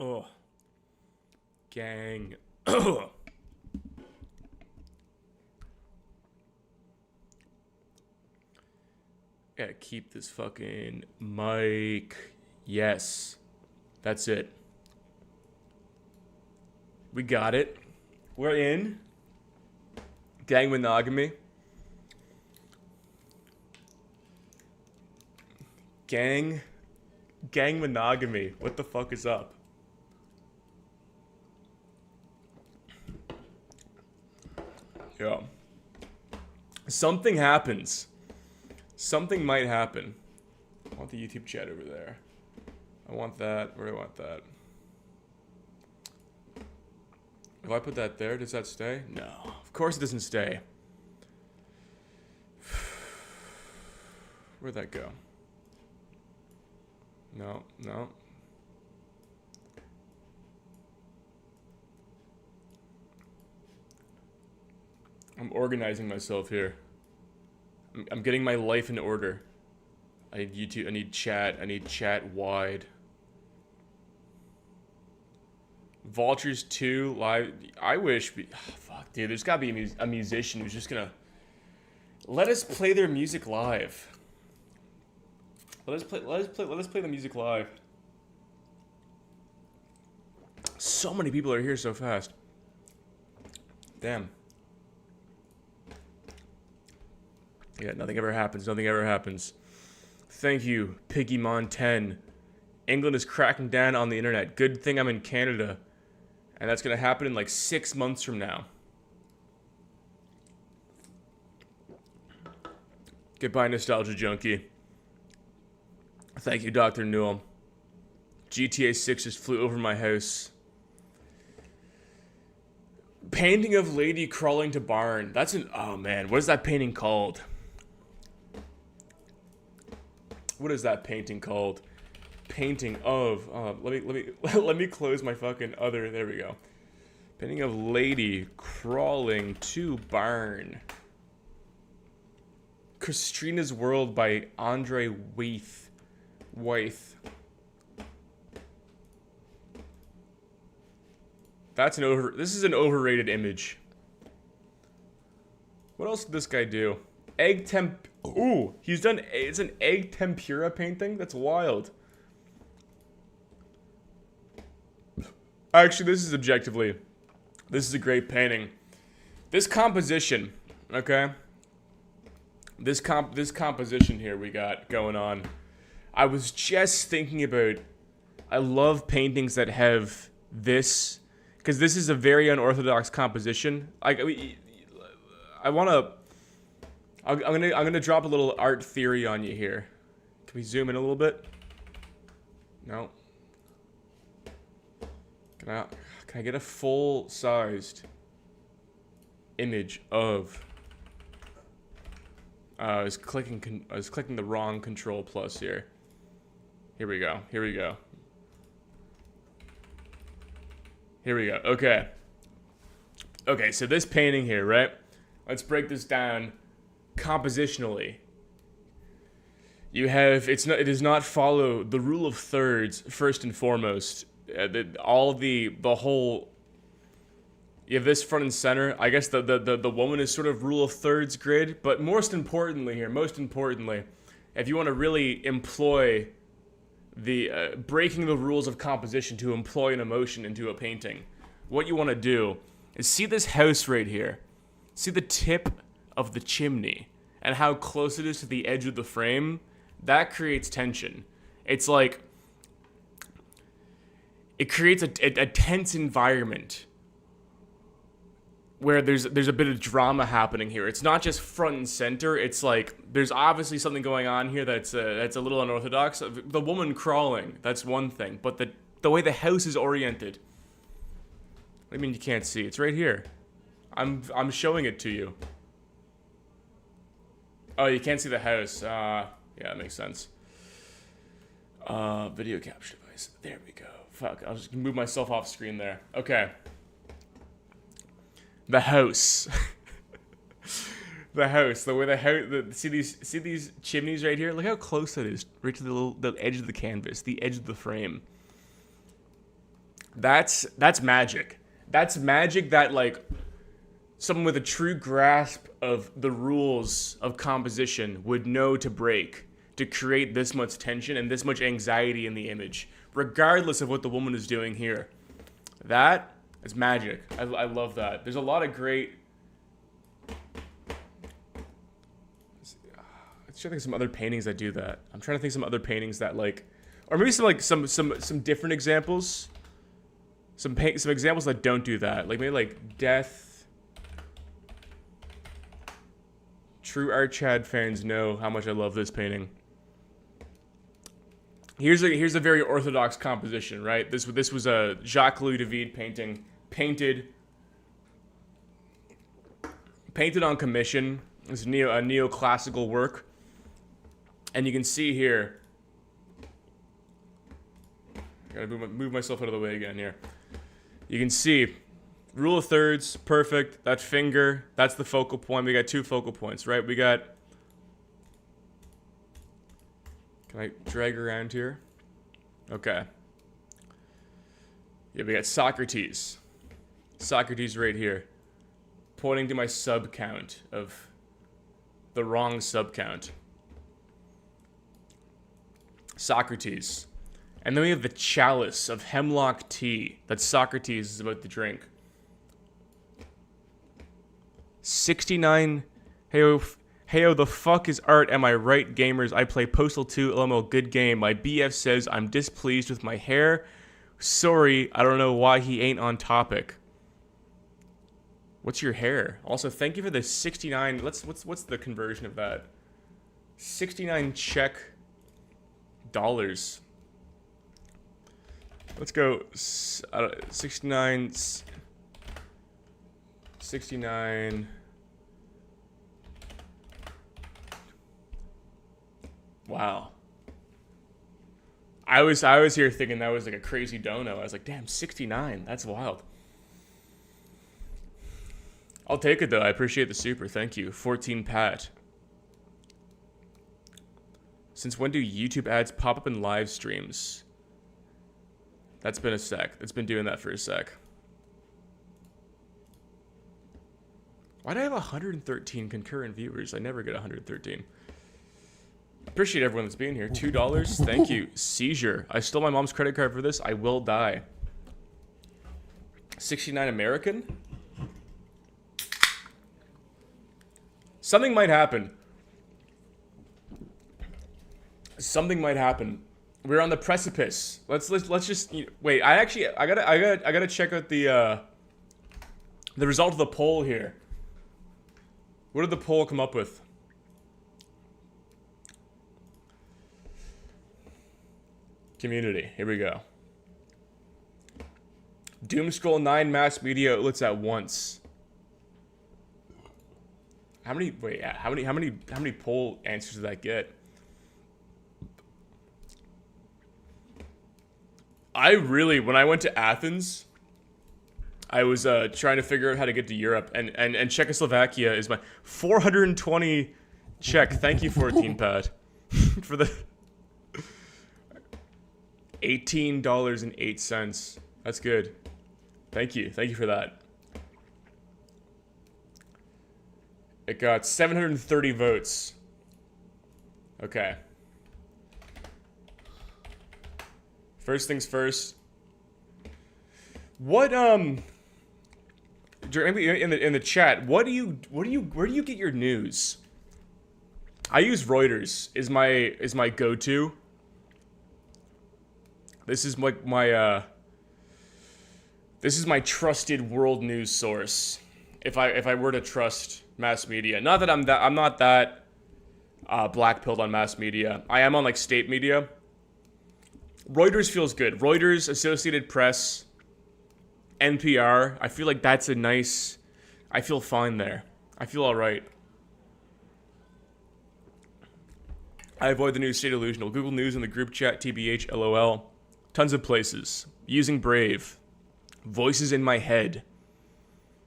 Oh, gang. Gotta keep this fucking mic. Yes. That's it. We got it. We're in. Gang monogamy. Gang. Gang monogamy. What the fuck is up? Yo. Something happens. Something might happen. I want the YouTube chat over there. I want that. Where do I want that? If I put that there, does that stay? No. Of course it doesn't stay. Where'd that go? No, no. I'm organizing myself here. I'm getting my life in order. I need YouTube. I need chat. I need chat wide. Vultures 2 live. I wish. Fuck, dude. There's gotta be a musician who's just gonna let us play their music live. Let us play the music live. So many people are here so fast. Damn. Yeah, nothing ever happens. Nothing ever happens. Thank you, Piggy10. England is cracking down on the internet. Good thing I'm in Canada. And that's going to happen in like 6 months from now. Goodbye, Nostalgia Junkie. Thank you, Dr. Newell. GTA 6 just flew over my house. Painting of lady crawling to barn. That's an... Oh, man. What is that painting called? What is that painting called? Painting of... let me close my fucking other... There we go. Painting of lady crawling to barn. Christina's World by Andre Wyeth. That's an over... This is an overrated image. What else did this guy do? Egg temp... Ooh, he's done... It's an egg tempura painting? That's wild. Actually, this is objectively... This is a great painting. This composition, okay? This composition here we got going on. I was just thinking about... I love paintings that have this... Because this is a very unorthodox composition. I want to... I'm gonna drop a little art theory on you here. Can we zoom in a little bit? No. Can I get a full-sized image of... I was clicking the wrong control plus here. Here we go. Here we go. Here we go. Okay. Okay, so this painting here, right? Let's break this down compositionally. You have it does not follow the rule of thirds first and foremost. The whole. You have this front and center. I guess the woman is sort of rule of thirds grid, but most importantly, if you want to really employ the breaking the rules of composition to employ an emotion into a painting, what you want to do is see this house right here. See the tip of the chimney and how close it is to the edge of the frame. That creates tension. It's like it creates a tense environment where there's a bit of drama happening here. It's not just front and center. It's like there's obviously something going on here that's a little unorthodox. The woman crawling, that's one thing, but the way the house is oriented. What do you mean you can't see? It's right here. I'm showing it to you. Oh, you can't see the house. Yeah, that makes sense. Video capture device. There we go. Fuck, I'll just move myself off screen there. Okay. The house. The house. The way the house. See these chimneys right here? Look how close that is, right to the edge of the canvas, the edge of the frame. That's magic. That's magic that like someone with a true grasp of the rules of composition would know to break to create this much tension and this much anxiety in the image, regardless of what the woman is doing here. That is magic. I love that. There's a lot of great. I'm trying to think of some other paintings that do that. I'm trying to think of some other paintings that like, or maybe some different examples. Some examples that don't do that. Like maybe like Death. True Art Chad fans know how much I love this painting. Here's a very orthodox composition, right? This was a Jacques Louis David painting, painted on commission. It's a neoclassical work, and you can see here. Gotta move myself out of the way again here. You can see rule of thirds, perfect. That finger, that's the focal point. We got 2 focal points, right? We got. Can I drag around here? Okay. Yeah, we got Socrates. Socrates right here. Pointing to my sub count of the wrong sub count. Socrates. And then we have the chalice of hemlock tea that Socrates is about to drink. 69. Heyo, the fuck is art? Am I right, gamers? I play Postal 2, LML, good game. My BF says I'm displeased with my hair. Sorry, I don't know why he ain't on topic. What's your hair? Also, thank you for the 69. What's the conversion of that? 69 Czech dollars. Let's go 69. Wow. I was here thinking that was like a crazy dono. I was like, damn, 69. That's wild. I'll take it though. I appreciate the super. Thank you. 14 Pat. Since when do YouTube ads pop up in live streams? That's been a sec. It's been doing that for a sec. Why do I have 113 concurrent viewers? I never get 113. Appreciate everyone that's being here. $2. Thank you. Seizure. I stole my mom's credit card for this. I will die. 69 American? Something might happen. Something might happen. We're on the precipice. Let's just wait. I gotta check out the result of the poll here. What did the poll come up with? Community. Here we go. Doomscroll 9 mass media outlets at once. How many poll answers did that get? When I went to Athens, I was trying to figure out how to get to Europe, and Czechoslovakia is my 420 Czech. Thank you, 14 Pat, for the $18.08. That's good. Thank you for that. It got 730 votes. Okay. First things first. What in the chat, where do you get your news? I use Reuters is my go-to. This is this is my trusted world news source. If I were to trust mass media, not that I'm not that black-pilled on mass media. I am on like state media. Reuters feels good. Reuters, Associated Press, NPR. I feel like that's a nice. I feel fine there. I feel all right. I avoid the news state illusional. Google News in the group chat. TBH. LOL. Tons of places. Using Brave. Voices in my head.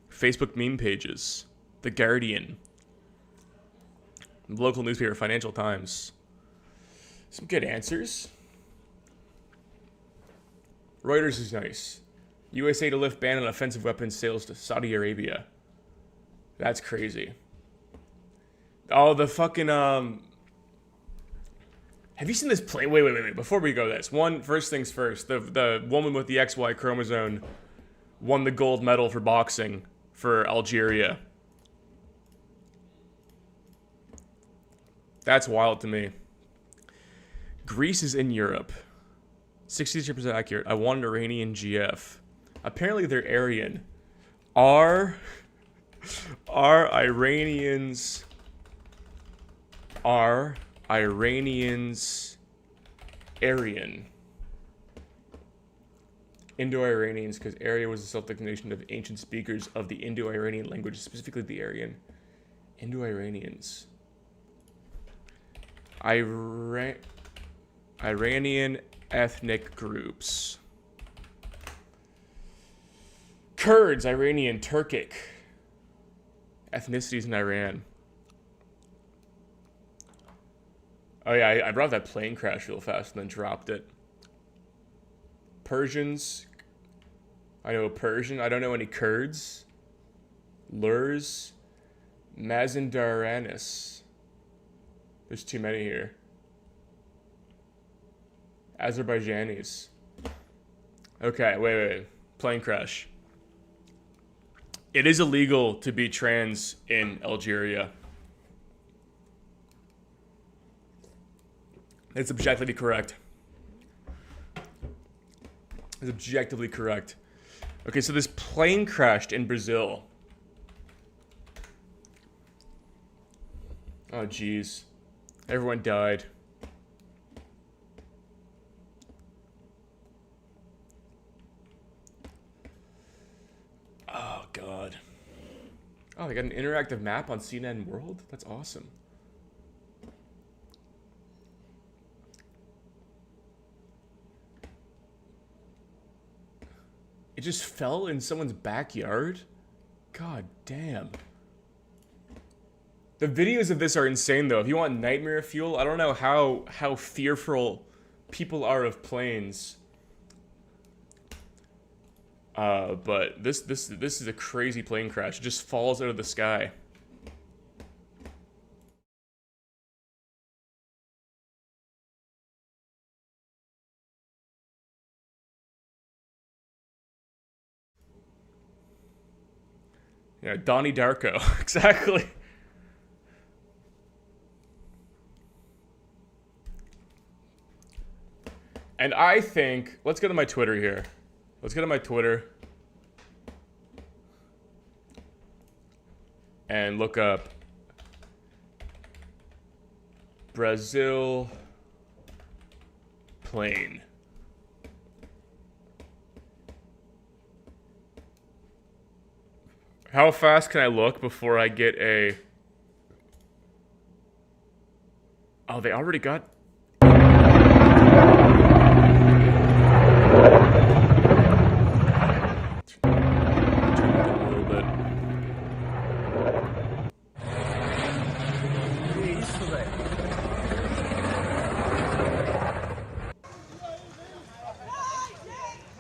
Facebook meme pages. The Guardian. Local newspaper. Financial Times. Some good answers. Reuters is nice. USA to lift ban on offensive weapons sales to Saudi Arabia. That's crazy. Oh, the fucking, have you seen this play? Wait. Before we go this, first things first. The woman with the XY chromosome won the gold medal for boxing for Algeria. That's wild to me. Greece is in Europe. 63% accurate. I want an Iranian GF. Apparently they're Aryan. Are Iranians Aryan? Indo-Iranians, because Arya was a Celtic nation of ancient speakers of the Indo-Iranian language, specifically the Aryan. Indo-Iranians. Iranian ethnic groups. Kurds, Iranian, Turkic. Ethnicities in Iran. Oh yeah, I brought that plane crash real fast and then dropped it. Persians. I know a Persian. I don't know any Kurds. Lurs. Mazandaranis. There's too many here. Azerbaijanis. Okay, wait. Plane crash. It is illegal to be trans in Algeria. It's objectively correct. It's objectively correct. Okay, so this plane crashed in Brazil. Oh, jeez. Everyone died. Oh, God. Oh, they got an interactive map on CNN World? That's awesome. It just fell in someone's backyard? God damn. The videos of this are insane, though. If you want nightmare fuel, I don't know how fearful people are of planes. But this is a crazy plane crash. It just falls out of the sky. Yeah, Donnie Darko. Exactly. And I think, let's go to my Twitter here. Let's go to my Twitter. And look up Brazil plane. How fast can I look before I get a... Oh, they already got...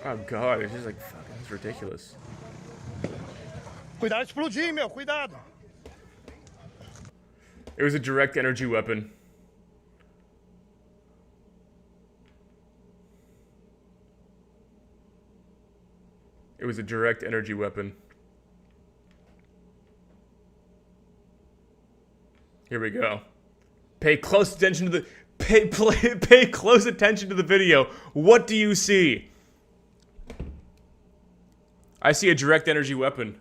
Oh God, it's just like, fucking, it's ridiculous. Cuidado, explodir, meu, cuidado. It was a direct energy weapon. It was a direct energy weapon. Here we go. Pay close attention to the pay close attention to the video. What do you see? I see a direct energy weapon.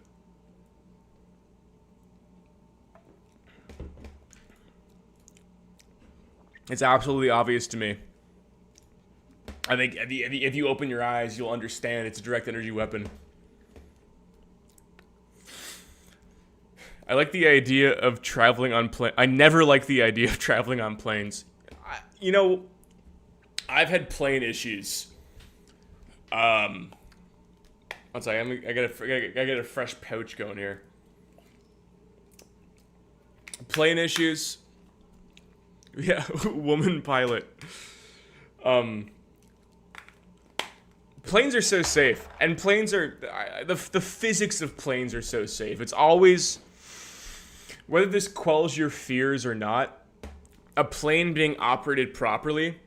It's absolutely obvious to me. I think if you open your eyes, you'll understand it's a direct energy weapon. I like the idea of traveling on planes. I never liked the idea of traveling on planes. You know, I've had plane issues. One second, I got a fresh pouch going here. Plane issues. Yeah, woman pilot. Planes are so safe, and planes are the physics of planes are so safe. It's always, whether this quells your fears or not, a plane being operated properly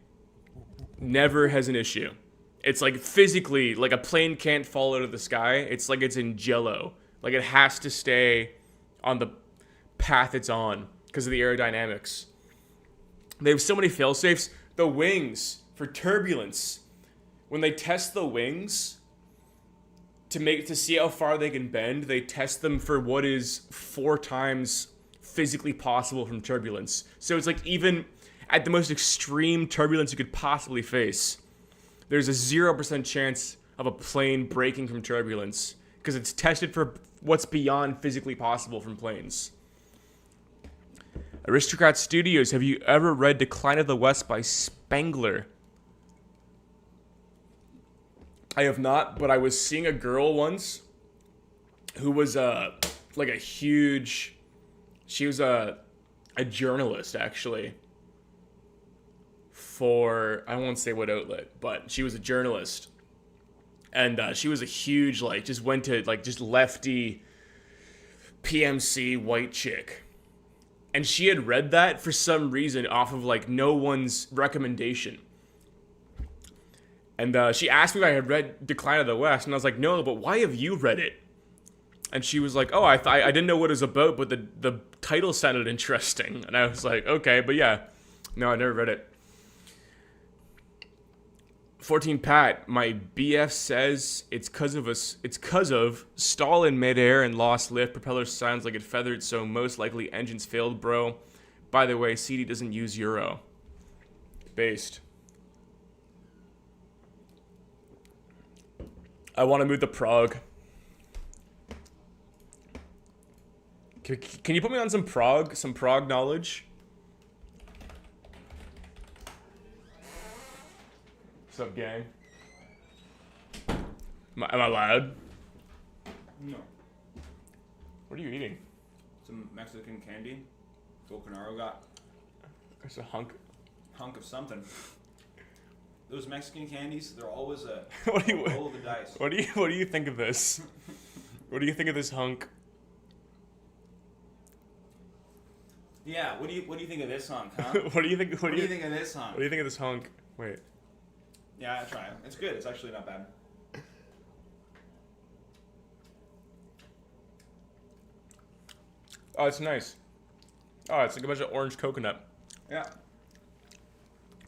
never has an issue. It's like physically, like a plane can't fall out of the sky. It's like it's in jello. Like it has to stay on the path it's on because of the aerodynamics. They have so many fail-safes. The wings for turbulence. When they test the wings to see how far they can bend, they test them for what is 4 times physically possible from turbulence. So it's like even at the most extreme turbulence you could possibly face, there's a 0% chance of a plane breaking from turbulence because it's tested for what's beyond physically possible from planes. Aristocrat Studios, have you ever read Decline of the West by Spengler? I have not, but I was seeing a girl once who was like a huge, she was a journalist actually for, I won't say what outlet, but she was a journalist. And she was a huge, like, just went to, like, just lefty PMC white chick. And she had read that for some reason off of, like, no one's recommendation. And she asked me if I had read Decline of the West, and I was like, no, but why have you read it? And she was like, oh, I didn't know what it was about, but the title sounded interesting. And I was like, okay, but yeah. No, I never read it. 14 Pat, my BF says it's cause of stall in midair and lost lift. Propeller sounds like it feathered, so most likely engines failed, bro. By the way, CD doesn't use Euro. Based. I want to move to Prague. Can you put me on some Prague knowledge? What's up, gang? Am I loud? No. What are you eating? Some Mexican candy. Bolsonaro got. It's a hunk of something. Those Mexican candies, they're always a what do you, roll of the dice. What do you think of this? What do you think of this hunk? Yeah, what do you think of this hunk, huh? What do you think? What do you think of this hunk? What do you think of this hunk? Wait. Yeah, I try it. It's good. It's actually not bad. Oh, it's nice. Oh, it's like a bunch of orange coconut. Yeah.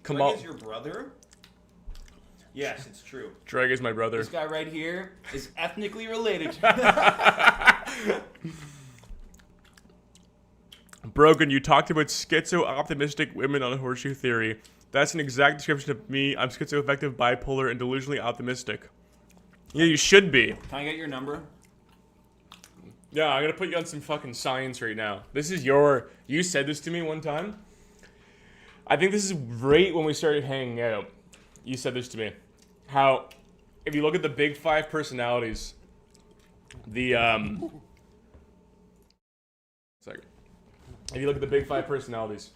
Come Drake on. is your brother? Yes, it's true. Drake is my brother. This guy right here is ethnically related. Brogan, you talked about schizo-optimistic women on Horseshoe Theory. That's an exact description of me. I'm schizoaffective, bipolar, and delusionally optimistic. Yeah, you should be. Can I get your number? Yeah, I'm gonna put you on some fucking science right now. This is your... You said this to me one time. I think this is right when we started hanging out. You said this to me. How, if you look at the big 5 personalities, the, Sorry. If you look at the big 5 personalities,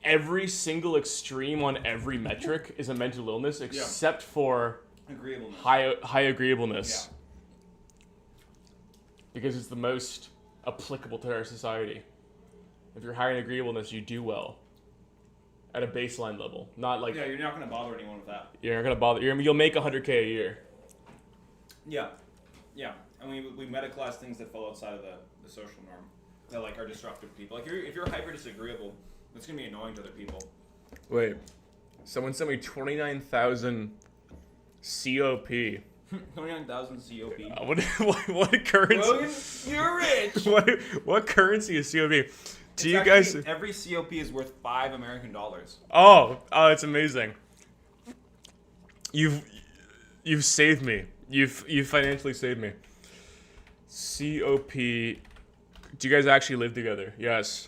every single extreme on every metric is a mental illness except for agreeableness. High agreeableness. Yeah. Because it's the most applicable to our society. If you're high in agreeableness, you do well. At a baseline level. Not like... Yeah, you're not going to bother anyone with that. You're not going to bother... You'll make $100K a year. Yeah. Yeah. And we medicalize things that fall outside of the social norm. That, like, are disruptive to people. Like, if you're hyper disagreeable, it's going to be annoying to other people. Wait. Someone sent me 29,000 COP. 29,000 COP. What currency? Logan, you're rich! what currency is COP? Do you guys... guys... Every COP is worth $5 American. Oh, it's amazing. You've saved me. You've financially saved me. COP. Do you guys actually live together? Yes.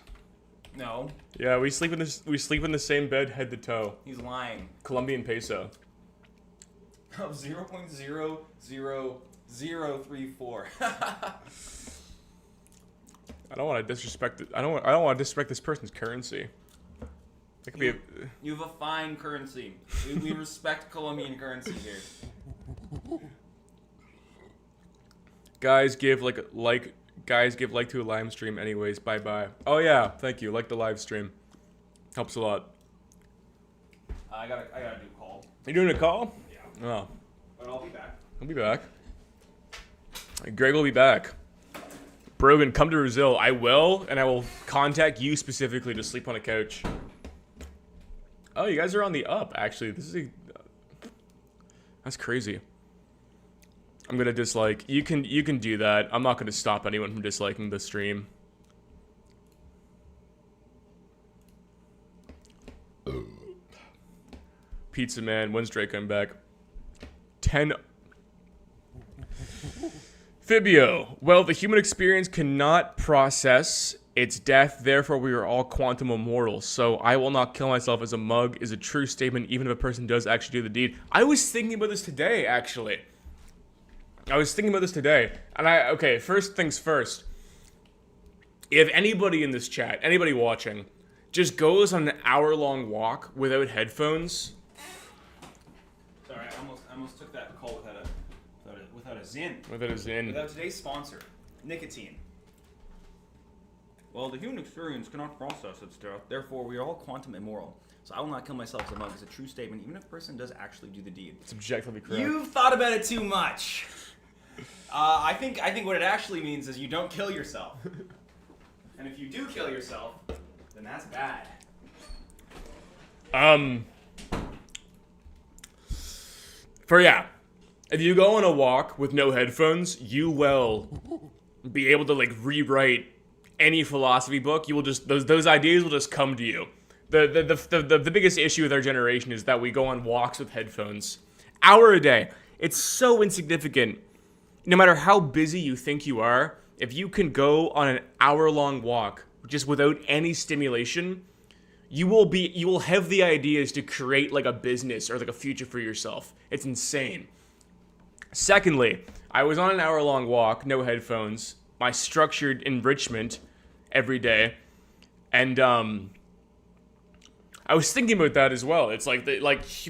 No. Yeah, we sleep in the same bed, head to toe. He's lying. Colombian peso. Oh, 0.00034. I don't want to disrespect it. I don't want to disrespect this person's currency. That could be. You have a fine currency. We respect Colombian currency here. Guys give like to a live stream anyways. Bye bye. Oh yeah, thank you. Like the live stream. Helps a lot. I gotta do a call. You doing a call? Yeah. Oh. But I'll be back. I'll be back. Greg will be back. Brogan, come to Brazil. I will, and I will contact you specifically to sleep on a couch. Oh, you guys are on the up, actually. That's crazy. I'm gonna dislike. You can do that. I'm not gonna stop anyone from disliking the stream. Pizza Man, when's Drake coming back? 10. Fibio. Well, the human experience cannot process its death, therefore we are all quantum immortal. So I will not kill myself as a mug is a true statement, even if a person does actually do the deed. I was thinking about this today, actually. And okay, first things first. If anybody in this chat, anybody watching, just goes on an hour-long walk without headphones. Sorry, I almost took that call without a zin. Without today's sponsor, nicotine. Well, the human experience cannot process its death, therefore we are all quantum immoral. So I will not kill myself as a mug is a true statement, even if a person does actually do the deed. It's objectively correct. You've thought about it too much. I think what it actually means is you don't kill yourself. And if you do kill yourself, then that's bad. If you go on a walk with no headphones, you will be able to like rewrite any philosophy book. You will just those ideas will just come to you. The biggest issue with our generation is that we go on walks with headphones. Hour a day. It's so insignificant. No matter how busy you think you are, if you can go on an hour-long walk just without any stimulation, you will have the ideas to create like a business or like a future for yourself. It's insane. Secondly, I was on an hour-long walk, no headphones, my structured enrichment every day, and I was thinking about that as well. It's like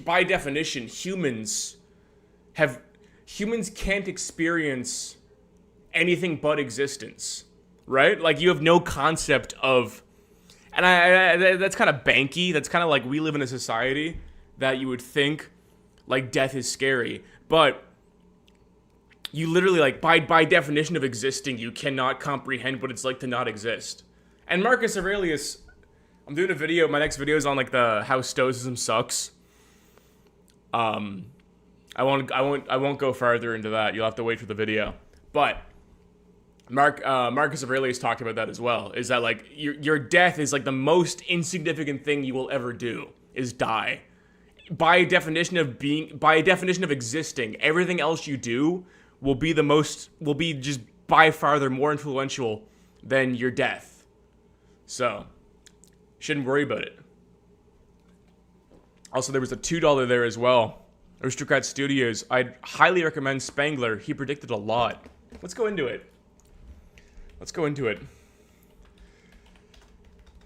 by definition, humans can't experience anything but existence, right? Like you have no concept of, and that's kind of banky. That's kind of like we live in a society that you would think like death is scary, but you literally like by definition of existing, you cannot comprehend what it's like to not exist. And Marcus Aurelius, I'm doing a video. My next video is on like how Stoicism sucks. I won't go farther into that. You'll have to wait for the video. But Marcus Aurelius talked about that as well. Is that like your death is like the most insignificant thing you will ever do is die. By definition of existing, everything else you do will be just by far the more influential than your death. So shouldn't worry about it. Also, there was a $2 there as well. Aristocrat Studios. I'd highly recommend Spangler. He predicted a lot. Let's go into it.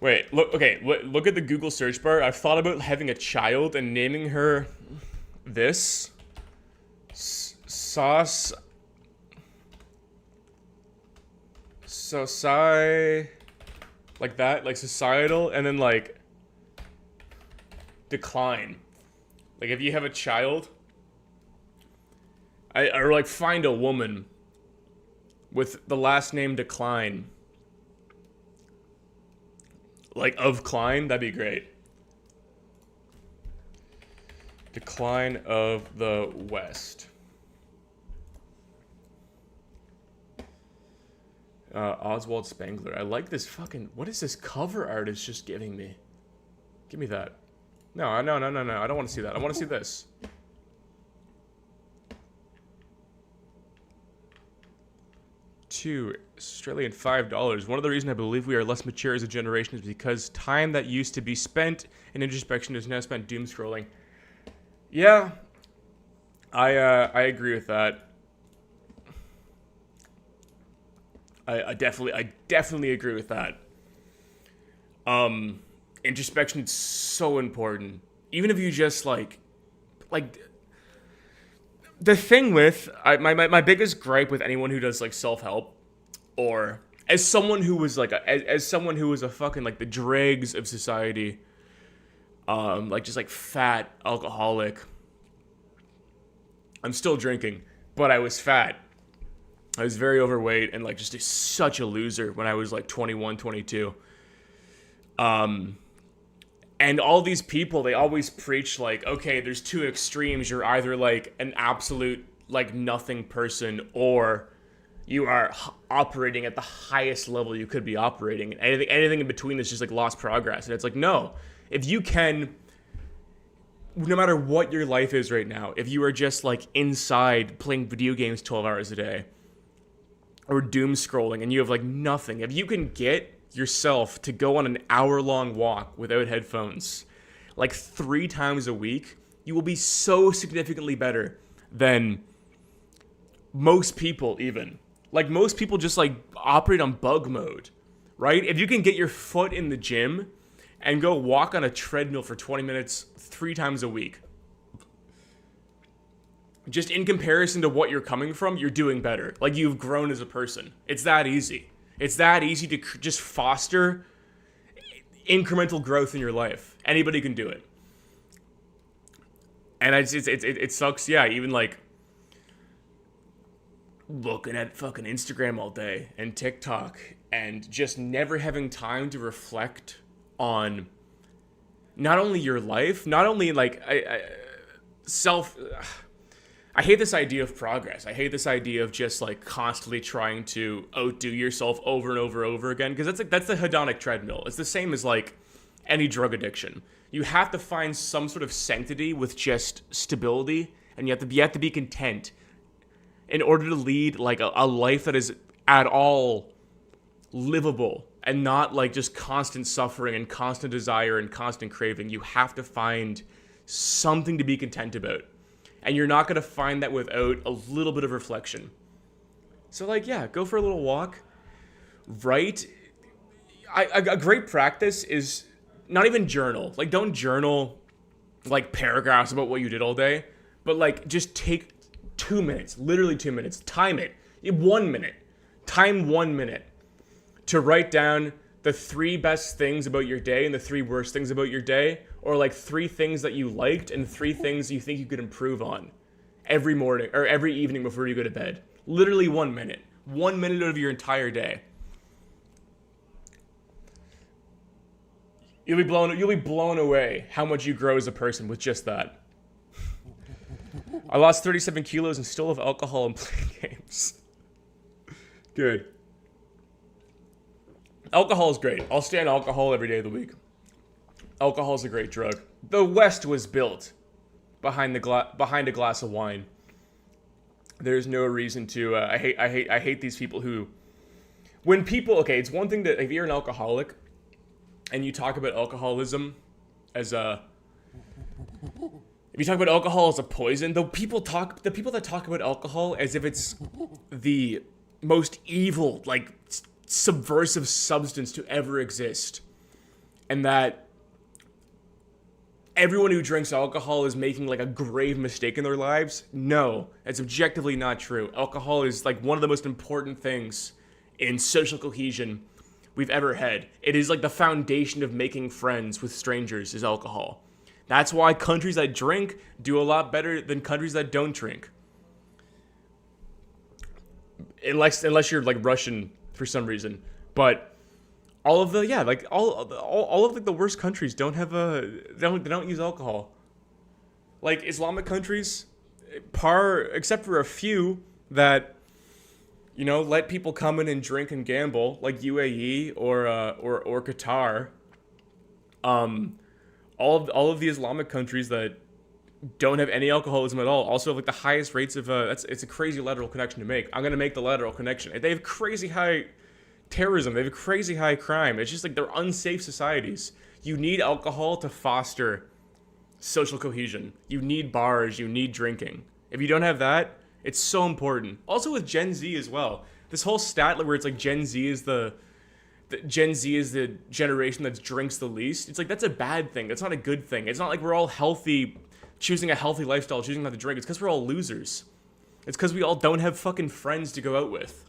Wait, look. Okay, look at the Google search bar. I've thought about having a child and naming her this. Sauce. Like that, like societal, and then like decline. Like if you have a child, or like find a woman with the last name Decline, like of Klein, that'd be great. Decline of the West. Oswald Spangler. I like this fucking... What is this cover art it's just giving me? Give me that. No. I don't want to see that. I want to see this. Australian $5. One of the reasons I believe we are less mature as a generation is because time that used to be spent in introspection is now spent doom scrolling. Yeah. I agree with that. I definitely agree with that. introspection is so important. Even if you just like the thing with my biggest gripe with anyone who does like self-help, or as someone who was like as someone who was a fucking like the dregs of society, like just like fat alcoholic. I'm still drinking, but I was fat. I was very overweight and like just such a loser when I was like 21, 22. And all these people, they always preach like, okay, there's two extremes. You're either like an absolute like nothing person, or you are operating at the highest level you could be operating. And anything in between is just like lost progress. And it's like, no, if you can, no matter what your life is right now, if you are just like inside playing video games 12 hours a day or doom scrolling and you have like nothing, if you can get yourself to go on an hour-long walk without headphones like 3 times a week, you will be so significantly better than most people. Even like most people just like operate on bug mode, right? If you can get your foot in the gym and go walk on a treadmill for 20 minutes 3 times a week, just in comparison to what you're coming from, you're doing better. Like, you've grown as a person. It's that easy. It's that easy to just foster incremental growth in your life. Anybody can do it. And it sucks, yeah, even like looking at fucking Instagram all day and TikTok and just never having time to reflect on not only your life, not only like I hate this idea of progress. I hate this idea of just like constantly trying to outdo yourself over and over again, because that's the hedonic treadmill. It's the same as like any drug addiction. You have to find some sort of sanctity with just stability, and you have to be content in order to lead like a life that is at all livable and not like just constant suffering and constant desire and constant craving. You have to find something to be content about. And you're not going to find that without a little bit of reflection. So like, yeah, go for a little walk. Write. A great practice is not even journal. Like, don't journal like paragraphs about what you did all day, but like just take 2 minutes, literally 2 minutes, time it. 1 minute. Time 1 minute to write down the 3 best things about your day and the 3 worst things about your day, or like 3 things that you liked and 3 things you think you could improve on every morning or every evening before you go to bed. Literally 1 minute. 1 minute out of your entire day. You'll be blown away how much you grow as a person with just that. I lost 37 kilos and still have alcohol and playing games. Good. Alcohol is great. I'll stand alcohol every day of the week. Alcohol is a great drug. The West was built behind a glass of wine. There's no reason to. I hate these people who, when people. Okay, it's one thing that if you're an alcoholic, and you talk about alcoholism as a. If you talk about alcohol as a poison, the people that talk about alcohol as if it's the most evil, like subversive substance to ever exist, and that everyone who drinks alcohol is making like a grave mistake in their lives. No, that's objectively not true. Alcohol is like one of the most important things in social cohesion we've ever had. It is like the foundation of making friends with strangers is alcohol. That's why countries that drink do a lot better than countries that don't drink. Unless you're like Russian for some reason. But all of the all of like the worst countries don't use alcohol. Like Islamic countries, except for a few that, you know, let people come in and drink and gamble, like UAE or Qatar. All of the Islamic countries that don't have any alcoholism at all also have like the highest rates of it's a crazy lateral connection to make. I'm gonna make the lateral connection. They have crazy high terrorism. They have crazy high crime. It's just like they're unsafe societies. You need alcohol to foster social cohesion. You need bars. You need drinking. If you don't have that, it's so important. Also with Gen Z as well. This whole stat where it's like Gen Z is the Gen Z is the generation that drinks the least. It's like, that's a bad thing. That's not a good thing. It's not like we're all healthy, choosing a healthy lifestyle, choosing not to drink. It's because we're all losers. It's because we all don't have fucking friends to go out with.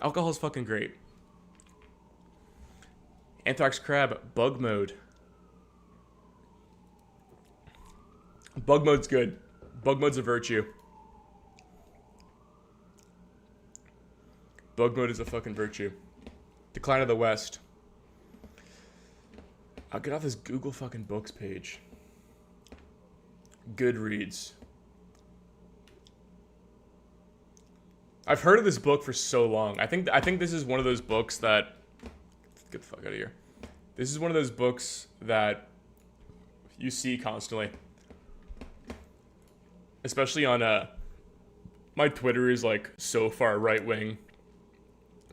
Alcohol's fucking great. Anthrax Crab, bug mode. Bug mode's good. Bug mode's a virtue. Bug mode is a fucking virtue. Decline of the West. I'll get off this Google fucking books page. Goodreads. I've heard of this book for so long. I think this is one of those books that... Get the fuck out of here. This is one of those books that you see constantly. Especially on my Twitter is like so far right wing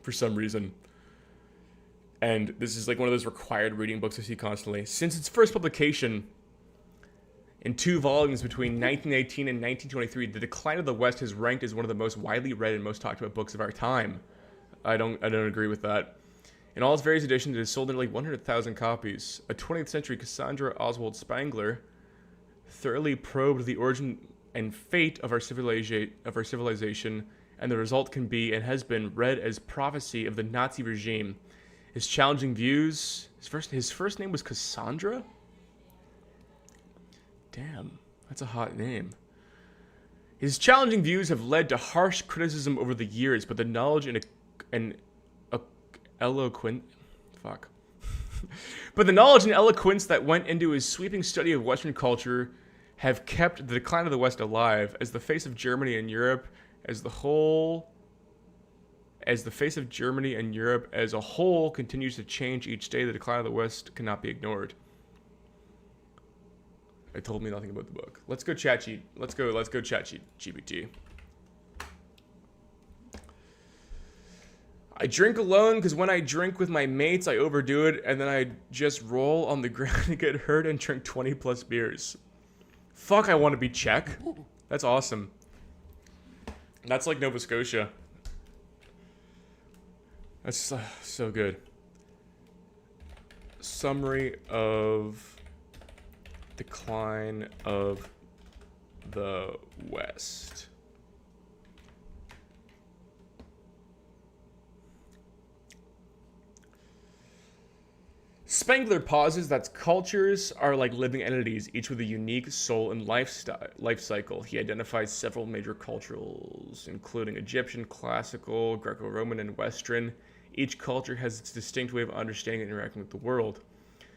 for some reason. And this is like one of those required reading books I see constantly. Since its first publication in 2 volumes between 1918 and 1923, The Decline of the West is ranked as one of the most widely read and most talked about books of our time. I don't agree with that. In all its various editions, it has sold nearly 100,000 copies. A 20th century Cassandra Oswald Spangler thoroughly probed the origin and fate of our civilization, and the result can be and has been read as prophecy of the Nazi regime. His challenging views... His first name was Cassandra? Damn, that's a hot name. His challenging views have led to harsh criticism over the years, but the knowledge and eloquent... Fuck. But the knowledge and eloquence that went into his sweeping study of Western culture have kept The Decline of the West alive as the face of Germany and Europe as the face of Germany and Europe as a whole continues to change each day. The Decline of the West cannot be ignored. It told me nothing about the book. Let's go chat GPT. I drink alone because when I drink with my mates, I overdo it, and then I just roll on the ground and get hurt and drink 20 plus beers. Fuck, I want to be Czech. That's awesome. That's like Nova Scotia. That's so good. Summary of Decline of the West. Spangler posits that cultures are like living entities, each with a unique soul and life cycle. He identifies several major cultures, including Egyptian, classical, Greco-Roman, and Western. Each culture has its distinct way of understanding and interacting with the world.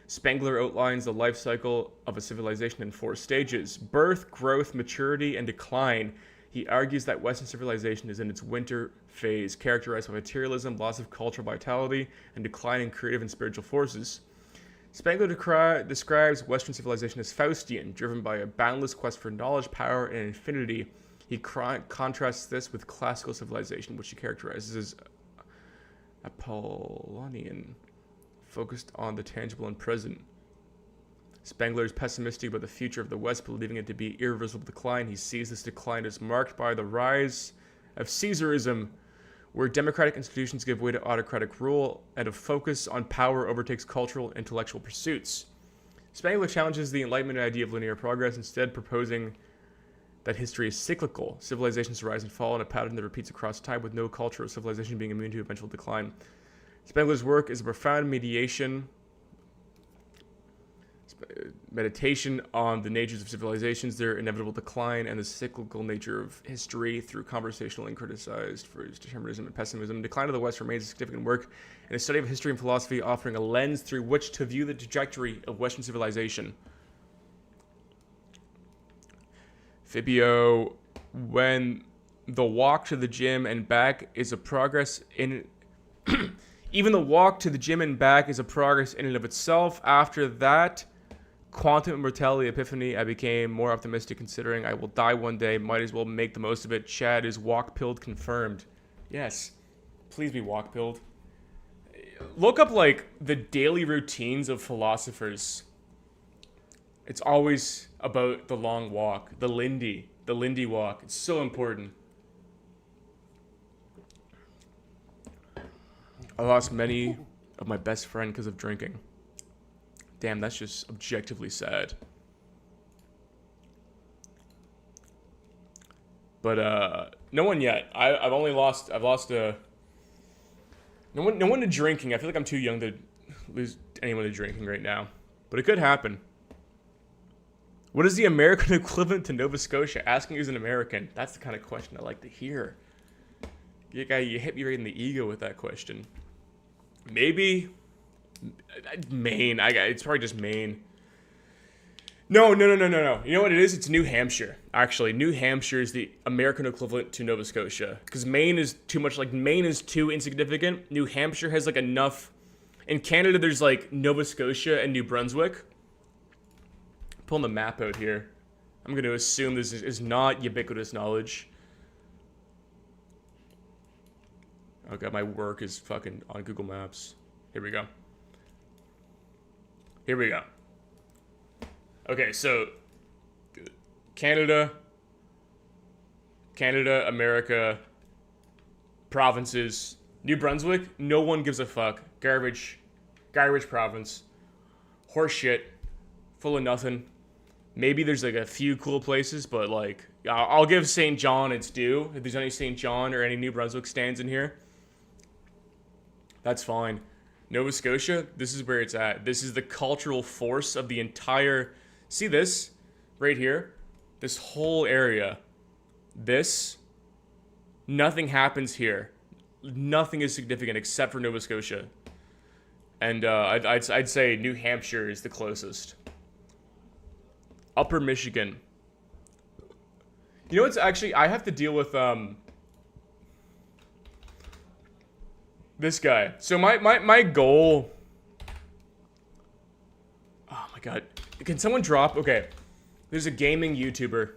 Spangler outlines the life cycle of a civilization in 4 stages: birth, growth, maturity, and decline. He argues that Western civilization is in its winter phase, characterized by materialism, loss of cultural vitality, and decline in creative and spiritual forces. Spangler describes Western civilization as Faustian, driven by a boundless quest for knowledge, power, and infinity. He contrasts this with classical civilization, which he characterizes as Apollonian, focused on the tangible and present. Spangler is pessimistic about the future of the West, believing it to be irreversible decline. He sees this decline as marked by the rise of Caesarism, where democratic institutions give way to autocratic rule, and a focus on power overtakes cultural and intellectual pursuits. Spangler challenges the Enlightenment idea of linear progress, instead proposing that history is cyclical. Civilizations rise and fall in a pattern that repeats across time, with no culture or civilization being immune to eventual decline. Spangler's work is a profound meditation on the natures of civilizations, their inevitable decline, and the cyclical nature of history through conversational and criticized for his determinism and pessimism. Decline of the West remains a significant work in a study of history and philosophy, offering a lens through which to view the trajectory of Western civilization. Fibio, when the walk to the gym and back is a progress in... Even the walk to the gym and back is a progress in and of itself. After that quantum immortality epiphany, I became more optimistic, considering I will die one day. Might as well make the most of it. Chad is walk-pilled confirmed. Yes. Please be walk-pilled. Look up, like, the daily routines of philosophers. It's always about the long walk. The Lindy walk. It's so important. I lost many of my best friend because of drinking. Damn, that's just objectively sad. But no one yet. I've lost no one to drinking. I feel like I'm too young to lose anyone to drinking right now. But it could happen. What is the American equivalent to Nova Scotia? Asking as an American. That's the kind of question I like to hear. You hit me right in the ego with that question. Maybe Maine. It's probably just Maine. No. You know what it is? It's New Hampshire. Actually, New Hampshire is the American equivalent to Nova Scotia. Because Maine is too much, like, Maine is too insignificant. New Hampshire has, like, enough. In Canada, there's, like, Nova Scotia and New Brunswick. Pulling the map out here. I'm going to assume this is not ubiquitous knowledge. Okay, my work is fucking on Google Maps. Here we go. Okay, so Canada, America, provinces, New Brunswick, no one gives a fuck. Garbage province. Horse shit, full of nothing. Maybe there's like a few cool places, but like, I'll give St. John its due. If there's any St. John or any New Brunswick stands in here, that's fine. Nova Scotia, this is where it's at. This is the cultural force of the entire... See this? Right here? This whole area. This. Nothing happens here. Nothing is significant except for Nova Scotia. And I'd say New Hampshire is the closest. Upper Michigan. You know what's actually... I have to deal with... this guy. So my goal... Oh my god. Can someone drop... Okay. There's a gaming YouTuber.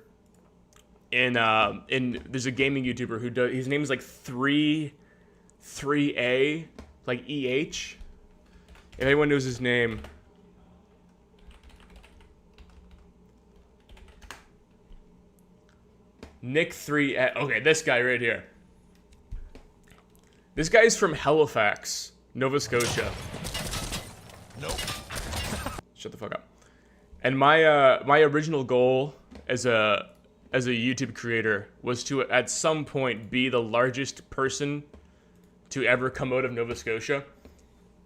There's a gaming YouTuber who does... His name is like 3A. Like EH. If anyone knows his name... Nick 3A. Okay, this guy right here. This guy's from Halifax, Nova Scotia. Nope. Shut the fuck up. And my original goal as a YouTube creator was to at some point be the largest person to ever come out of Nova Scotia,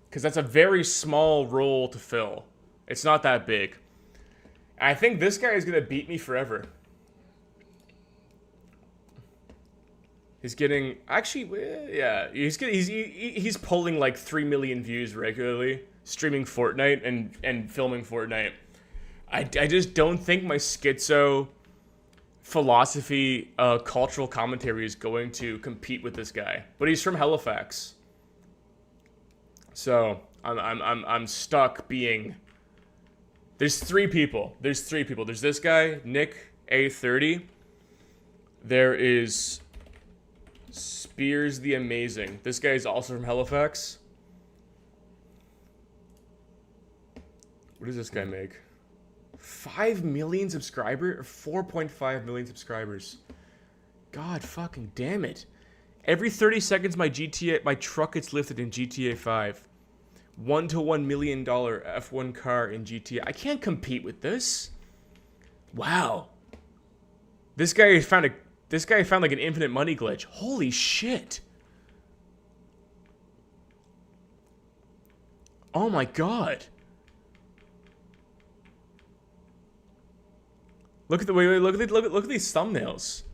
because that's a very small role to fill. It's not that big. And I think this guy is gonna beat me forever. He's getting, actually, yeah, he's pulling like 3 million views regularly, streaming Fortnite and filming Fortnite. I just don't think my schizo philosophy, cultural commentary is going to compete with this guy. But he's from Halifax, so I'm stuck being. There's three people. There's this guy, Nick A30. There is Spears the Amazing. This guy is also from Halifax. What does this guy make? 5 million subscribers? 4.5 million subscribers. God fucking damn it. Every 30 seconds my truck gets lifted in GTA 5. $1 to $1 million F1 car in GTA. I can't compete with this. Wow. This guy found like an infinite money glitch. Holy shit. Oh my god. Look at these thumbnails.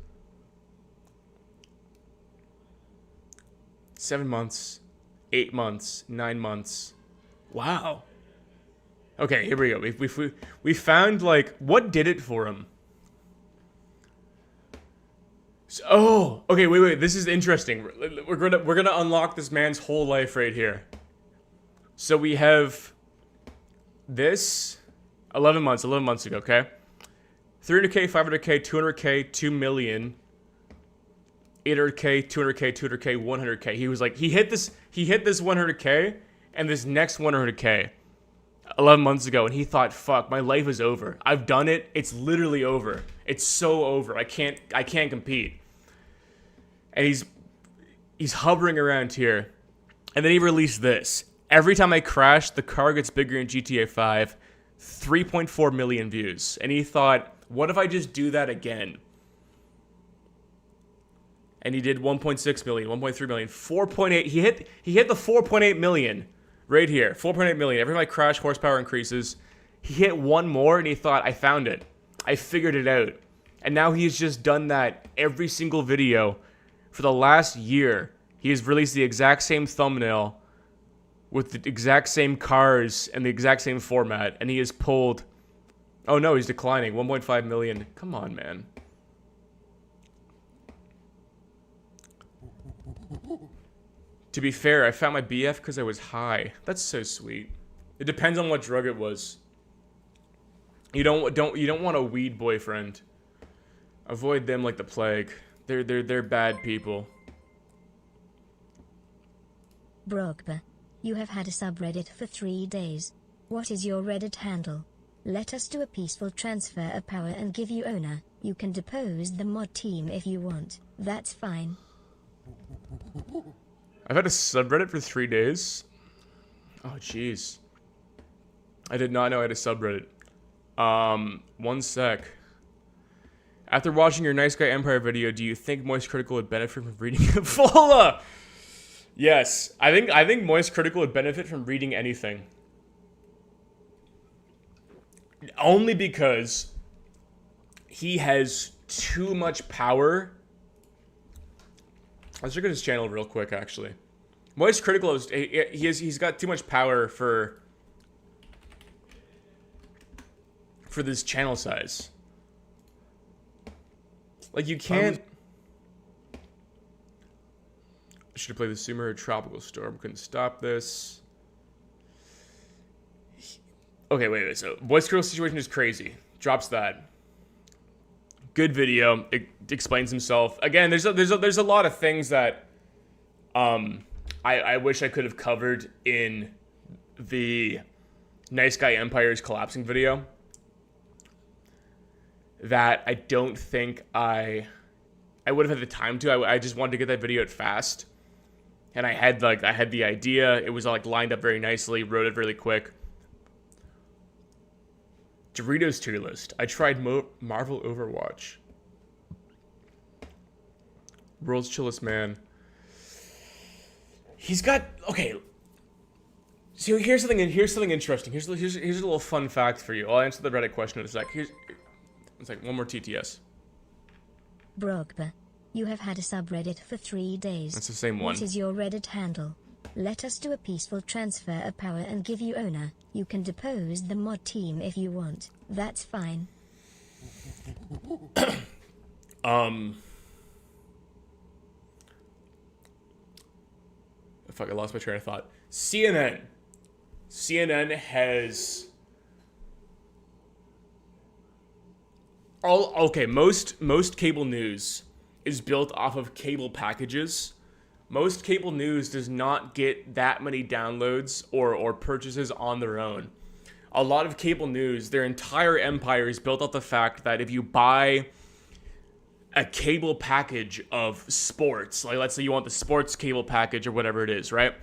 7 months, 8 months, 9 months. Wow. Okay, here we go. We found like what did it for him. So, okay, wait. This is interesting. We're gonna unlock this man's whole life right here. So we have this 11 months ago, okay? 300K, 500K, 200K, 2 million, 800K, 200K, 200K, 100K. He was like, he hit this 100K and this next 100K 11 months ago, and he thought, fuck, my life is over. I've done it. It's literally over. It's so over. I can't compete. And he's hovering around here. And then he released this. Every time I crash, the car gets bigger in GTA 5. 3.4 million views. And he thought, what if I just do that again? And he did 1.6 million, 1.3 million, 4.8. He hit the 4.8 million right here. 4.8 million. Every time I crash, horsepower increases. He hit one more and he thought, I found it. I figured it out. And now he's just done that every single video for the last year. He has released the exact same thumbnail with the exact same cars and the exact same format, and he has pulled, oh no, he's declining, 1.5 million. Come on, man. To be fair, I found my BF because I was high. That's so sweet. It depends on what drug it was. You don't want a weed boyfriend. Avoid them like the plague. They're bad people. Brogba, you have had a subreddit for 3 days. What is your Reddit handle? Let us do a peaceful transfer of power and give you owner. You can depose the mod team if you want. That's fine. I've had a subreddit for 3 days? Oh, jeez. I did not know I had a subreddit. One sec. After watching your Nice Guy Empire video, do you think Moist Critical would benefit from reading Vola? Yes, I think Moist Critical would benefit from reading anything. Only because he has too much power. Let's look at his channel real quick, actually. Moist Critical is he's got too much power for this channel size. Like, you can't. I should have played the Sumer Tropical Storm. Couldn't stop this. Okay, wait. So, Moist Critical situation is crazy. Drops that. Good video. It explains himself. Again, there's a lot of things that I wish I could have covered in the Nice Guy Empire's collapsing video. That I don't think I would have had the time to. I just wanted to get that video out fast. And I had the idea. It was like lined up very nicely, wrote it really quick. Doritos tier list. I tried Marvel Overwatch. World's chillest man. He's got, okay. So here's something interesting. Here's a little fun fact for you. I'll answer the Reddit question in a sec. It's like one more TTS. Brogba, you have had a subreddit for 3 days. That's the same one. What is your Reddit handle? Let us do a peaceful transfer of power and give you owner. You can depose the mod team if you want. That's fine. Fuck, I lost my train of thought. CNN has most cable news is built off of cable packages. Most cable news does not get that many downloads or purchases on their own. A lot of cable news, their entire empire is built off the fact that if you buy a cable package of sports, like let's say you want the sports cable package or whatever it is, right?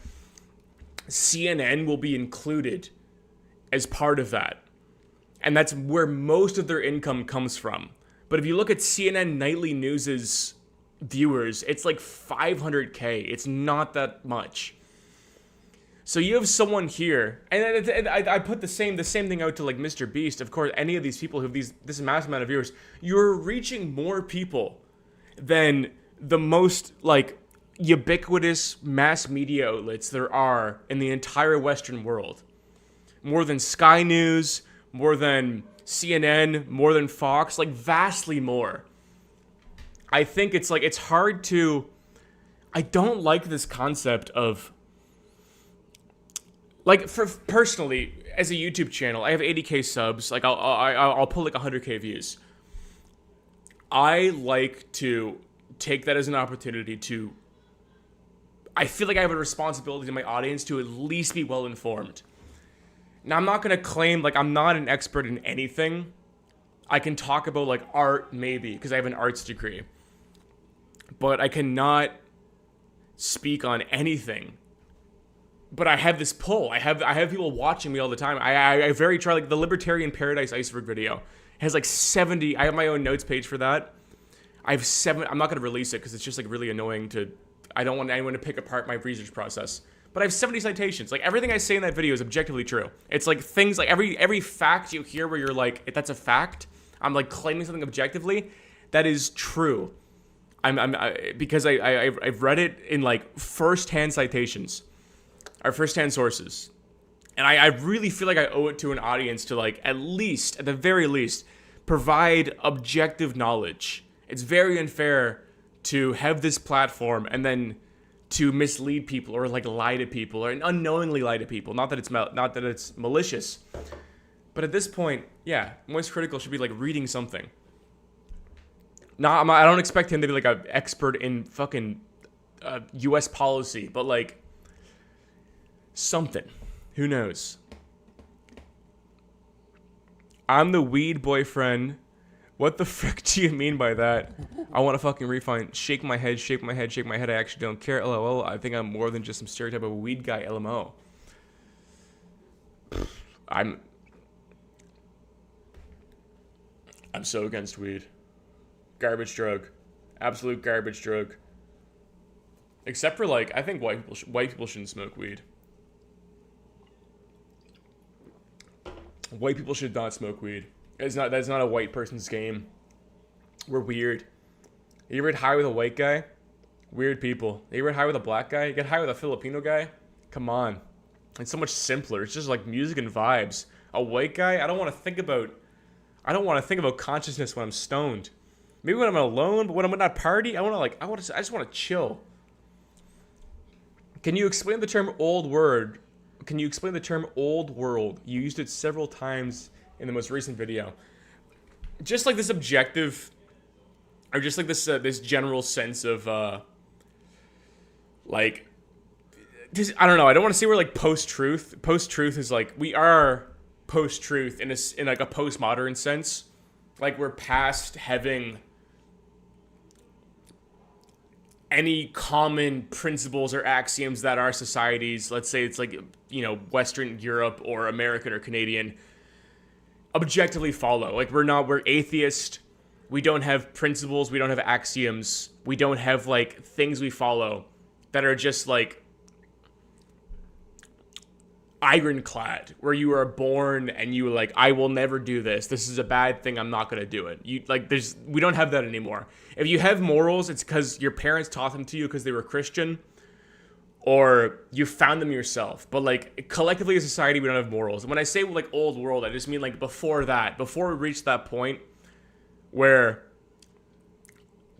CNN will be included as part of that. And that's where most of their income comes from. But if you look at CNN Nightly News's viewers, it's like 500K. It's not that much. So you have someone here, and I put the same thing out to like Mr. Beast. Of course, any of these people who have this massive amount of viewers, you're reaching more people than the most like ubiquitous mass media outlets there are in the entire Western world. More than Sky News, more than CNN, more than Fox, like vastly more. I think it's like, it's hard to, I don't like this concept of, like, for personally, as a YouTube channel, I have 80K subs, like I'll pull like 100K views. I like to take that as an opportunity to, I feel like I have a responsibility to my audience to at least be well informed. Now, I'm not going to claim, like, I'm not an expert in anything. I can talk about, like, art, maybe, because I have an arts degree. But I cannot speak on anything but I have this pull. I have people watching me all the time. I very try, like the Libertarian Paradise Iceberg video has like 70. I have my own notes page for that. I have 7. I'm not going to release it because it's just like really annoying to, I don't want anyone to pick apart my research process. But I have 70 citations. Like everything I say in that video is objectively true. It's like things like every fact you hear where you're like, if that's a fact, I'm like claiming something objectively, that is true. Because I've read it in like first-hand citations, or first-hand sources. And I really feel like I owe it to an audience to like at the very least, provide objective knowledge. It's very unfair to have this platform and then to mislead people or like lie to people or unknowingly lie to people. Not that it's malicious, but at this point, yeah, Moist Critical should be like reading something. I don't expect him to be like an expert in fucking U.S. policy, but like something. Who knows? I'm the weed boyfriend. What the frick do you mean by that? I want to fucking refine. Shake my head, shake my head, shake my head. I actually don't care. LOL. I think I'm more than just some stereotype of a weed guy. LMO. I'm so against weed. Garbage drug. Absolute garbage drug. Except for like, I think white people shouldn't smoke weed. White people should not smoke weed. That's not a white person's game. We're weird. You ever get high with a white guy? Weird people. You ever get high with a black guy? You get high with a Filipino guy? Come on. It's so much simpler. It's just like music and vibes. A white guy? I don't want to think about consciousness when I'm stoned. Maybe when I'm alone, but when I'm at that party, I just want to chill. Can you explain the term old world? Can you explain the term old world? You used it several times in the most recent video. Just like this objective, or just like this general sense of like, I don't know. I don't want to say we're like post-truth. Post-truth is like, we are post-truth in like a postmodern sense. Like we're past having any common principles or axioms that our societies, let's say it's like, you know, Western Europe or American or Canadian, objectively follow. Like we're atheist. We don't have principles. We don't have axioms. We don't have like things we follow that are just like ironclad, where you are born and you like, I will never do this. This is a bad thing. I'm not going to do it. We don't have that anymore. If you have morals, it's because your parents taught them to you because they were Christian, or you found them yourself. But like collectively as a society, we don't have morals. And when I say like old world, I just mean like before we reached that point where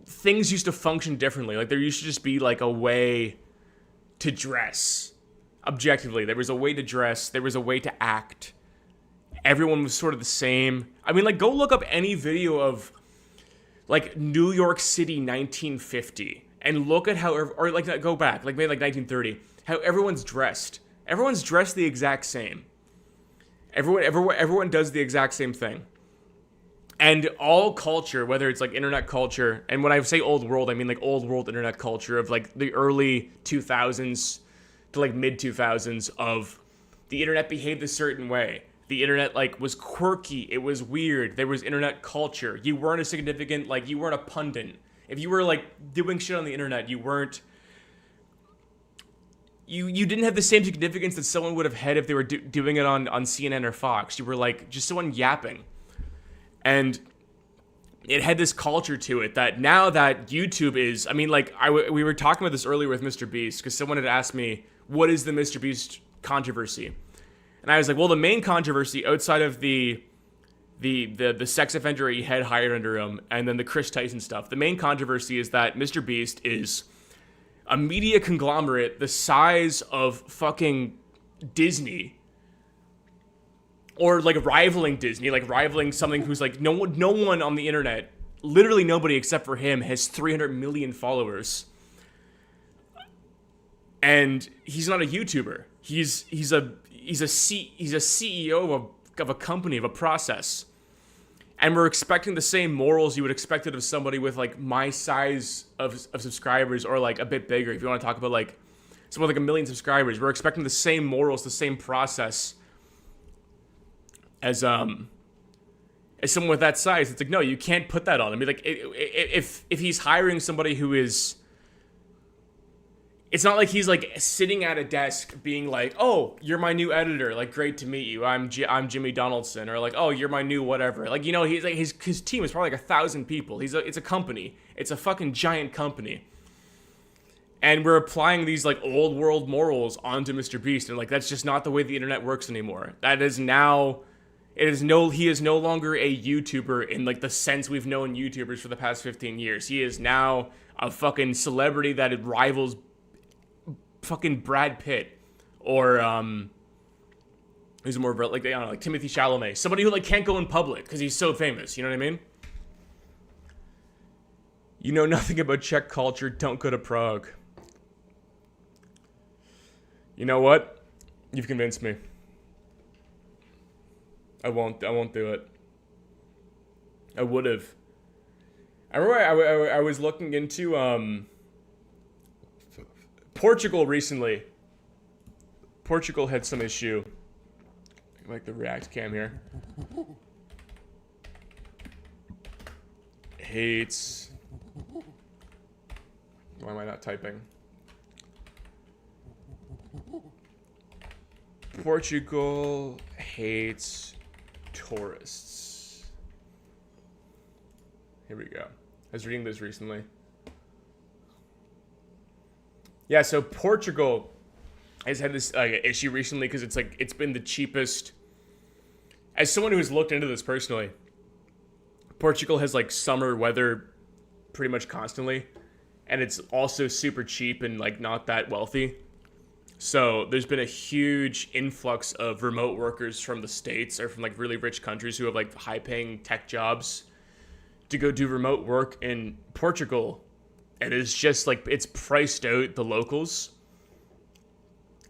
things used to function differently. Like there used to just be like a way to dress. Objectively, there was a way to dress. There was a way to act. Everyone was sort of the same. I mean, like, go look up any video of, like, New York City 1950 and look at how, or like, go back, like maybe like 1930, how everyone's dressed. Everyone's dressed the exact same. Everyone does the exact same thing. And all culture, whether it's like internet culture, and when I say old world, I mean like old world internet culture of like the early 2000s to like mid 2000s, of the internet behaved a certain way. The internet like was quirky. It was weird. There was internet culture. You weren't a significant, like you weren't a pundit. If you were like doing shit on the internet, you weren't, you didn't have the same significance that someone would have had if they were doing it on CNN or Fox. You were like just someone yapping. And it had this culture to it that now that YouTube is, I mean, like we were talking about this earlier with Mr. Beast, because someone had asked me, what is the Mr. Beast controversy? And I was like, well, the main controversy outside of the sex offender he had hired under him and then the Chris Tyson stuff, the main controversy is that Mr. Beast is a media conglomerate the size of fucking Disney, or like rivaling Disney, like rivaling something who's like no one on the internet, literally nobody except for him, has 300 million followers. And he's not a YouTuber. He's a CEO of a company, of a process. And we're expecting the same morals you would expect of somebody with like my size of subscribers, or like a bit bigger. If you want to talk about like someone with like 1 million subscribers. We're expecting the same morals, the same process as someone with that size. It's like, no, you can't put that on him. Like, if he's hiring somebody who is, it's not like he's like sitting at a desk being like, oh, you're my new editor, like, great to meet you, I'm Jimmy Donaldson, or like, oh, you're my new whatever. Like, you know, he's like, his team is probably like 1,000 people. It's a company. It's a fucking giant company. And we're applying these like old world morals onto Mr. Beast, and like, that's just not the way the internet works anymore. That is now, he is no longer a YouTuber in like the sense we've known YouTubers for the past 15 years. He is now a fucking celebrity that rivals fucking Brad Pitt, or who's more like, I don't know, like Timothy Chalamet, somebody who like can't go in public because he's so famous. You know what I mean? You know nothing about Czech culture. Don't go to Prague. You know what? You've convinced me. I won't do it. I would have. I remember I was looking into Portugal recently. Portugal had some issue. I like the React cam here. Hates. Why am I not typing? Portugal hates tourists. Here we go. I was reading this recently. Yeah, so Portugal has had this issue recently because it's like, it's been the cheapest. As someone who has looked into this personally, Portugal has like summer weather pretty much constantly, and it's also super cheap and like not that wealthy. So there's been a huge influx of remote workers from the States or from like really rich countries who have like high paying tech jobs to go do remote work in Portugal. And it's just like, it's priced out the locals.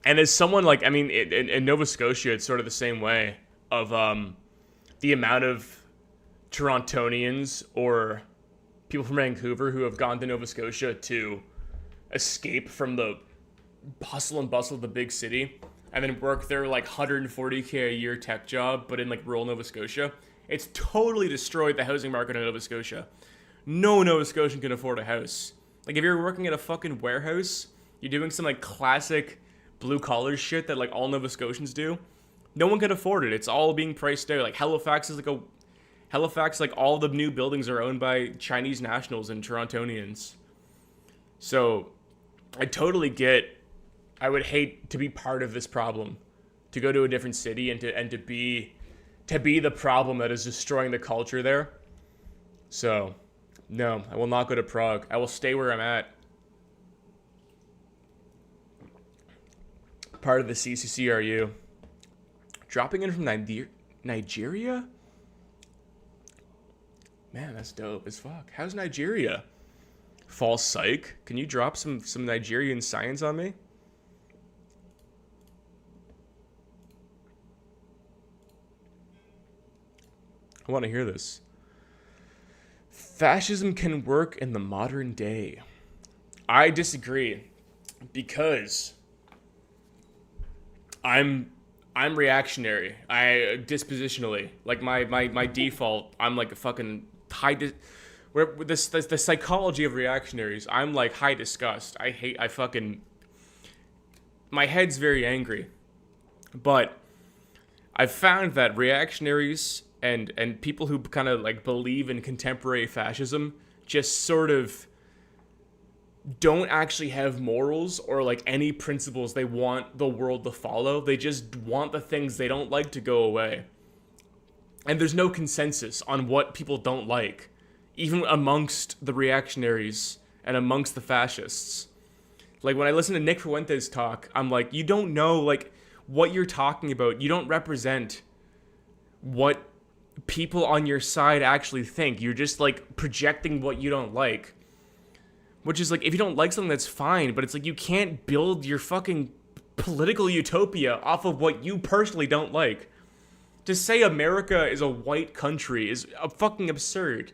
And as someone like, I mean, in Nova Scotia, it's sort of the same way of the amount of Torontonians or people from Vancouver who have gone to Nova Scotia to escape from the hustle and bustle of the big city and then work their like $140K a year tech job, but in like rural Nova Scotia. It's totally destroyed the housing market in Nova Scotia. No Nova Scotian can afford a house. Like, if you're working at a fucking warehouse, you're doing some like classic blue collar shit that like all Nova Scotians do, no one can afford it. It's all being priced out. Like, Halifax, like all the new buildings are owned by Chinese nationals and Torontonians. So I totally get, I would hate to be part of this problem, to go to a different city and to be the problem that is destroying the culture there. So no, I will not go to Prague. I will stay where I'm at. Part of the CCCRU. Dropping in from Nigeria? Man, that's dope as fuck. How's Nigeria? False psych. Can you drop some Nigerian science on me? I want to hear this. Fascism can work in the modern day. I disagree, because I'm reactionary. Dispositionally, like my default, I'm like a fucking where the psychology of reactionaries, I'm like high disgust. My head's very angry. But I've found that reactionaries and people who kind of like believe in contemporary fascism just sort of don't actually have morals or like any principles they want the world to follow. They just want the things they don't like to go away. And there's no consensus on what people don't like, even amongst the reactionaries and amongst the fascists. Like, when I listen to Nick Fuentes talk, I'm like, you don't know like what you're talking about. You don't represent what people on your side actually think. You're just like projecting what you don't like. Which is like, if you don't like something, that's fine, but it's like, you can't build your fucking political utopia off of what you personally don't like. To say America is a white country is fucking absurd.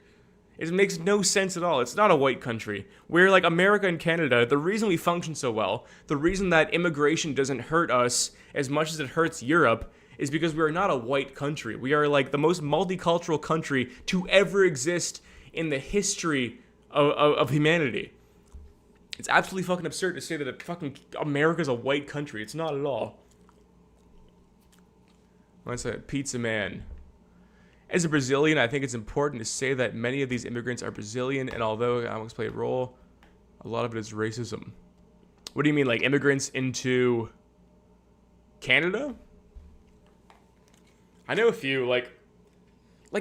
It makes no sense at all. It's not a white country. We're like America and Canada. The reason we function so well, the reason that immigration doesn't hurt us as much as it hurts Europe, is because we are not a white country. We are like the most multicultural country to ever exist in the history of humanity. It's absolutely fucking absurd to say that fucking America's a white country. It's not at all. What's that? Pizza Man. As a Brazilian, I think it's important to say that many of these immigrants are Brazilian, and although economics play a role, a lot of it is racism. What do you mean, like immigrants into Canada? I know a few, like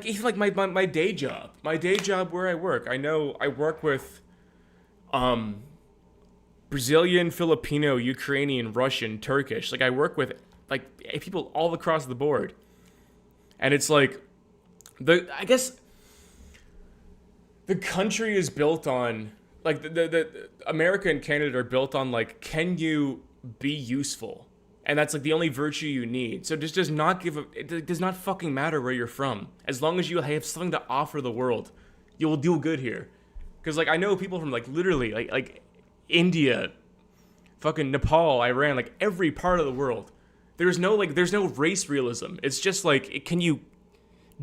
even like my day job. My day job where I work. I know I work with Brazilian, Filipino, Ukrainian, Russian, Turkish. Like I work with like people all across the board. And it's like I guess the country is built on like the America and Canada are built on like, can you be useful? And that's like the only virtue you need. So just does not it does not fucking matter where you're from. As long as you have something to offer the world, you will do good here. Because like I know people from like literally like India, fucking Nepal, Iran, like every part of the world. There's no race realism. It's just like, can you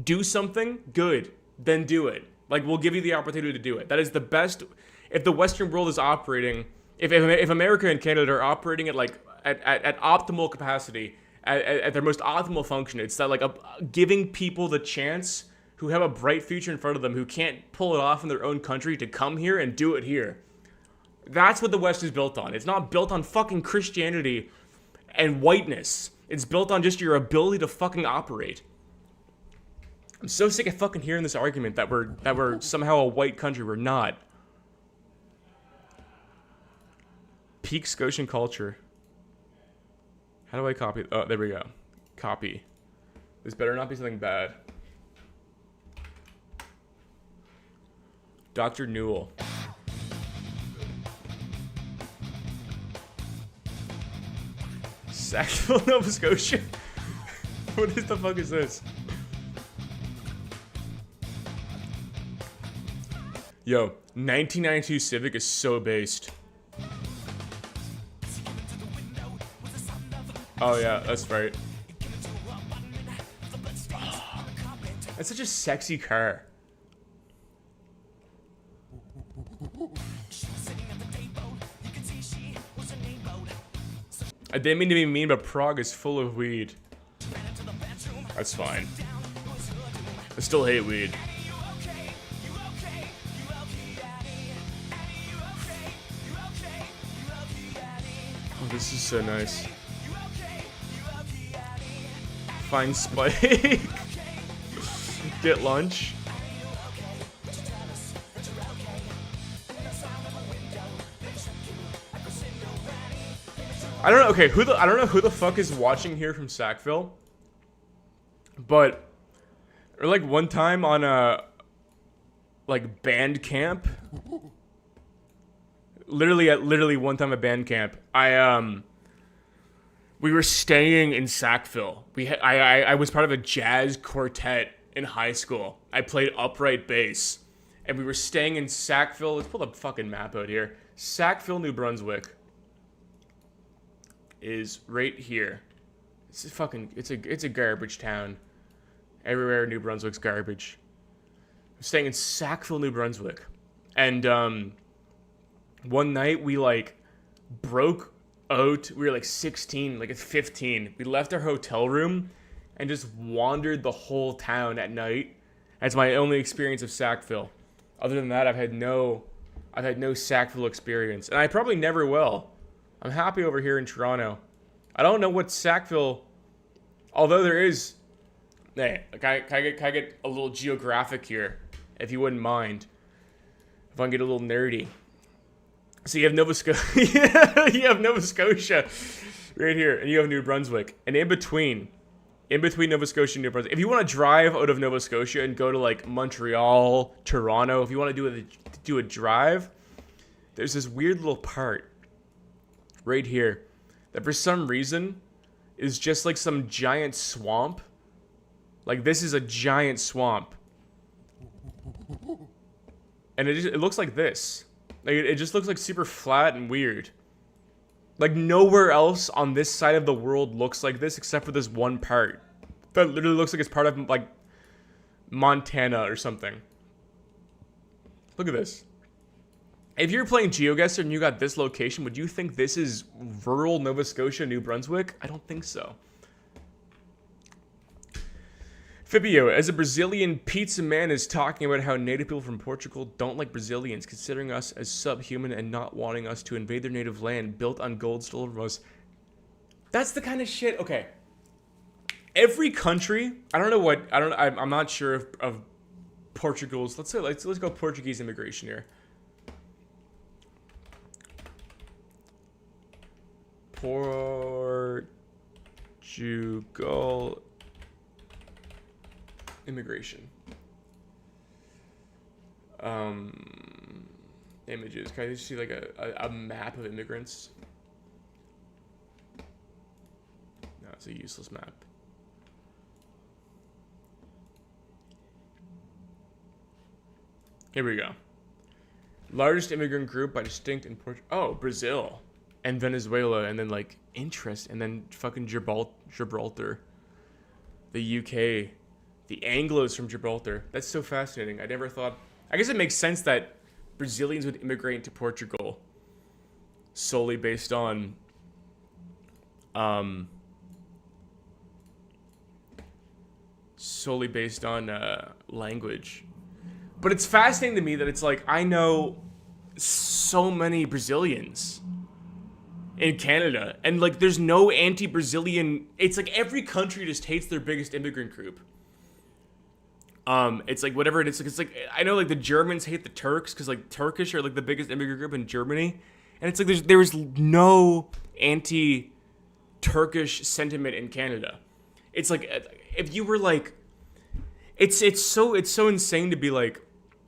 do something good, then do it. Like we'll give you the opportunity to do it. That is the best. If the Western world is operating, if America and Canada are operating at like at optimal capacity, at their most optimal function, it's that like giving people the chance who have a bright future in front of them, who can't pull it off in their own country, to come here and do it here. That's what the West is built on. It's not built on fucking Christianity and whiteness. It's built on just your ability to fucking operate. I'm so sick of fucking hearing this argument that we're somehow a white country. We're not. Peak Scotian culture. How do I copy? Oh, there we go. Copy. This better not be something bad. Dr. Newell. Sackville, Nova Scotia? What the fuck is this? Yo, 1992 Civic is so based. Oh yeah, that's right. That's such a sexy car. I didn't mean to be mean, but Prague is full of weed. That's fine. I still hate weed. Oh, this is so nice. Find Spike. Get lunch. I don't know. Okay, I don't know who the fuck is watching here from Sackville, but or like one time on a like band camp. Literally one time at band camp, we were staying in Sackville. I was part of a jazz quartet in high school. I played upright bass, and we were staying in Sackville. Let's pull the fucking map out here. Sackville, New Brunswick is right here. It's a garbage town. Everywhere in New Brunswick's garbage. I'm staying in Sackville, New Brunswick, and one night we like broke out. We were like 16, like at 15. We left our hotel room and just wandered the whole town at night. That's my only experience of Sackville. Other than that, I've had no Sackville experience, and I probably never will. I'm happy over here in Toronto. I don't know what Sackville, although there is. Hey, can I get a little geographic here, if you wouldn't mind? If I can get a little nerdy. So you have Nova Scotia, you have Nova Scotia right here, and you have New Brunswick, and in between Nova Scotia and New Brunswick, if you want to drive out of Nova Scotia and go to like Montreal, Toronto, if you want to do a drive, there's this weird little part right here that for some reason is just like some giant swamp. Like this is a giant swamp. and it looks like this. Like it just looks like super flat and weird. Like nowhere else on this side of the world looks like this except for this one part. That literally looks like it's part of like Montana or something. Look at this. If you're playing GeoGuessr and you got this location, would you think this is rural Nova Scotia, New Brunswick? I don't think so. Fibio, as a Brazilian pizza man, is talking about how native people from Portugal don't like Brazilians, considering us as subhuman and not wanting us to invade their native land built on gold stolen from us. That's the kind of shit. Okay. Every country, I'm not sure of Portugal's, let's go Portuguese immigration here. Portugal immigration. Images. Can I just see like a map of immigrants? No, it's a useless map. Here we go. Largest immigrant group by distinct in Brazil and Venezuela, and then like interest, and then fucking Gibraltar, the UK, the Anglos from Gibraltar. That's so fascinating. I never thought. I guess it makes sense that Brazilians would immigrate to Portugal solely based on language. But it's fascinating to me that it's like, I know so many Brazilians in Canada, and like there's no anti-Brazilian. It's like every country just hates their biggest immigrant group. It's like whatever it is. It's like I know like the Germans hate the Turks because like Turkish are like the biggest immigrant group in Germany, and it's like there's no anti-Turkish sentiment in Canada. It's like if you were like, it's so insane to be like,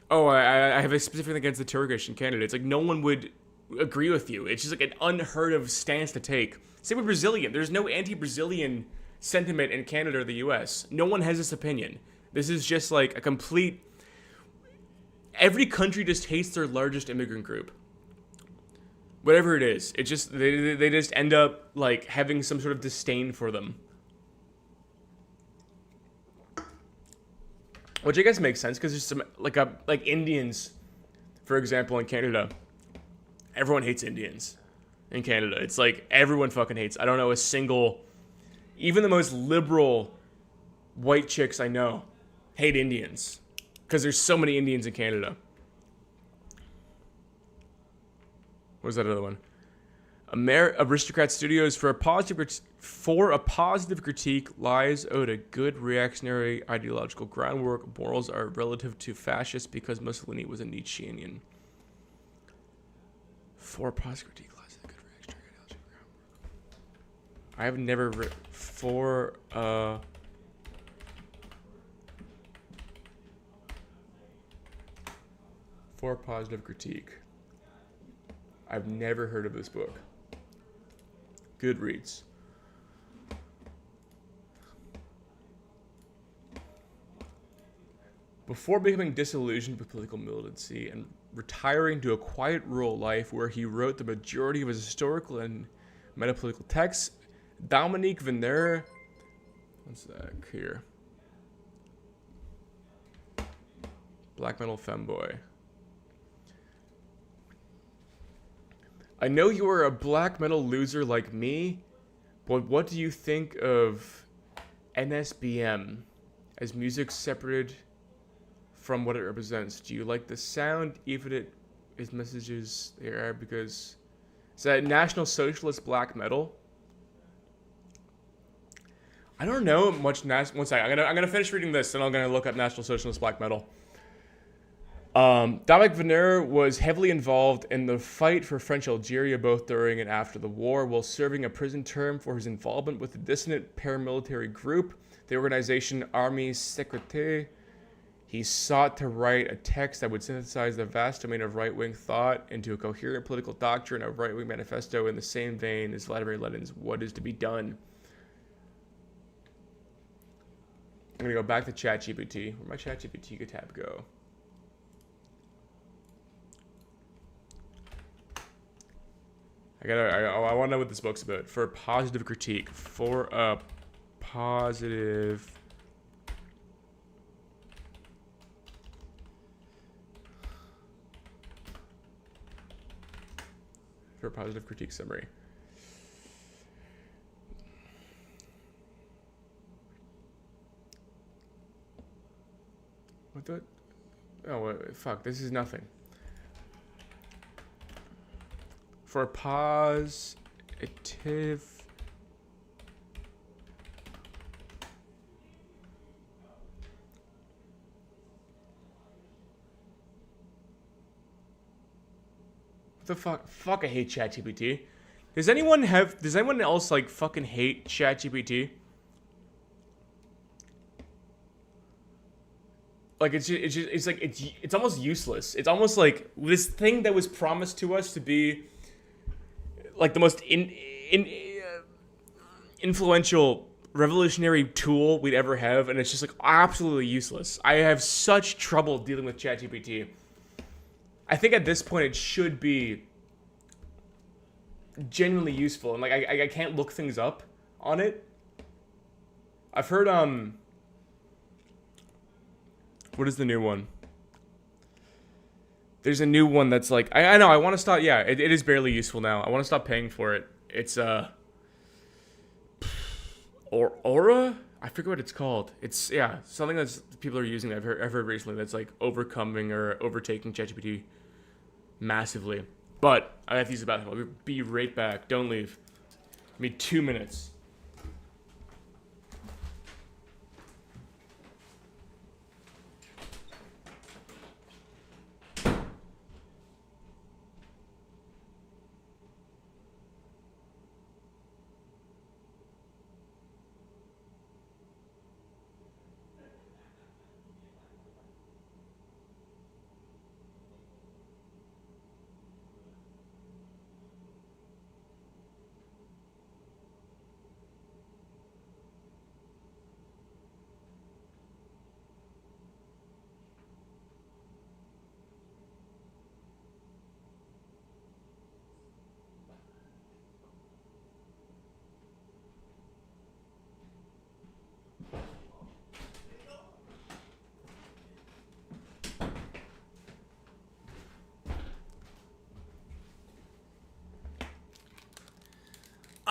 oh, I have a specific thing against the Turkish in Canada. It's like no one would agree with you. It's just like an unheard of stance to take. Same with Brazilian. There's no anti-Brazilian sentiment in Canada or the US. No one has this opinion. This is just like a complete... Every country just hates their largest immigrant group. Whatever it is. It just... They just end up like having some sort of disdain for them. Which I guess makes sense because there's some like Indians, for example, in Canada. Everyone hates Indians in Canada. It's like everyone fucking hates. I don't know a single, even the most liberal white chicks I know hate Indians because there's so many Indians in Canada. What was that other one? Aristocrat Studios for a positive critique lies owed a good reactionary ideological groundwork. Morals are relative to fascist because Mussolini was a Nietzschean. For a positive critique lies a good reactionary ideological groundwork. I have never for positive critique. I've never heard of this book. Goodreads. Before becoming disillusioned with political militancy and retiring to a quiet rural life where he wrote the majority of his historical and metapolitical texts, Dominique Venner, what's that here? Black metal femboy. I know you are a black metal loser like me, but what do you think of NSBM as music separated from what it represents? Do you like the sound, even if its messages there are? Because is that National Socialist black metal? I don't know much. One second, I'm gonna finish reading this, and I'm gonna look up National Socialist black metal. Dominique Venner was heavily involved in the fight for French Algeria both during and after the war, while serving a prison term for his involvement with the dissident paramilitary group, the organization Armée Secrète. He sought to write a text that would synthesize the vast domain of right-wing thought into a coherent political doctrine, a right-wing manifesto in the same vein as Vladimir Lenin's What is to be Done. I'm going to go back to ChatGPT. Where'd my ChatGPT tab go? I want to know what this book's about. For a positive critique. For a positive. For a positive critique summary. What the? Oh, fuck. This is nothing. For a positive. What the fuck? Fuck, I hate ChatGPT. Does anyone else like fucking hate ChatGPT? Like it's almost useless. It's almost like this thing that was promised to us to be like the most influential, revolutionary tool we'd ever have, and it's just like absolutely useless. I have such trouble dealing with ChatGPT. I think at this point it should be genuinely useful, and like I can't look things up on it. I've heard what is the new one? There's a new one that's like I know I want to stop. Yeah, it is barely useful now. I want to stop paying for it. It's Aura. I forget what it's called. It's something that's people are using. I've heard recently that's like overcoming or overtaking ChatGPT massively. But I have to use the bathroom. I'll be right back. Don't leave. Give me 2 minutes.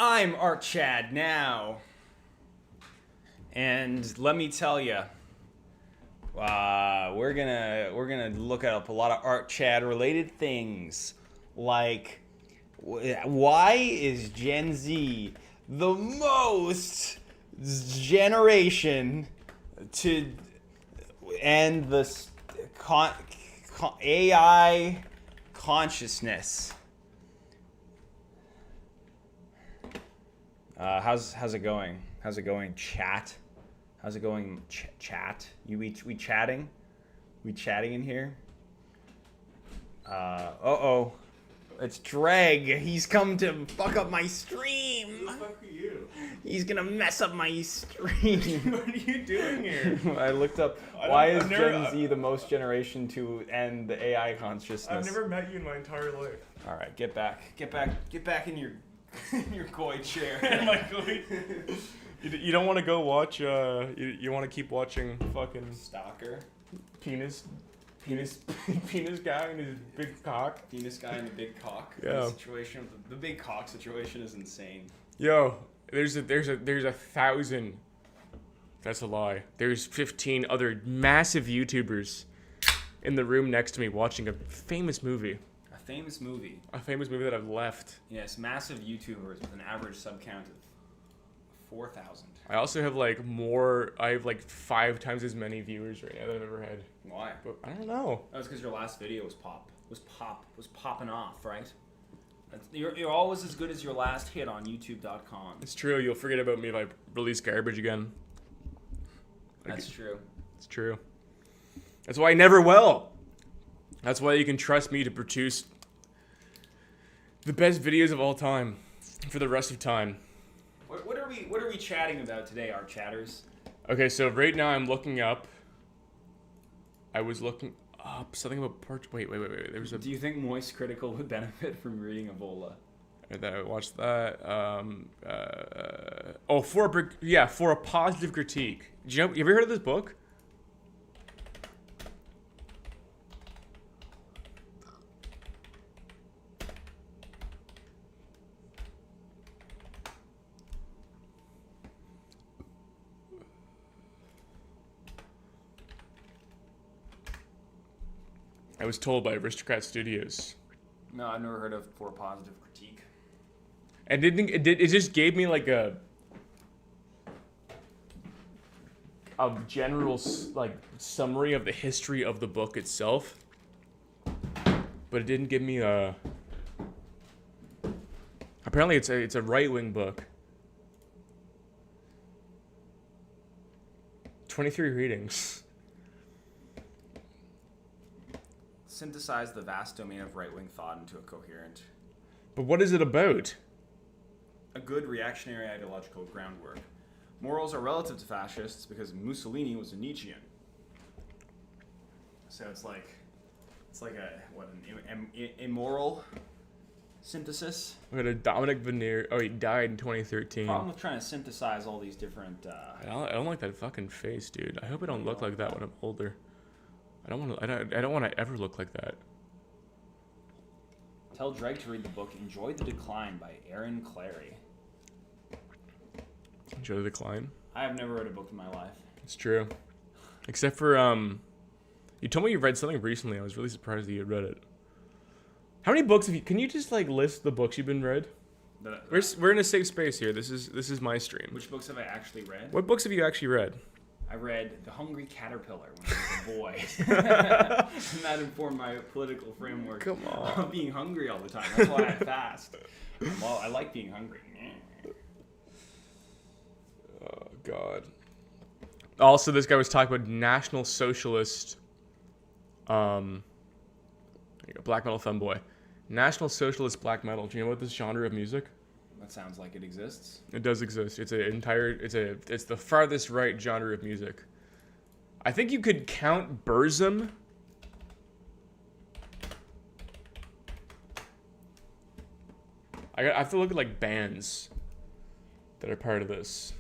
I'm Art Chad now, and let me tell you, we're gonna look up a lot of Art Chad related things, like why is Gen Z the most generation to end the AI consciousness. How's it going? How's it going, chat? How's it going, chat? We chatting? We chatting in here? Uh-oh. It's Dreg. He's come to fuck up my stream. Who the fuck are you? He's gonna mess up my stream. What are you doing here? I looked up, why is Gen Z the most generation to end the AI consciousness? I've never met you in my entire life. All right, get back in your your koi chair. My koi. You don't want to go watch. You want to keep watching fucking Stalker. penis guy and his big cock. Penis guy and the big cock. Yeah. The situation. The big cock situation is insane. Yo, there's a 1,000. That's a lie. There's 15 other massive YouTubers in the room next to me watching a famous movie. A famous movie. A famous movie that I've left. Yes, massive YouTubers with an average sub count of 4,000. I also have I have 5 times as many viewers right now that I've ever had. Why? But I don't know. That was because your last video was popping off, right? You're always as good as your last hit on YouTube.com. It's true. You'll forget about me if I release garbage again. That's true. It's true. That's why I never will. That's why you can trust me to produce the best videos of all time for the rest of time. What are we chatting about today, our chatters? Okay, so right now I'm looking up. I was looking up something about Wait. There was a. Do you think Moist Critical would benefit from reading Ebola? And then I watched that. For a positive critique. Do you know? You ever heard of this book? I was told by Aristocrat Studios. No, I've never heard of For a Positive Critique. And it just gave me like a general like summary of the history of the book itself, but it didn't give me a. Apparently, it's a right-wing book. 23 readings. Synthesize the vast domain of right-wing thought into a coherent, But what is it about? a good reactionary ideological groundwork. Morals are relative to fascists because Mussolini was a Nietzschean. So it's like an immoral synthesis. We had a Dominic Veneer. Oh, he died in 2013. Problem with trying to synthesize all these different. I don't like that fucking face, dude. I hope I don't look like that when I'm older. I don't want to ever look like that. Tell Dreg to read the book "Enjoy the Decline" by Aaron Clarey. Enjoy the Decline. I have never read a book in my life. It's true. Except for you told me you read something recently. I was really surprised that you had read it. How many books have you? Can you just like list the books you've been read? We're in a safe space here. This is my stream. Which books have I actually read? What books have you actually read? I read The Hungry Caterpillar when I was a boy. And that informed my political framework. Come on. Of being hungry all the time. That's why I fast. Well, I like being hungry. Oh, God. Also, this guy was talking about National Socialist, there you go, black metal femboy. National Socialist black metal. Do you know about this genre of music? That sounds like it exists. It does exist. It's the farthest right genre of music. I think you could count Burzum. I have to look at like bands that are part of this.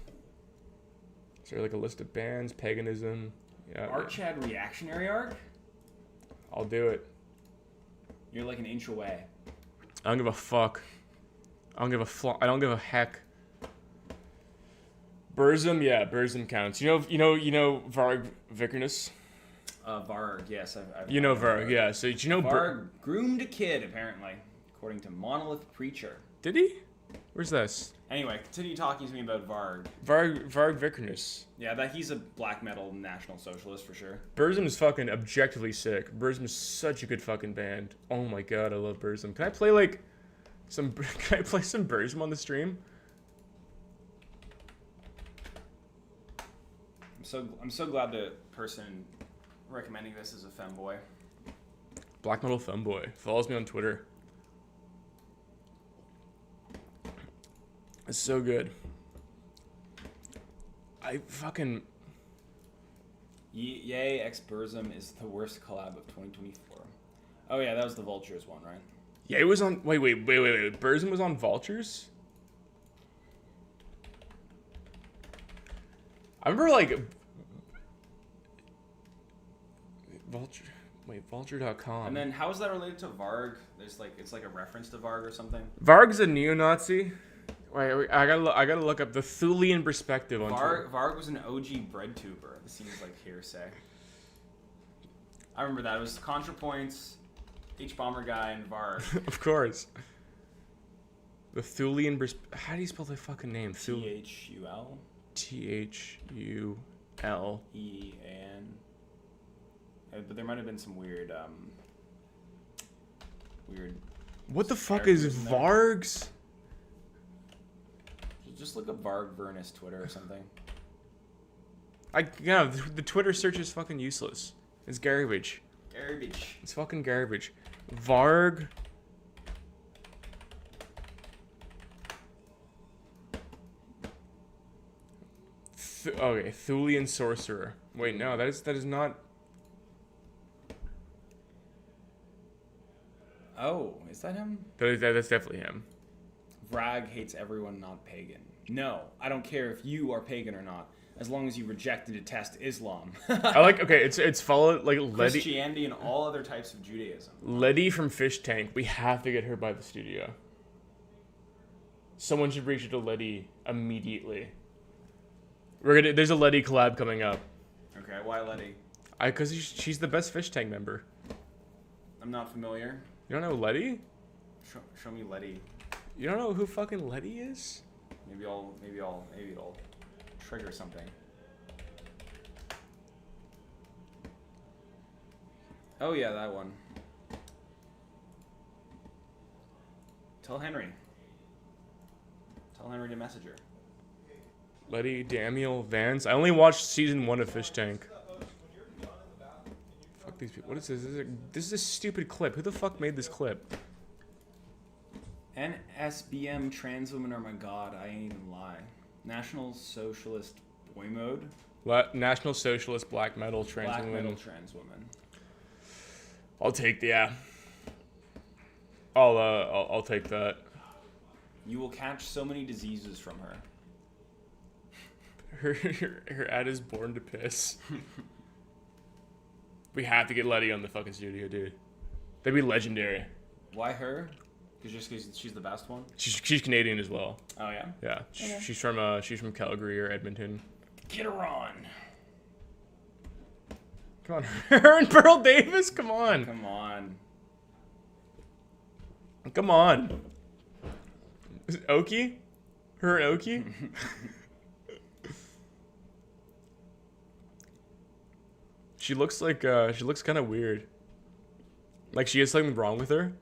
Is there like a list of bands? Paganism. Yeah. Archad Reactionary Arc? I'll do it. You're like an inch away. I don't give a fuck. I don't give a heck. Burzum, yeah, Burzum counts. You know Varg Vikernes? Varg, yes. I've You know Varg, yeah. So did you know Varg groomed a kid, apparently, according to Monolith Preacher. Did he? Where's this? Anyway, continue talking to me about Varg. Varg Vikernes. Yeah, he's a black metal national socialist for sure. Burzum is fucking objectively sick. Burzum is such a good fucking band. Oh my god, I love Burzum. Can I play like some? Can I play some Burzum on the stream? I'm so glad the person recommending this is a femboy. Black metal femboy follows me on Twitter. It's so good. I fucking. Yay, X Burzum is the worst collab of 2024. Oh yeah, that was the Vultures one, right? Yeah, it was on. Wait. Burzum was on Vultures? I remember like. Vulture.com. And then how is that related to Varg? It's like a reference to Varg or something. Varg's a neo-Nazi. Wait, I gotta look up the Thulian perspective on Twitter. Varg was an OG bread tuber. This seems like hearsay. I remember that. It was ContraPoints, H-Bomber Guy, and Varg. Of course. The Thulian how do you spell the fucking name? Thul. Thul. EAN. But there might have been some weird. What the fuck is Varg's? Just look up Varg Vernus Twitter or something. The Twitter search is fucking useless. It's garbage. It's fucking garbage. Varg. Okay, Thulian sorcerer. Wait, no, that is not. Oh, is that him? That's definitely him. Vrag hates everyone not pagan. No, I don't care if you are pagan or not, as long as you reject and detest Islam. I like. Okay, it's followed like Letty. Christianity and all other types of Judaism. Letty from Fish Tank. We have to get her by the studio. Someone should reach out to Letty immediately. There's a Letty collab coming up. Okay, why Letty? Because she's the best Fish Tank member. I'm not familiar. You don't know Letty? Show me Letty. You don't know who fucking Letty is? Maybe it'll trigger something. Oh yeah, that one. Tell Henry to message her. Letty Daniel Vance. I only watched season 1 of Fish Tank. Fuck these people. What is this? This is a stupid clip. Who the fuck made this clip? NSBM trans women are my god. I ain't even lie. National Socialist boy mode. National Socialist black metal trans Black women. metal trans women. I'll take I'll take that. You will catch so many diseases from her. Her ad is born to piss. We have to get Letty on the fucking studio, dude. That'd be legendary. Why her? Because she's the best one. She's Canadian as well. Oh yeah. Yeah, Okay. she's from Calgary or Edmonton. Get her on. Come on, her and Pearl Davis. Come on, Come on. come on. Is it Oki? Her and Oki? She looks kind of weird. Like she has something wrong with her.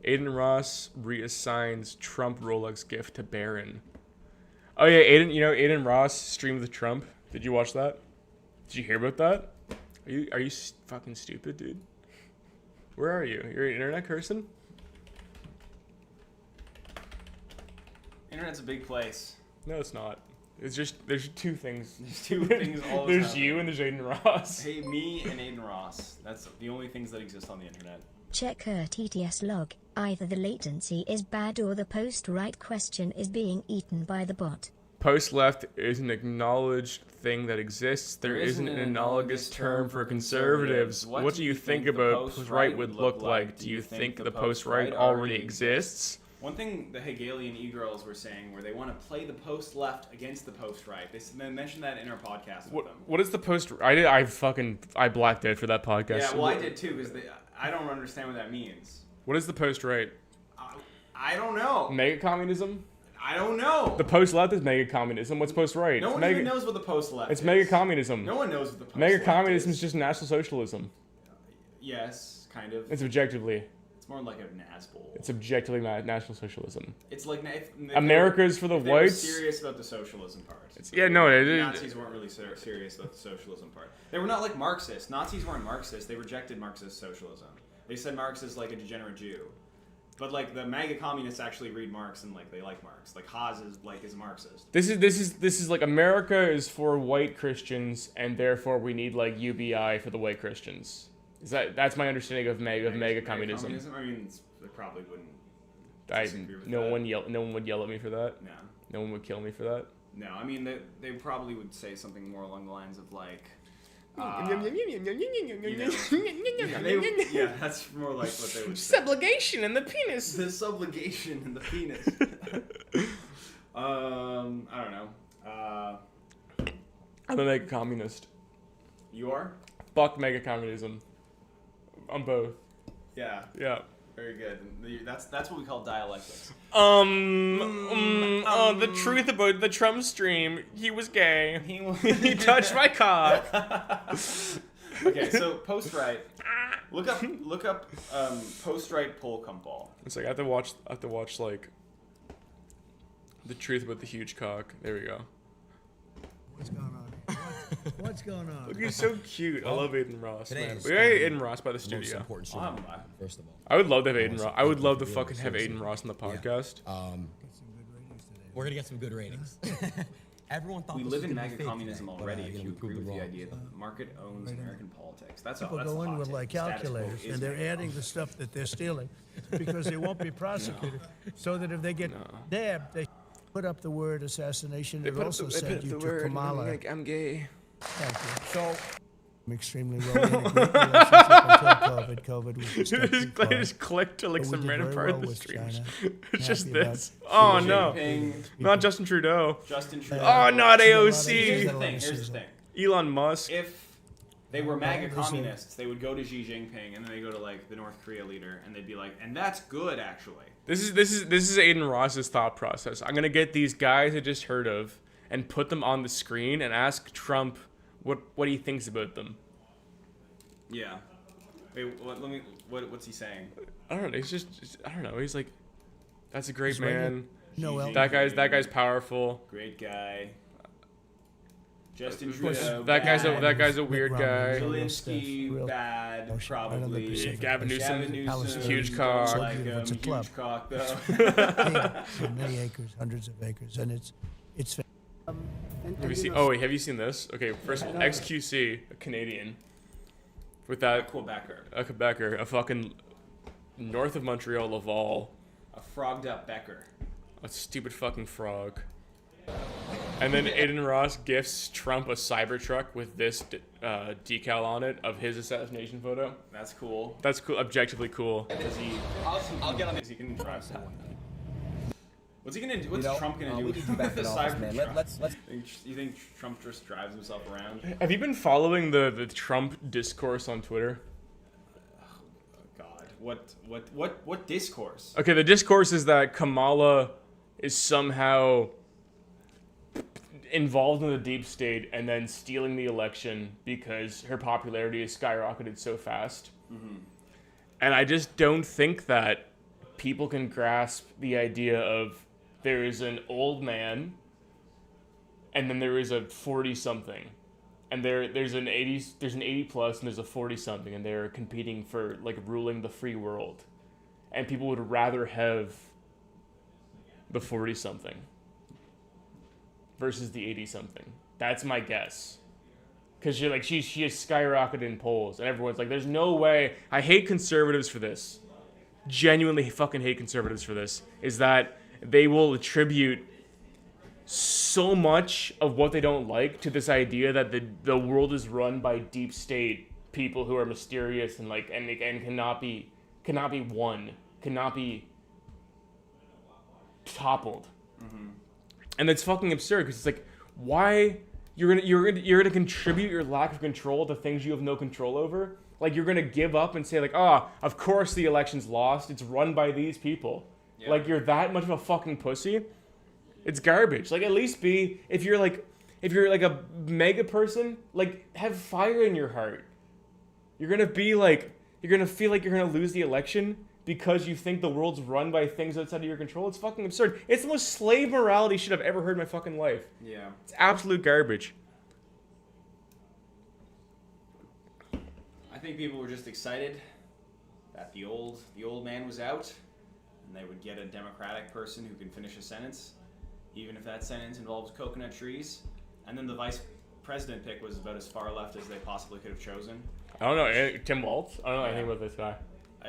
Aiden Ross reassigns Trump Rolex gift to Barron. Oh yeah, Aiden Ross streamed with Trump. Did you watch that? Did you hear about that? Are you fucking stupid, dude? Where are you? You're an internet person? Internet's a big place. No, it's not. It's just there's two things. There's two things all the There's time. you and there's Aiden Ross. Hey, me and Aiden Ross. That's the only things that exist on the internet. Check her TTS log. Either the latency is bad or the post-right question is being eaten by the bot. Post left is an acknowledged thing that exists. There isn't an analogous term for conservatives. What do you think about post right would look like? Do you think the post right already exists? One thing the Hegelian e-girls were saying, where they want to play the post left against the post right. They mentioned that in our podcast with them. What is the post? I blacked out for that podcast. Yeah, well, I did too, because I don't understand what that means. What is the post right? I don't know. Mega communism? I don't know. The post left is mega communism. What's post right? No one even knows what the post left is. It's mega communism. No one knows what the post Mega left communism is. is just national socialism. Yes, kind of. It's objectively. It's more like a Nazbowl. It's objectively national socialism. It's like if America's for the if they were whites. serious about the socialism part. Nazis Nazis weren't really serious about the socialism part. They were not like Marxists. Nazis weren't Marxists. They rejected Marxist socialism. They said Marx is like a degenerate Jew. But like the MAGA communists actually read Marx and like they like Marx. Like Haas is a Marxist. This is like America is for white Christians and therefore we need like UBI for the white Christians. That's my understanding of MAGA communism. I mean, they probably wouldn't. No one would yell at me for that. No. No one would kill me for that. No, I mean they probably would say something more along the lines of like. Yeah, that's more like what they would say. Subligation in the penis. The subligation in the penis. I don't know. I'm a mega communist. You are? Fuck mega communism. I'm both. Yeah. Yeah. Very good. That's what we call dialectics. The truth about the Trump stream. He was gay. He touched my cock. Okay, so post right. Look up post right pole come ball. It's like I have to watch like the truth about the huge cock. There we go. What's going on? What's going on? Look, he's so cute. I love Aiden Ross, Today man. is We got Aiden Ross by the Most studio. important I'll have stream, him by. first of all. I would love to have Aiden Most Ross. I would love to important fucking have seriously. Aiden Ross on the Yeah. podcast. Get some good ratings today. We're gonna get some good ratings. Everyone thought We this live was in gonna be MAGA fake communism today, but, already. you If know, you we proved agree with it the wrong. idea that the market owns American politics, that's People that's go the in hot with take. like Status quo calculators, is and they're MAGA. adding the stuff that they're stealing, because they won't be prosecuted. So that if they get nabbed, they put up the word assassination. It also sent you to Kamala. I'm gay. Thank you. So, I'm extremely well in a great relationship until COVID. COVID was just I too far. just clicked to like But we some did random very part well of the with stream. China. It's just Happy about this. Oh Xi no, Jinping, not Justin Trudeau. Justin Trudeau. Oh, not Here's AOC. the thing. Here's the thing. Elon Musk. If they were MAGA listen. communists, they would go to Xi Jinping and then they go to like the North Korea leader and they'd be like, and that's good actually. This is Aiden Ross's thought process. I'm gonna get these guys I just heard of and put them on the screen and ask Trump what he thinks about them. Yeah. Wait, what's he saying? I don't know. He's just I don't know. He's like, that's a great He's regular. man. No, Xi That Jinping, guy's powerful. great guy. Justin course, Trudeau. That bad. guy's a weird Romney, guy. real Zelensky, stuff, real bad, motion, right on the probably. Pacific. Gavin Newsom, Gavin Newsom, huge don't cock. like him, It's a club. huge cock though. Big, many acres, hundreds of acres, and it's. Have you seen? Oh wait, have you seen this? Okay, first of all, XQC, a Canadian, with that Quebecer, a Quebecer, a fucking north of Montreal, Laval, a frogged up Becker. a stupid fucking frog. And then Aiden Ross gifts Trump a Cybertruck with this decal on it of his assassination photo. That's cool. That's cool, objectively cool. Does he? I'll get on this. He can drive someone. What's he gonna do? What's You know, Trump gonna do we with need you back the in office, Cybertruck? man. Let's You think Trump just drives himself around? Have you been following the Trump discourse on Twitter? God, what discourse? Okay, the discourse is that Kamala is somehow involved in the deep state and then stealing the election because her popularity has skyrocketed so fast. And I just don't think that people can grasp the idea of there is an old man and then there is a 40-something. And there's an 80 plus and there's a 40-something and they're competing for like ruling the free world. And people would rather have the 40-something versus the 80-something. That's my guess. Because she has skyrocketed in polls, and everyone's like, "There's no way." I hate conservatives for this. Genuinely, fucking hate conservatives for this. Is that they will attribute so much of what they don't like to this idea that the world is run by deep state people who are mysterious and cannot be won, cannot be toppled. And that's fucking absurd because it's like, why you're gonna contribute your lack of control to things you have no control over? Like you're gonna give up and say like, of course the election's lost. It's run by these people. Yeah. Like you're that much of a fucking pussy. It's garbage. Like at least be if you're like a mega person, like have fire in your heart. You're gonna feel like you're gonna lose the election because you think the world's run by things outside of your control. It's fucking absurd. It's the most slave morality shit I've ever heard in my fucking life. Yeah. It's absolute garbage. I think people were just excited that the old man was out, and they would get a Democratic person who can finish a sentence, even if that sentence involves coconut trees. And then the vice president pick was about as far left as they possibly could have chosen. I don't know. Tim Walz? I don't know anything about this guy.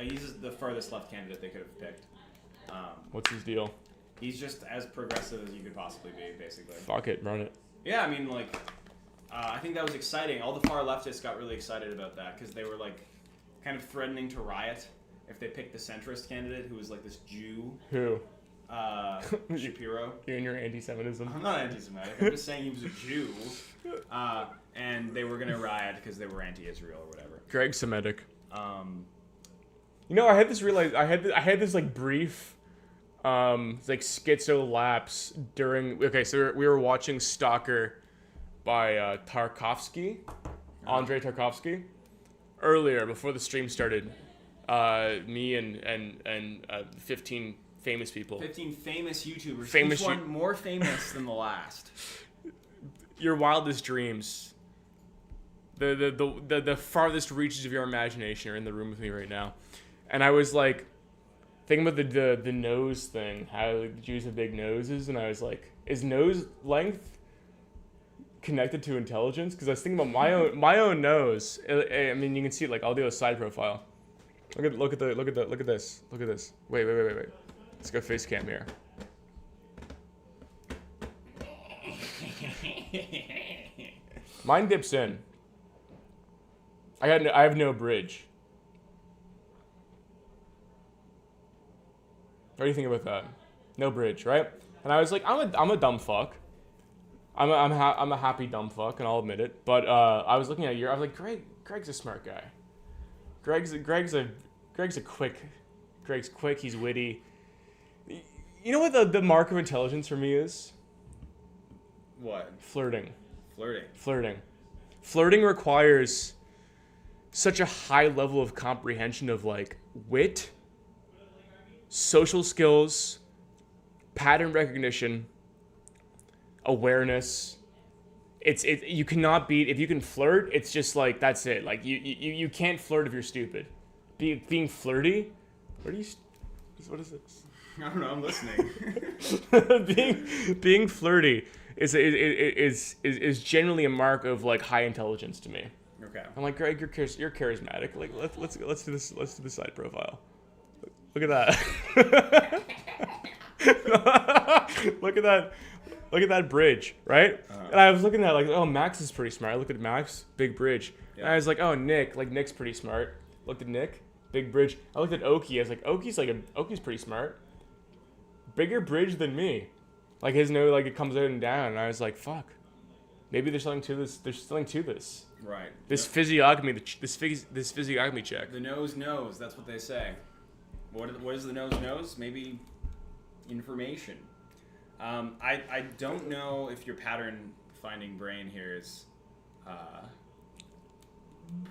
He's the furthest left candidate they could have picked. What's his deal? He's just as progressive as you could possibly be, basically. Fuck it. Run it. Yeah, I mean, like, I think that was exciting. All the far leftists got really excited about that because they were, like, kind of threatening to riot if they picked the centrist candidate who was, like, this Jew, Who? Shapiro. You and your anti-Semitism. I'm not anti-Semitic. I'm just saying he was a Jew. And they were going to riot because they were anti-Israel or whatever. Greg Semitic. You know, I had this like brief, like schizo lapse during. Okay, so we were watching Stalker by Tarkovsky, Andrei Tarkovsky, earlier before the stream started. Me and 15 famous people. 15 famous YouTubers. Famous each one more famous than the last. Your wildest dreams. The farthest reaches of your imagination are in the room with me right now. And I was like thinking about the nose thing, how Jews have big noses, and I was like, is nose length connected to intelligence? Because I was thinking about my own nose. I mean, you can see like I'll do a side profile. Look at this. Wait. Let's go face cam here. Mine dips in. I have no bridge. What do you think about that? No bridge, right? And I was like, I'm a dumb fuck. I'm a happy dumb fuck, and I'll admit it. But I was looking at I was like, Greg's a smart guy. Greg's quick. He's witty. You know what the mark of intelligence for me is? What? Flirting. Flirting. Flirting requires such a high level of comprehension of like wit, social skills, pattern recognition, awareness. It's you cannot beat. If you can flirt, it's just like that's it. Like you can't flirt if you're stupid. Being flirty. What is this? I don't know. I'm listening. being flirty is generally a mark of like high intelligence to me. Okay. I'm like, Greg, you're charismatic. Like let's do this. Let's do the side profile. Look at that. Look at that bridge, right? And I was looking at like, oh, Max is pretty smart. I looked at Max, big bridge. Yeah. And I was like, oh, Nick's pretty smart. Looked at Nick, big bridge. I looked at Oki. I was like, Oki's pretty smart. Bigger bridge than me. Like his nose, like it comes out and down. And I was like, fuck. Maybe there's something to this. There's something to this. Right. This physiognomy, this physiognomy check. The nose knows. That's what they say. What is the nose knows? Maybe information. I don't know if your pattern finding brain here is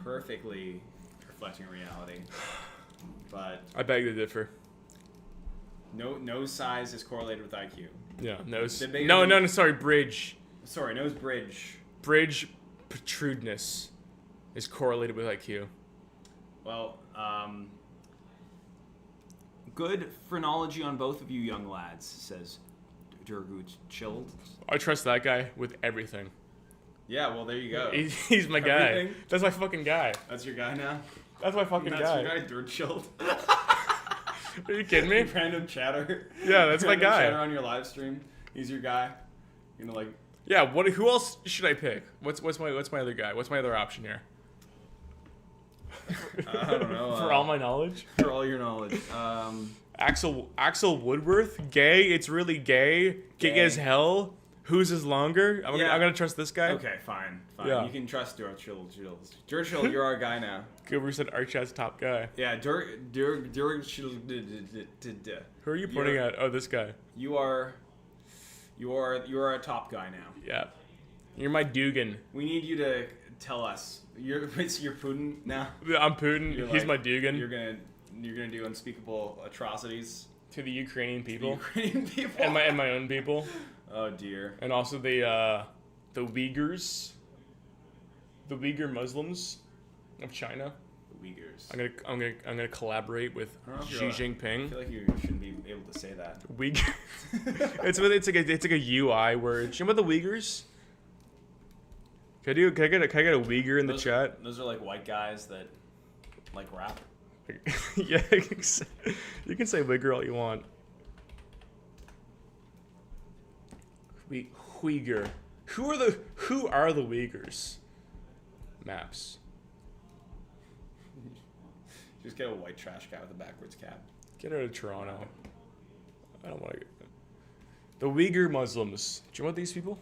perfectly reflecting reality, but I beg to differ. Nose size is correlated with IQ. Yeah, nose. The bigger No, sorry, bridge. Sorry, nose bridge. Bridge protrudeness is correlated with IQ. Well, good phrenology on both of you young lads, says Durgut Chilled. I trust that guy with everything. Yeah, well, there you go. He's my guy. Everything? That's my fucking guy. That's your guy now? That's my fucking That's guy. your guy, Dirt Chilled. Are you kidding me? Random chatter. Yeah, that's my Random guy. chatter on your live stream. He's your guy. You know, like. Yeah. Who else should I pick? What's my other guy? What's my other option here? I don't know. For all my knowledge. For all your knowledge. Axel Woodworth, gay. It's really gay. Gay as hell. Whose is longer? I'm gonna trust this guy. Okay, fine. Yeah. You can trust Dirt Chilled. Dirt Chilled, you're our guy now. Goober said Archad's top guy. Yeah, Dirt Chilled. Who are you pointing at? Oh, this guy. You are a top guy now. Yeah. You're my Dugan. We need you to tell us. You're Putin now. I'm Putin. You're He's like- my Dugan. You're gonna do unspeakable atrocities To the Ukrainian to the people. Ukrainian people. and my own people. Oh dear. And also the Uyghurs. The Uyghur Muslims of China. The Uyghurs. I'm gonna collaborate with I don't know if Xi I Jinping. feel like you shouldn't be able to say that. Uyghur. it's like a UI word. You know about the Uyghurs? Can I get a Uyghur in the chat? Those are like white guys that like rap. Yeah, you can say Uyghur all you want. Uyghur. Who are the Uyghurs? Maps. Just get a white trash guy with a backwards cap. Get out of Toronto. I don't want to. The Uyghur Muslims. Do you know about these people?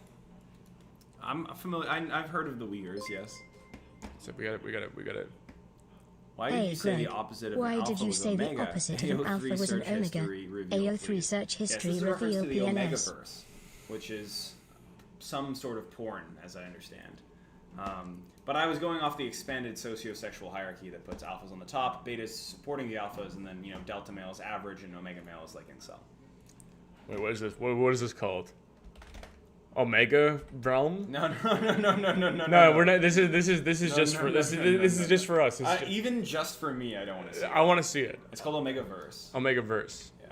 I'm familiar. I've heard of the Uyghurs. Yes. So we got it. Why did Hey, you say Greg, the opposite of why an alpha did you was say the omega? opposite of an AO3 alpha was an search omega? history reveal, AO3 please. search history yes, this is a reference reveal to the PNS. Omegaverse, which is some sort of porn, as I understand. But I was going off the expanded sociosexual hierarchy that puts alphas on the top, betas supporting the alphas, and then delta males average, and omega males like incel. Wait, what is this? What is this called? Omega realm? No. No, we're not. This is just for us. This is Even just for me, I don't want to see it. I want to see it. It's called Omegaverse. Omegaverse. Yeah.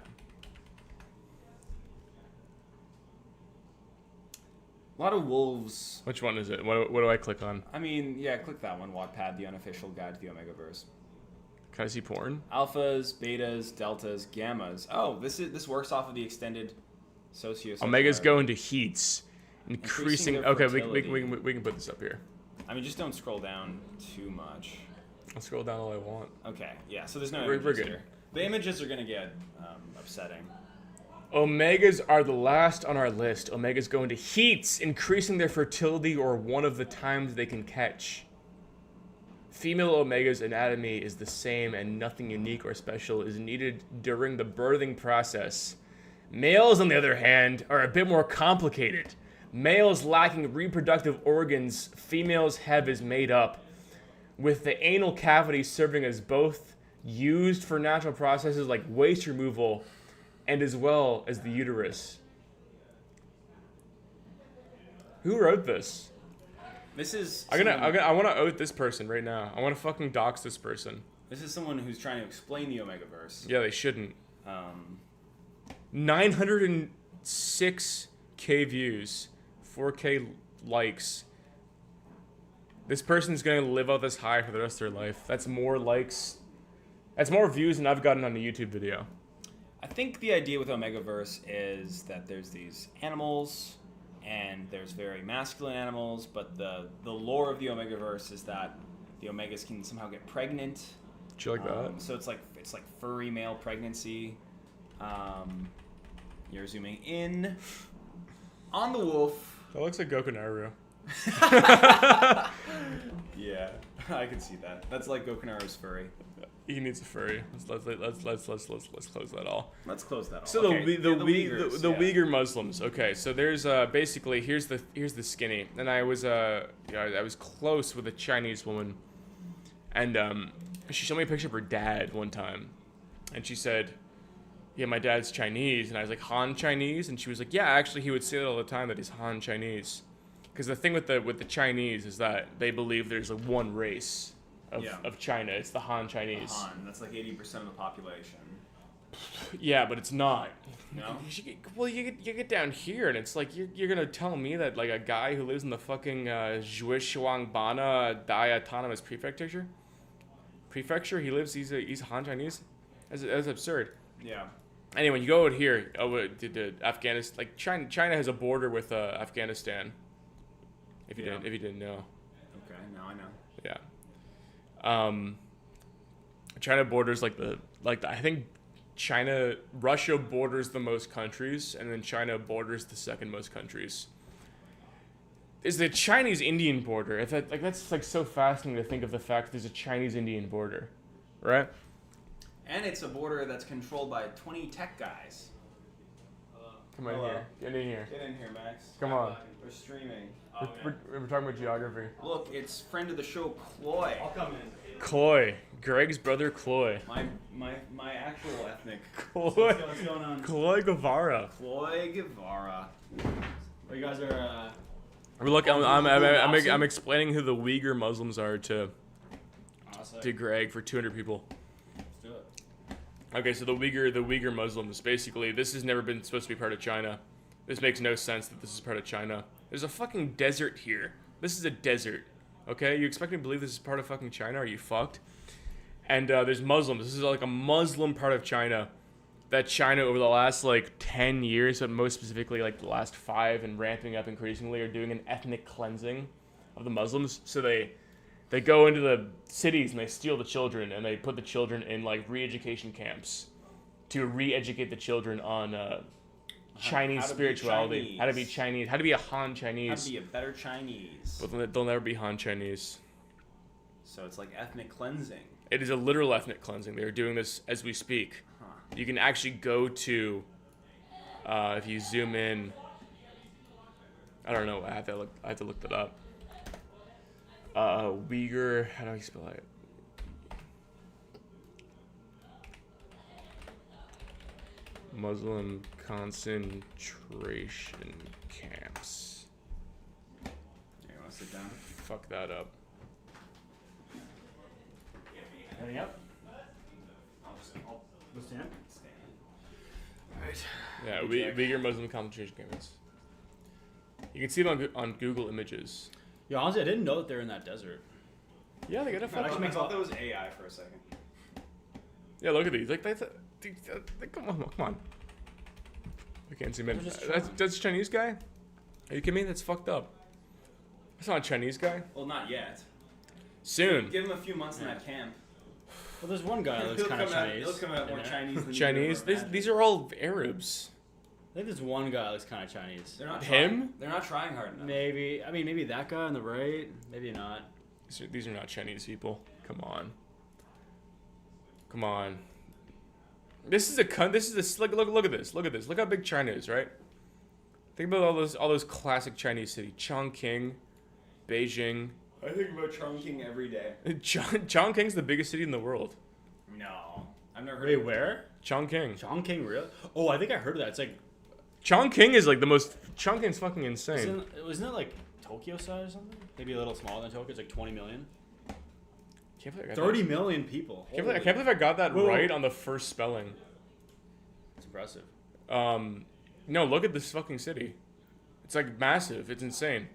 A lot of wolves. Which one is it? What do I click on? I mean, yeah, click that one. Wattpad, the unofficial guide to the Omegaverse. Can I see porn? Alphas, betas, deltas, gammas. Oh, this works off of the extended socio. Omegas go into heats, Increasing increasing. their Okay, fertility. we can put this up here. I mean, just don't scroll down too much. I'll scroll down all I want. Okay, yeah. So there's no We're images good. here. The images are gonna get upsetting. Omegas are the last on our list. Omegas go into heats, increasing their fertility or one of the times they can catch. Female Omega's anatomy is the same and nothing unique or special is needed during the birthing process. Males, on the other hand, are a bit more complicated. Males lacking reproductive organs females have is made up, with the anal cavity serving as both used for natural processes like waste removal and as well as the uterus. Who wrote this? This is. I want to oath this person right now. I want to fucking dox this person. This is someone who's trying to explain the Omegaverse. Yeah, they shouldn't. Um, 906k views, 4k likes. This person's gonna live out this high for the rest of their life. That's more likes. That's more views than I've gotten on a YouTube video. I think the idea with Omegaverse is that there's these animals, and there's very masculine animals, but the lore of the Omegaverse is that the Omegas can somehow get pregnant. Do you like that? So it's like furry male pregnancy. You're zooming in on the wolf. That looks like Goku Naru. Yeah, I can see that. That's like Gokunaru's furry. He needs a furry. Let's close that all. Let's close that off. So Okay, the Uyghurs, the yeah. Uyghur Muslims. Okay, so there's basically here's the skinny, and I was I was close with a Chinese woman, and she showed me a picture of her dad one time, and she said, "Yeah, my dad's Chinese," and I was like, "Han Chinese?" And she was like, "Yeah, actually, he would say that all the time that he's Han Chinese." Because the thing with the Chinese is that they believe there's like one race of China. It's the Han Chinese. Han, that's like 80% of the population. Yeah, but it's not. No? You get down here and it's like you're gonna tell me that like a guy who lives in the fucking Zhuishuangbana Dai Autonomous Prefecture, he's Han Chinese. That's absurd. Yeah. Anyway, you go out here to Afghanistan. Like China has a border with Afghanistan. If you didn't know. Okay, now I know. Yeah. China borders I think Russia borders the most countries, and then China borders the second most countries. Is the Chinese-Indian border? That's like so fascinating to think of the fact that there's a Chinese-Indian border, right? And it's a border that's controlled by 20 tech guys. Come on here. Get in here. Get in here, Max. Come on. We're streaming. We're talking about geography. Look, it's friend of the show, Cloy. I'll come in. Cloy. Greg's brother Cloy. My actual ethnic. Cloy. What's going on? Cloy Guevara. Cloy Guevara. Well, you guys are. Look, I'm explaining who the Uyghur Muslims are to Awesome. Greg for 200 people. Let's do it. Okay, so the Uyghur Muslims, basically, this has never been supposed to be part of China. This makes no sense that this is part of China. There's a fucking desert here. This is a desert. Okay, you expect me to believe this is part of fucking China? Are you fucked? And there's Muslims. This is like a Muslim part of China that China over the last like 10 years, but most specifically like the last 5 and ramping up increasingly, are doing an ethnic cleansing of the Muslims. So they go into the cities and they steal the children and they put the children in like re-education camps to re-educate the children on Chinese how to be spirituality, Chinese. how to be Chinese, how to be a Han How Chinese. to be a better Chinese. But they'll never be Han Chinese. So it's like ethnic cleansing. It is a literal ethnic cleansing. They're doing this as we speak. Huh. You can actually go to, if you zoom in, I don't know. I have to look that up. Uyghur. How do I spell it? Muslim concentration camps. Here, you want to sit down? Fuck that up. Heading up. I'll stand. Alright. Yeah, Uyghur Muslim concentration camps. You can see them on Google Images. Yeah, honestly, I didn't know that they're in that desert. Yeah, they got a I fucking. thought that was AI for a second. Yeah, look at these. Like come on. I can't zoom in. That's a Chinese guy. Are you kidding me? That's fucked up. That's not a Chinese guy. Well, not yet. Soon. Give him a few months in that camp. Well, there's one guy that looks He'll kind of come out- Chinese. He'll come out more Yeah. Chinese than Chinese. you could ever These imagine. are all Arabs. I think there's one guy that looks kind of Chinese. They're not Him? Trying, they're not trying hard enough. Maybe. I mean, maybe that guy on the right. Maybe not. These are not Chinese people. Come on. Come on. This is look at this. Look at this. Look how big China is, right? Think about all those classic Chinese cities. Chongqing, Beijing. I think about Chongqing every day. Chongqing's the biggest city in the world. No, I've never heard. Wait, of it. where? Chongqing. Chongqing, really? Oh, I think I heard of that. It's like, Chongqing is like the most. Chongqing's fucking insane. wasn't it like Tokyo size or something? Maybe a little smaller than Tokyo. It's like 20 million. Can't believe I got 30 million people. I can't believe I got that Whoa. right on the first spelling. It's impressive. No, look at this fucking city. It's like massive. It's insane.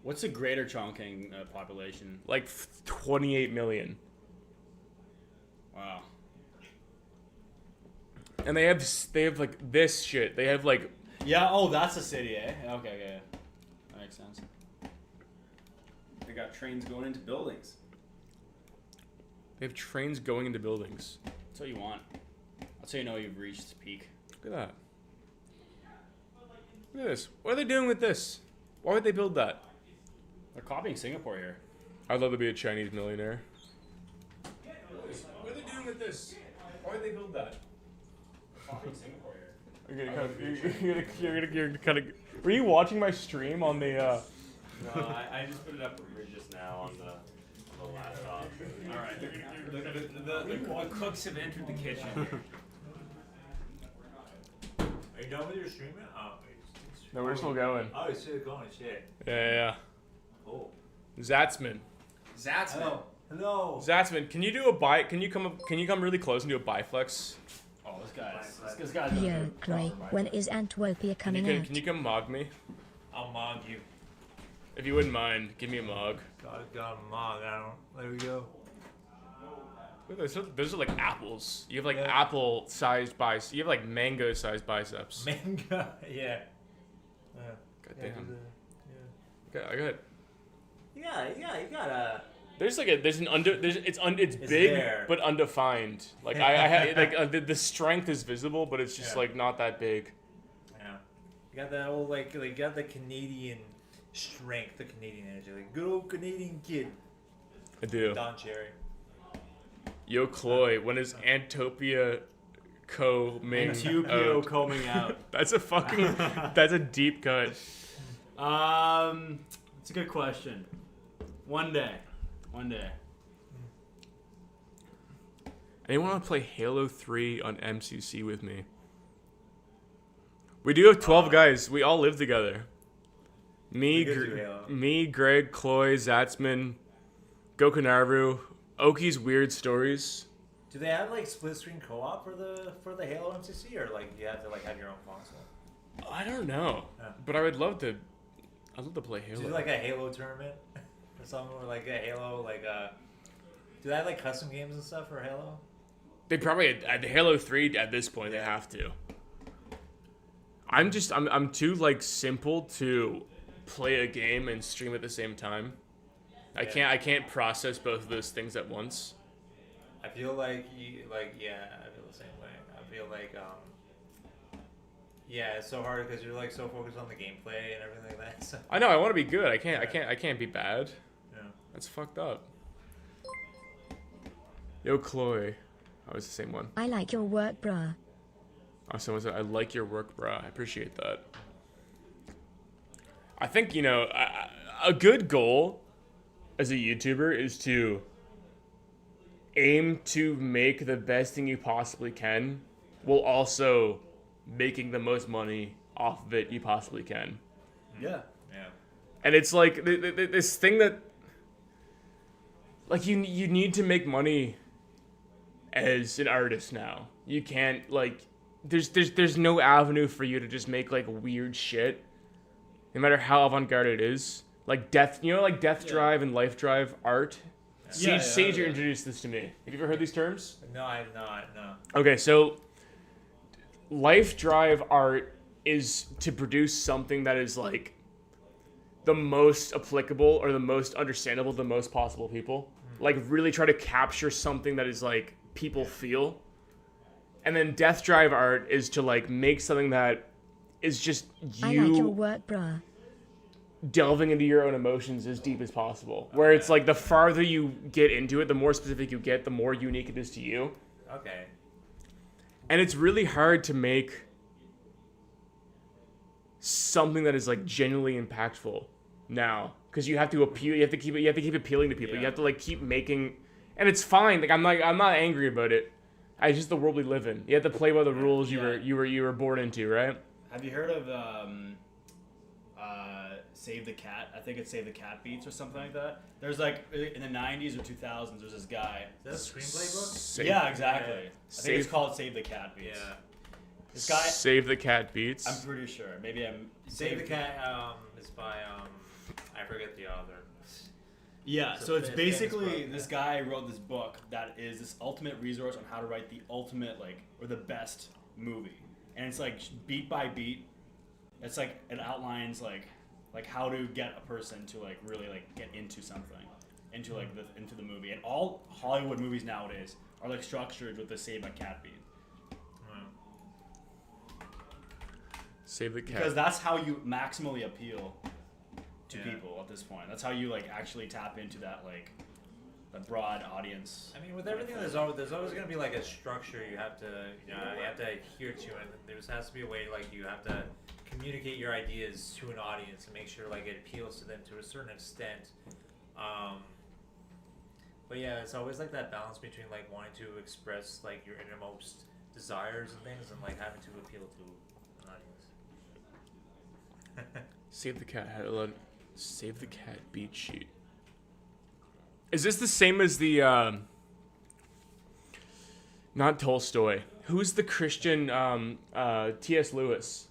What's the greater Chongqing population? Like 28 million. Wow. And they have like this shit. They have like Yeah. Oh, that's a city, eh? Okay. That makes sense. They got trains going into buildings. they have trains going into buildings. That's what you want. That's how you know you've reached peak. Look at that. Look at this. What are they doing with this? Why would they build that? They're copying Singapore here. I'd love to be a Chinese millionaire. What are they doing with this? Why would they build that? They're copying Singapore You're here. gonna kind of. Were you watching my stream on the? No, I just put it up just now on the laptop. All right, the cooks have entered the kitchen. Are you done with your stream? Oh, No, we're still going. oh, it's still going. Shit. Yeah. Cool. Zatzman. Zatzman. Hello. Zatzman, can you do a buy? Can you come really close and do a biflex? Oh, this guy's. Yo, Chloe, when is Antwopia coming out? Can you come mog me? I'll mog you. If you wouldn't mind, give me a mog. Got a mog. There we go. Look at those are like apples. You have like Yeah. apple-sized biceps. You have like mango-sized biceps. Manga. Yeah. God damn. Okay, I got. You gotta. It's big there. but undefined. Like I like the strength is visible, but it's just Yeah. like not that big. Yeah. You got that old like got the Canadian strength, the Canadian energy, like good old Canadian kid. I do. Don Cherry. Yo, Chloe, when is Antopia coming Antupio out? combing out. That's a fucking. That's a deep cut. It's a good question. One day. Anyone want to play Halo 3 on MCC with me? We do have 12 guys. We all live together. Me, We could do Halo. Greg, Chloe, Zatzman, Goku Naru, Oki's Weird Stories. Do they have like split screen co-op for the Halo MCC, or like you have to like have your own console? I don't know, Yeah. but I would love to. I'd love to play Halo. Do like a Halo tournament or something, or like a Halo do they have like custom games and stuff for Halo? They probably at Halo 3 at this point they have to. I'm too like simple to play a game and stream at the same time. I can't process both of those things at once. I feel like I feel the same way. I feel like it's so hard because you're like so focused on the gameplay and everything like that. So, I know I want to be good. I can't be bad. yeah. That's fucked up. Yo, Chloe. I was the same one. I like your work, bruh. Oh, someone said, I like your work, bruh. I appreciate that. I think, a good goal as a YouTuber is to aim to make the best thing you possibly can while also making the most money off of it you possibly can. Yeah. Yeah. And it's like this thing that, like, you need to make money as an artist now. You can't, like, there's no avenue for you to just make like weird shit no matter how avant-garde it is, like Death Drive and Life Drive art. Sage introduced this to me. Have you ever heard these terms? No, I've not. No. Okay, so Life Drive art is to produce something that is like the most applicable or the most understandable to the most possible people. Like really try to capture something that is like people feel. And then Death Drive art is to like make something that is just I like your you work, bruh. delving into your own emotions as deep as possible. Where it's like the farther you get into it, the more specific you get, the more unique it is to you. Okay. And it's really hard to make something that is like genuinely impactful now, because you have to appeal. You have to keep appealing to people. Yeah. You have to like keep making, and it's fine. Like I'm not angry about it. It's just the world we live in. You have to play by the rules you were born into, right? Have you heard of Save the Cat? I think it's Save the Cat Beats or something like that. There's like in the 90s or 2000s, there's this guy. Is that a screenplay book? Yeah, exactly. Yeah. I think it's called Save the Cat Beats. Yeah. This guy, Save the Cat Beats. I'm pretty sure. Maybe I'm Save the Cat is by I forget the author. Yeah, It's a so it's famous basically book, yeah. this guy wrote this book that is this ultimate resource on how to write the ultimate or the best movie, and it's like beat by beat. It's like it outlines like how to get a person to like really like get into something, into the movie. And all Hollywood movies nowadays are like structured with the Save a Cat beat. Save the Cat. Because that's how you maximally appeal to Yeah. people at this point. That's how you like actually tap into that like the broad audience. I mean, with everything, there's always going to be like a structure you have to adhere to, and there has to be a way like you have to communicate your ideas to an audience and make sure like it appeals to them to a certain extent. But yeah, it's always like that balance between like wanting to express like your innermost desires and things, and like having to appeal to an audience. Save the Cat had a lot. Save the Cat beat sheet. Is this the same as the not Tolstoy? Who's the Christian T.S. Lewis?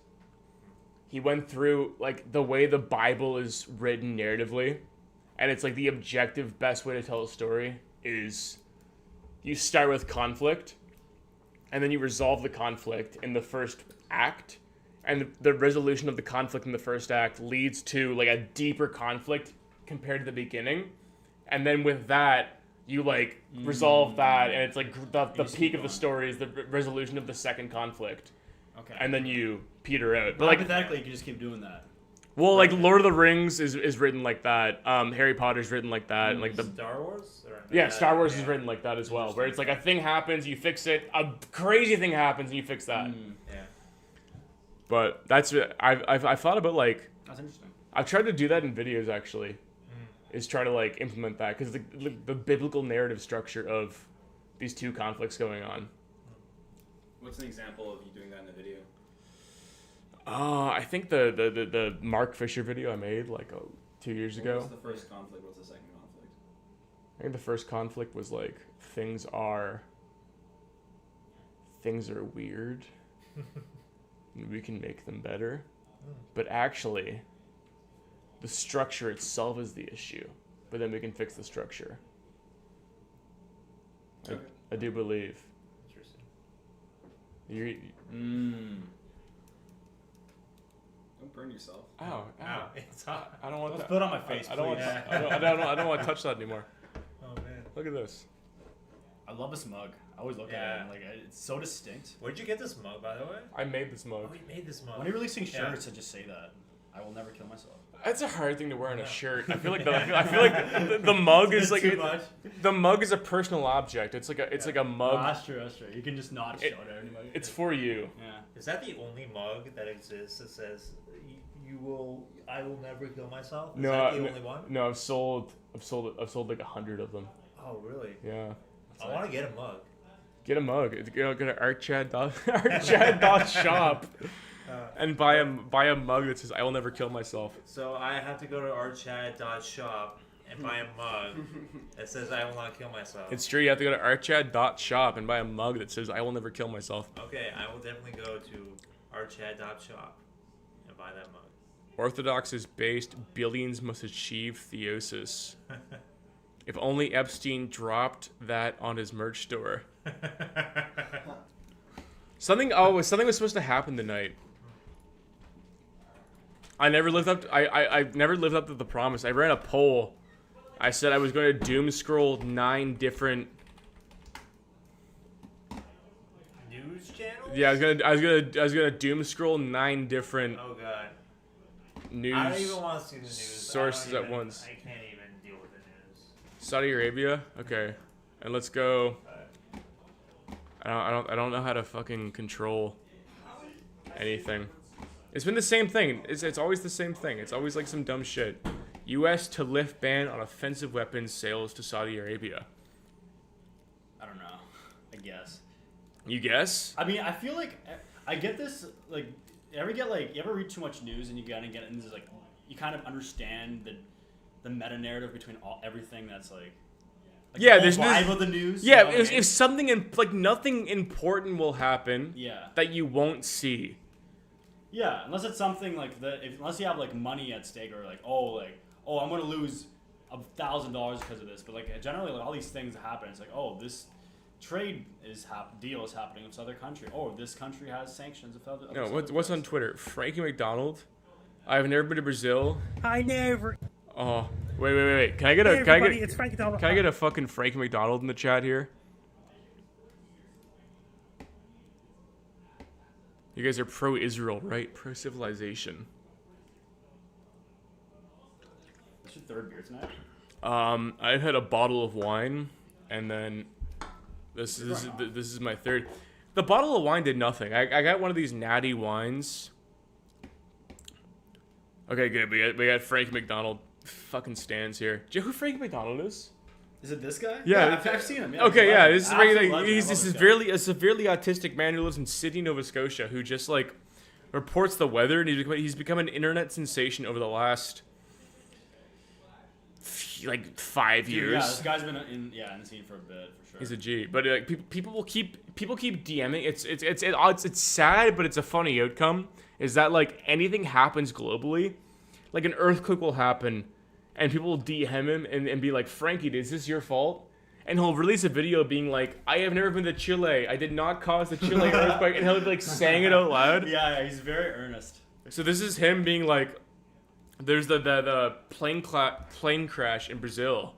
He went through like the way the Bible is written narratively, and it's like the objective best way to tell a story is you start with conflict, and then you resolve the conflict in the first act. And the resolution of the conflict in the first act leads to like a deeper conflict compared to the beginning, and then with that you like resolve that, and it's like the peak of the story is the resolution of the second conflict, Okay. and then you peter out. But But like, hypothetically, you can just keep doing that. well, like Lord of the Rings is written like that. Harry Potter's written like that, and like the Star Wars? yeah, Star Wars is written like that as well, where it's like a thing happens, you fix it, a crazy thing happens, and you fix that. Yeah. But that's I've thought about like. That's interesting. I've tried to do that in videos actually, is try to like implement that, because the biblical narrative structure of these two conflicts going on. What's an example of you doing that in a video? I think the Mark Fisher video I made like 2 years What ago. was the first conflict? What's the second conflict? I think the first conflict was like things are weird. We can make them better, but actually, the structure itself is the issue. But then we can fix the structure. Okay. I do believe. Interesting. Don't burn yourself. Ow! Wow, it's hot. I don't want Don't that. spit on my face, I don't want. please. I don't want to touch that anymore. Oh man. Look at this. I love this mug. I always look at Yeah. it and like it's so distinct. Where'd you get this mug, by the way? I made this mug. Oh, you made this mug. When you're releasing Yeah. shirts, I just say that. I will never kill myself. It's a hard thing to wear on a Yeah. shirt. I feel like I feel like the mug is like Too much. the mug is a personal object. It's like a Oh, mug. that's true. That's true. You can just not show it to anybody. It's for you. Yeah. Is that the only mug that exists that says I will never kill myself? Is No, that the only one? No, I've sold like 100 of them. Oh really? Yeah. I want to get a mug. Get a mug. Go to artchad.shop and buy a mug that says "I will never kill myself." So I have to go to artchad.shop and buy a mug that says I will not kill myself. It's true. You have to go to artchad.shop and buy a mug that says "I will never kill myself." Okay, I will definitely go to artchad.shop and buy that mug. Orthodox is based. Billions must achieve theosis. If only Epstein dropped that on his merch store. Something was supposed to happen tonight. I never lived up. I never lived up to the promise. I ran a poll. I said I was going to doom scroll 9 different. News channels? Yeah, I was gonna doom scroll 9 different Oh god. news I don't even want to see the news. sources at once. I can't even deal with the news. Saudi Arabia. Okay, and let's go. I don't know how to fucking control anything. It's been the same thing. It's always the same thing. It's always like some dumb shit. U.S. to lift ban on offensive weapons sales to Saudi Arabia. I don't know. I guess. You guess? I mean, I feel like I get this. Like, you ever read too much news and you kind of get into like, you kind of understand the meta narrative between everything that's like yeah, the there's vibe of the news. Yeah, you know what I mean? if something like nothing important will happen. Yeah. That you won't see. Yeah, unless it's something like unless you have like money at stake or oh I'm gonna lose $1,000 because of this, but like generally like all these things happen. It's like, oh, this trade deal is happening with this other country. Oh, this country has sanctions with other. No, what's on Twitter? Frankie McDonald. I've never been to Brazil. I never. Oh, wait. Can I get It's Frankie Donald. Can I get a fucking Frankie McDonald in the chat here? You guys are pro-Israel, right? Pro-civilization. That's your third beer tonight. I've had a bottle of wine, and then this is my third. The bottle of wine did nothing. I got one of these natty wines. Okay, good. We got Frankie McDonald fucking stands here. Do you know who Frankie McDonald is? Is it this guy? Yeah, I've seen him. Yeah, Okay, he's a yeah, legend. this is Absolute like legend. he's I love a this guy. severely autistic man who lives in Sydney, Nova Scotia, who just like reports the weather, and he's become an internet sensation over the last like 5 years. Yeah, this guy's been in the scene for a bit, for sure. He's a G, but like people keep DMing. It's sad, but it's a funny outcome. Is that like anything happens globally, like an earthquake will happen, and people will DM him and be like, Frankie, is this your fault? And he'll release a video being like, I have never been to Chile. I did not cause the Chile earthquake, and he'll be like saying it out loud. Yeah, he's very earnest. So this is him being like, there's the plane crash in Brazil.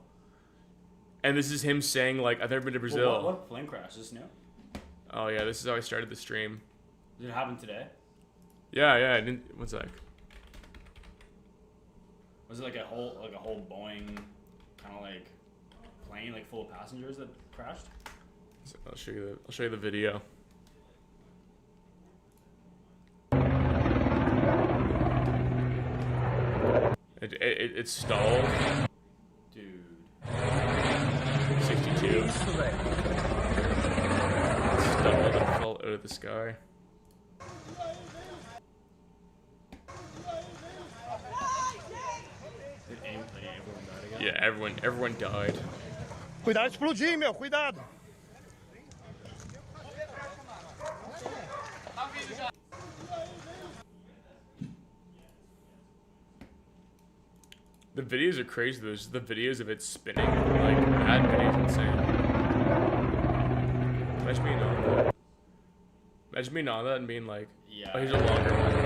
And this is him saying, like, I've never been to Brazil. Well, what plane crash? Is this new? Oh, yeah, this is how I started the stream. Did it happen today? Yeah, I didn't... One sec. Was it like a whole Boeing kind of like plane like full of passengers that crashed? I'll show you the video. It stalled. Dude. 62. It stalled and fell out of the sky. Did everyone died again? Yeah, everyone died. Cuidado, explodir, meu, cuidado. The videos are crazy. There's the videos of it spinning. Like, that video's insane. Imagine being on that. Imagine being on that and being like, Yeah. oh, here's a longer one.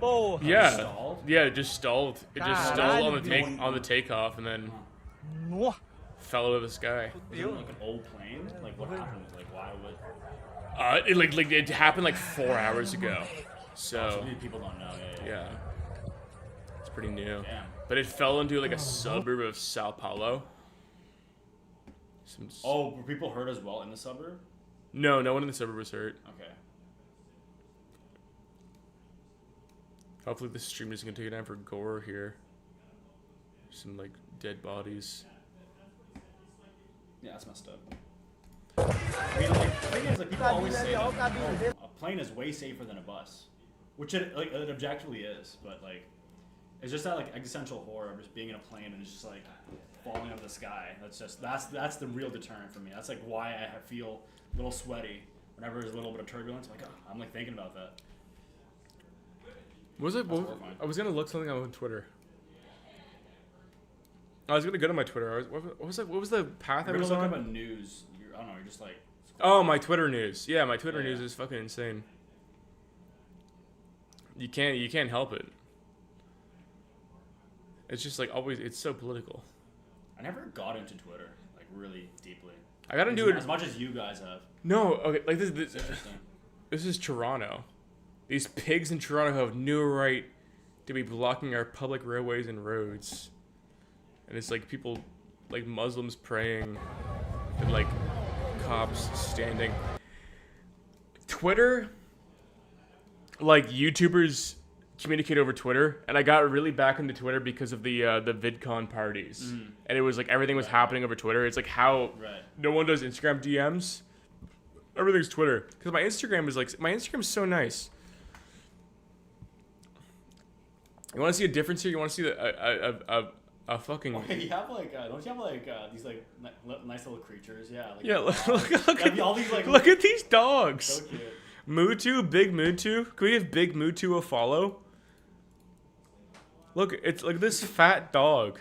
Porra. Yeah. Stalled? Yeah, it just stalled. It just stalled on the takeoff and then Nossa. fell out of the sky. Was it like an old plane? Like what happened? Like why would? It happened like 4 hours ago. So So maybe people don't know. yeah, it's pretty new. Damn. But it fell into like a suburb of Sao Paulo. Oh, were people hurt as well in the suburb? No one in the suburb was hurt. Okay. Hopefully this stream isn't gonna take it down for gore here. Some like dead bodies. Yeah, that's messed up. I mean, like, the thing is, like, people always say that, oh, a plane is way safer than a bus, which it objectively is, but like, It's just that like existential horror of just being in a plane and it's just like falling out of the sky. That's the real deterrent for me. That's like why I feel a little sweaty whenever there's a little bit of turbulence. I'm like, oh, I'm like thinking about that. Was it? That's horrifying. I was gonna look something up on Twitter. I was gonna go to my Twitter. What was the path I You're was gonna look on? up a news. I don't know. You're just like. Oh, my Twitter news. Yeah, my Twitter Yeah, news yeah. is fucking insane. You can't help it. It's just like always. It's so political. I never got into Twitter like really deeply. I got into it. As much as you guys have. No, okay. Like this. It's interesting. This is Toronto. These pigs in Toronto have no right to be blocking our public railways and roads. And it's like people, like Muslims praying, and like cops standing. Twitter, like YouTubers communicate over Twitter, and I got really back into Twitter because of the VidCon parties, and it was like everything was happening over Twitter. It's like how Right. no one does Instagram DMs. Everything's Twitter. Because my Instagram's so nice. You want to see a difference here? You want to see a fucking... You have like, don't you have like these like nice little creatures? Yeah. Like, Yeah, look you have all these like. look at these dogs. So cute. Mutu, Big Mutu. Can we give Big Mutu a follow? Look, it's like this fat dog.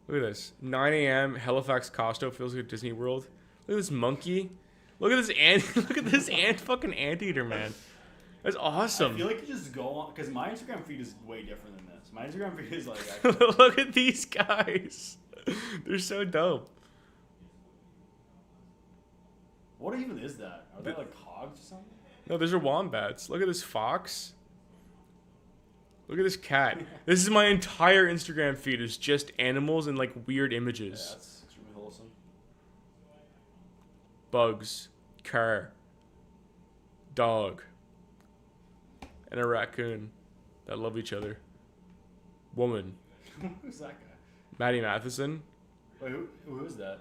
Look at this. 9 a.m. Halifax Costo feels like Disney World. Look at this monkey. Look at this ant. Look at this fucking anteater, man. That's awesome. I feel like you just go on because my Instagram feed is way different than this. My Instagram feed is like. Look at these guys. They're so dope. What even is that? Are they like hogs or something? No, those are wombats. Look at this fox. Look at this cat. This is my entire Instagram feed is just animals and like weird Yeah, images. that's extremely wholesome. Bugs, car, dog, and a raccoon that love each other. Woman, Who's that guy? Maddie Matheson. Wait, who is that?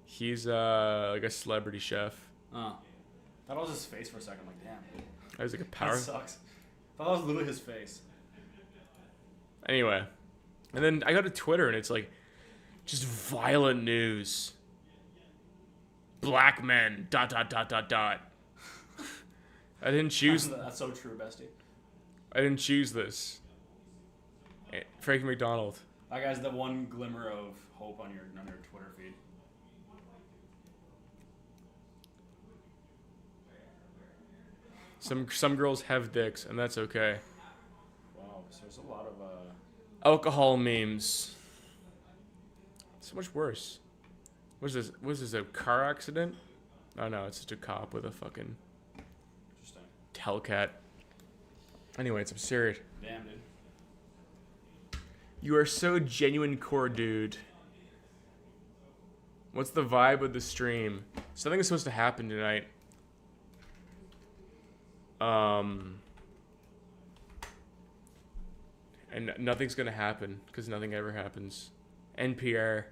He's like a celebrity chef. Oh. Thought it was his face for a second. I'm like, damn. He's like a power. That sucks. Thought that was literally his face. Anyway, and then I go to Twitter and it's like just violent news. Black men. ... I didn't choose. That's so true, bestie. I didn't choose this. Frankie McDonald. That guy's the one glimmer of hope on your Twitter feed. Some girls have dicks, and that's okay. Wow, so there's a lot of Alcohol memes. So much worse. What is this? A car accident? Oh no, it's just a cop with a fucking interesting. Hellcat. Anyway, it's absurd. Damn, dude. You are so genuine, core dude. What's the vibe of the stream? Something is supposed to happen tonight. And nothing's gonna happen because nothing ever happens. NPR.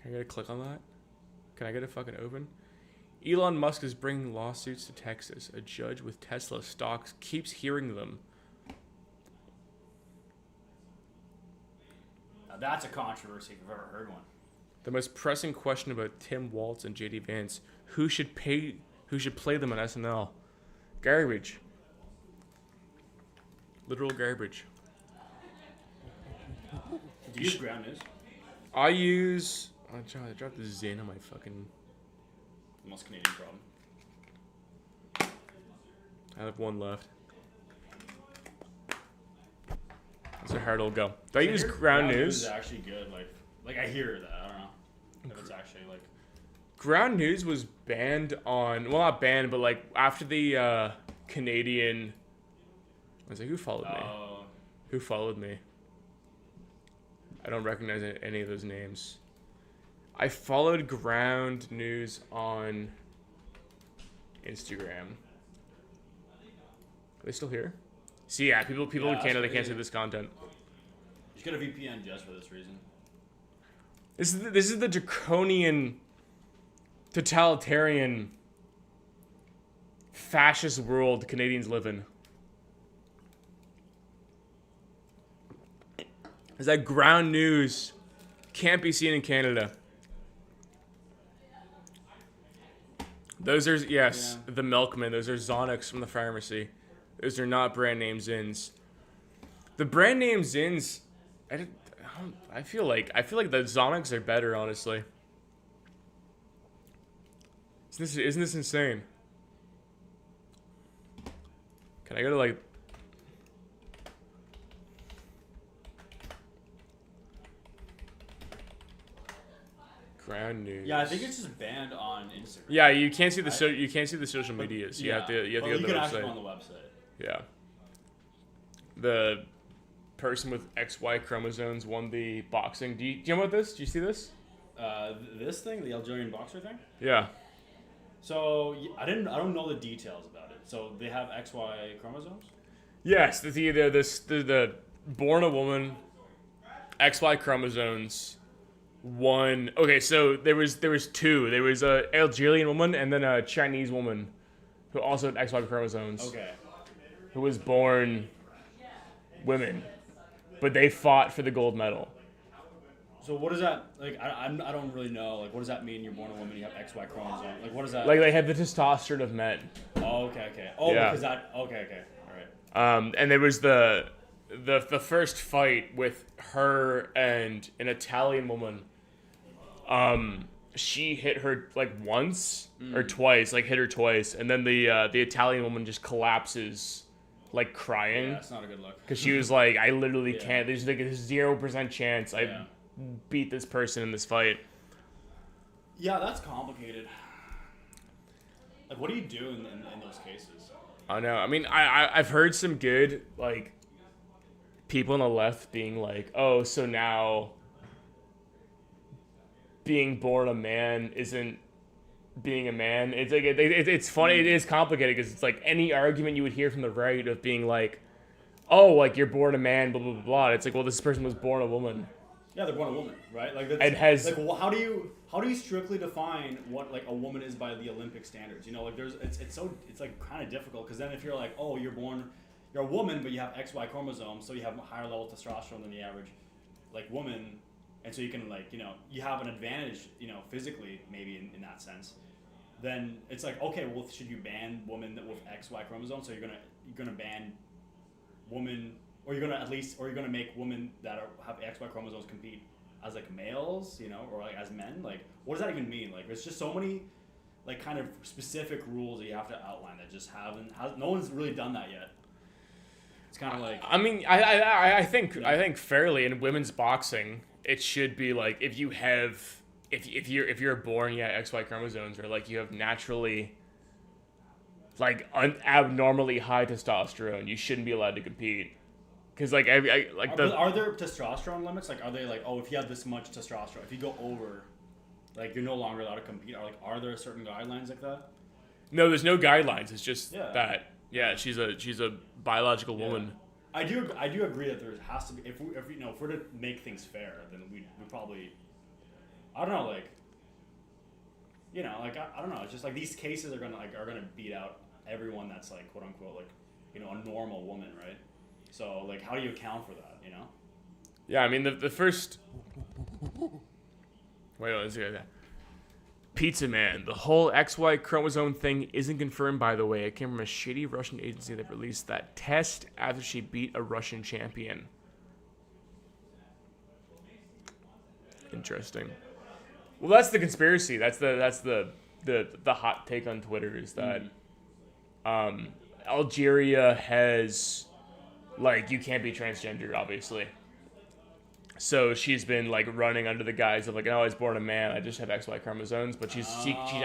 Can I get a click on that? Can I get it fucking open? Elon Musk is bringing lawsuits to Texas. A judge with Tesla stocks keeps hearing them. Now that's a controversy if I've ever heard one. The most pressing question about Tim Waltz and JD Vance: who should play them on SNL? Garbage. Literal garbage. Do you use ground news? I use. I dropped the Zin on my fucking. The most Canadian problem. I have one left. That's how hard it'll go. Do I use hear ground news? is actually good. Like I hear that. I don't know if it's actually like. Ground news was banned on. Well, not banned, but like after the Canadian. I was like, who followed me? Oh. Who followed me? I don't recognize any of those names. I followed Ground News on Instagram. Are they still here? See, yeah, people Yeah, in that's Canada can't crazy. see this content. You should get a VPN just for this reason. This is the draconian, totalitarian fascist world Canadians live in. Is that ground news can't be seen in Canada. Those are, yes, the Milkman. Those are Zonix from the pharmacy. Those are not brand name Zins. The brand name Zins, I feel like the Zonix are better, honestly. Isn't this insane? Can I go to like... Ground news. Yeah, I think it's just banned on Instagram. Yeah, you can't see the you can't see the social medias. You have to go to the can actually go website. on the website. Yeah. The person with XY chromosomes won the boxing. Do you know about this? Do you see this? This thing, the Algerian boxer thing. Yeah. So I don't know the details about it. So they have XY chromosomes. Yes, the born a woman, XY chromosomes. One. Okay, so there was two. There was a Algerian woman and then a Chinese woman, who also had XY chromosomes. Okay. Who was born women, but they fought for the gold medal. So what does that like? I don't really know. Like, what does that mean? You're born a woman, you have XY chromosome. Like, what does that? Like they have the testosterone of men. Oh, okay. Oh, Yeah. because that. Okay. All right. And there was the first fight with her and an Italian woman. She hit her like once or twice, like hit her twice, and then the Italian woman just collapses, like crying. Yeah, it's not a good look. Because she was like, I literally can't. There's like a 0% chance I Yeah. beat this person in this fight. Yeah, that's complicated. Like, what do you do in those cases? I know. I mean, I've heard some good like people on the left being like, oh, so now being born a man isn't being a man. It's like it's funny. It is complicated because it's like any argument you would hear from the right of being like, oh, like you're born a man, blah blah blah blah. It's like, well, this person was born a woman. Yeah, they're born a woman, right? Like, that's, It has- like, well, how do you strictly define what like a woman is by the Olympic standards? You know, like it's like kind of difficult because then if you're like, oh, you're a woman, but you have XY chromosomes, so you have a higher level of testosterone than the average like woman, and so you can like, you know, you have an advantage, you know, physically maybe in that sense. Then it's like, okay, well, should you ban women with XY chromosomes? So you're gonna ban women. Or you're gonna make women that have XY chromosomes compete as like males, you know, or like as men. Like, what does that even mean? Like, there's just so many, like, kind of specific rules that you have to outline that just no one's really done that yet. It's kind of like. I mean, I think fairly in women's boxing, it should be like if you're born XY chromosomes, or like you have naturally like abnormally high testosterone, you shouldn't be allowed to compete. Because like are there testosterone limits? Like, are they like, oh, if you have this much testosterone, if you go over, like, you're no longer allowed to compete? Are there certain guidelines like that? No, there's no guidelines. It's just Yeah. that she's a biological woman. I do agree that there has to be, if we're to make things fair, then we probably, I don't know, like, you know, like, I don't know, it's just like these cases are gonna beat out everyone that's like, quote unquote, like, you know, a normal woman, right? So like, how do you account for that, you know? Yeah, I mean the first. Wait, let's see that. Pizza Man, the whole XY chromosome thing isn't confirmed, by the way. It came from a shady Russian agency that released that test after she beat a Russian champion. Interesting. Well, that's the conspiracy. That's the hot take on Twitter is that Algeria has, like, you can't be transgender, obviously. So she's been like running under the guise of like, oh, I was born a man, I just have XY chromosomes, but she's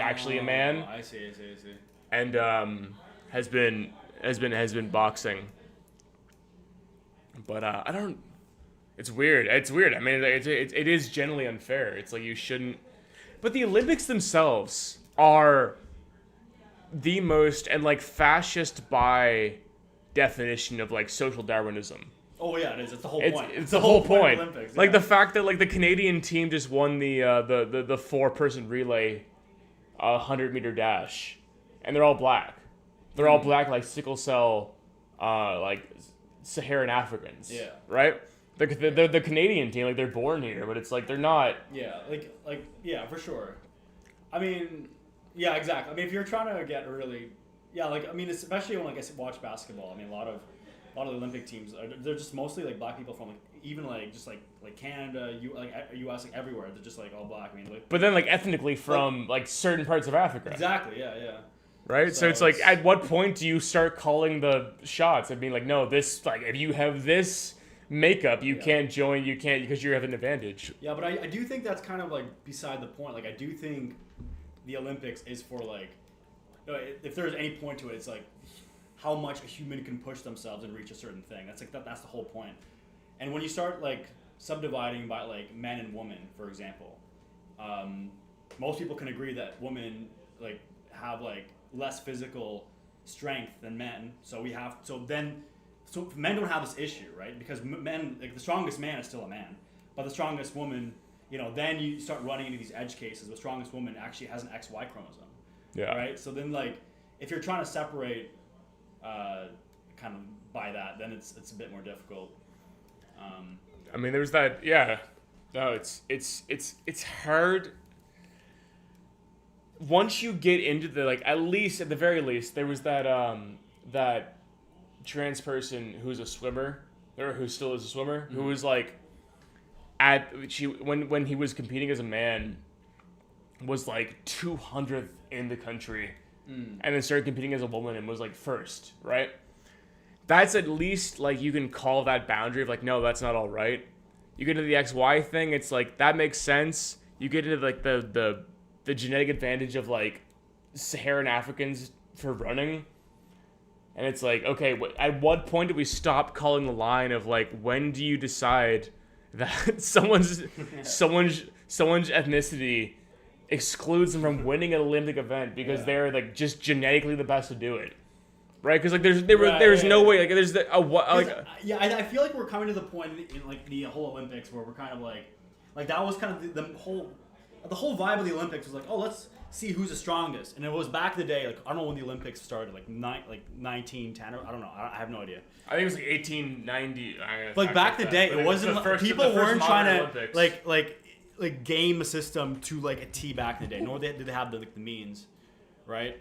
actually a man. I see. And has been boxing. But I don't. It's weird. I mean, it is generally unfair. It's like you shouldn't. But the Olympics themselves are the most and like fascist by definition of like social Darwinism. Oh yeah, it is. It's the whole point. It's the whole point. of Olympics, Like yeah. the fact that like the Canadian team just won the 4-person relay, 100-meter dash, and they're all black. they're all black, like sickle cell, like Saharan Africans. Yeah. Right. They're the Canadian team, like they're born here, but it's like they're not. Yeah, like yeah, for sure. I mean, yeah, exactly. I mean, if you're trying to get really, yeah, like I mean, especially when like I watch basketball. I mean, a lot of the Olympic teams they're just mostly like black people from like even like just like Canada, U.S. like everywhere. They're just like all black. I mean, like, But then like ethnically from like certain parts of Africa. exactly. Yeah. Right? So it's like, at what point do you start calling the shots and being like, no, this, like, if you have this makeup, you can't join, you can't, because you have an advantage. Yeah, but I do think that's kind of like beside the point. Like, I do think the Olympics is for like, if there's any point to it, it's like how much a human can push themselves and reach a certain thing. That's like that's the whole point. And when you start like subdividing by like men and women, for example, most people can agree that women like have like less physical strength than men. So men don't have this issue, right? Because men, like the strongest man is still a man, but the strongest woman, then you start running into these edge cases. The strongest woman actually has an XY chromosome. Yeah. Right. So then, like, if you're trying to separate, kind of by that, then it's a bit more difficult. I mean, there's that. Yeah. No, it's hard. Once you get into the like, at the very least, there was that trans person who's a swimmer, or who still is a swimmer, who was like, when he was competing as a man, was like 200th in the country, and then started competing as a woman and was like first, right? That's at least like you can call that boundary of like, no, that's not all right. You get into the XY thing, it's like that makes sense. You get into like the genetic advantage of like Saharan Africans for running, and it's like, okay, at what point do we stop calling the line of like, when do you decide that someone's ethnicity excludes them from winning an Olympic event because they're like just genetically the best to do it, right? Because like there's no way, like there's I feel like we're coming to the point in like the whole Olympics where we're kind of like that was kind of the whole vibe of the Olympics was like, oh, let's see who's the strongest. And it was back in the day, like I don't know when the Olympics started, like 1910 or I don't know, I have no idea. I think it was like 1890. Like back in the day, it wasn't people weren't trying to like game a system to like a T back in the day, nor did they have the means, right?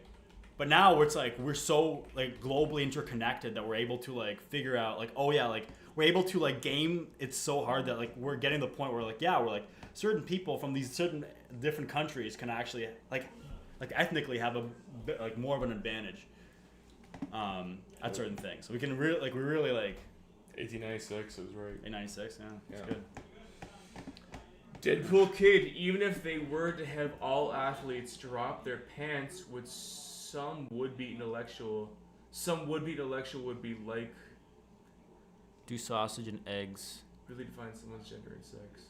But now it's like we're so like globally interconnected that we're able to like figure out like, oh yeah, like we're able to like game. It's so hard that like we're getting to the point where like, yeah, we're like certain people from these certain different countries can actually like ethnically have a bit, like more of an advantage at certain things. So we can really like 1896 is right. 1896, yeah, that's good. Deadpool Kid, even if they were to have all athletes drop their pants, would some would-be intellectual would be like, Do sausage and eggs. really define someone's gender and sex.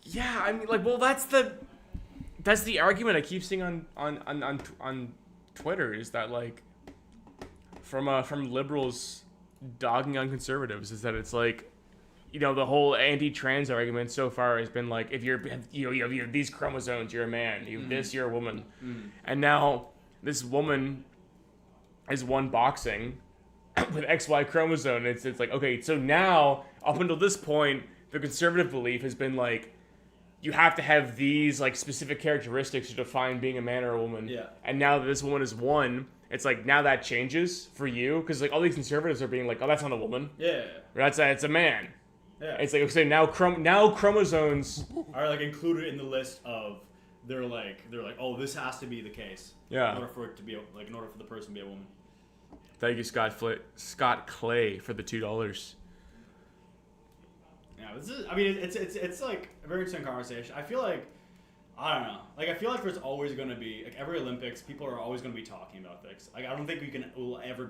Yeah, I mean, like, well, that's the argument I keep seeing on Twitter, is that like from liberals dogging on conservatives, is that it's like, the whole anti-trans argument so far has been like, if you have these chromosomes, you're a man. You have this, you're a woman. And now this woman is won boxing with XY chromosome. It's like, okay, so now up until this point, the conservative belief has been like, you have to have these like specific characteristics to define being a man or a woman. Yeah. And now that this woman is won, it's like, now that changes for you, because like all these conservatives are being like, oh, that's not a woman. Yeah. It's a man. Yeah. It's like, okay, now chromosomes are like included in the list of they're like, oh, this has to be the case. Yeah. In order for it to be in order for the person to be a woman. Thank you, Scott Clay, for the $2. Yeah, it's like a very interesting conversation. I feel like, I don't know, like I feel like there's always going to be like every Olympics, people are always going to be talking about this. Like I don't think we'll ever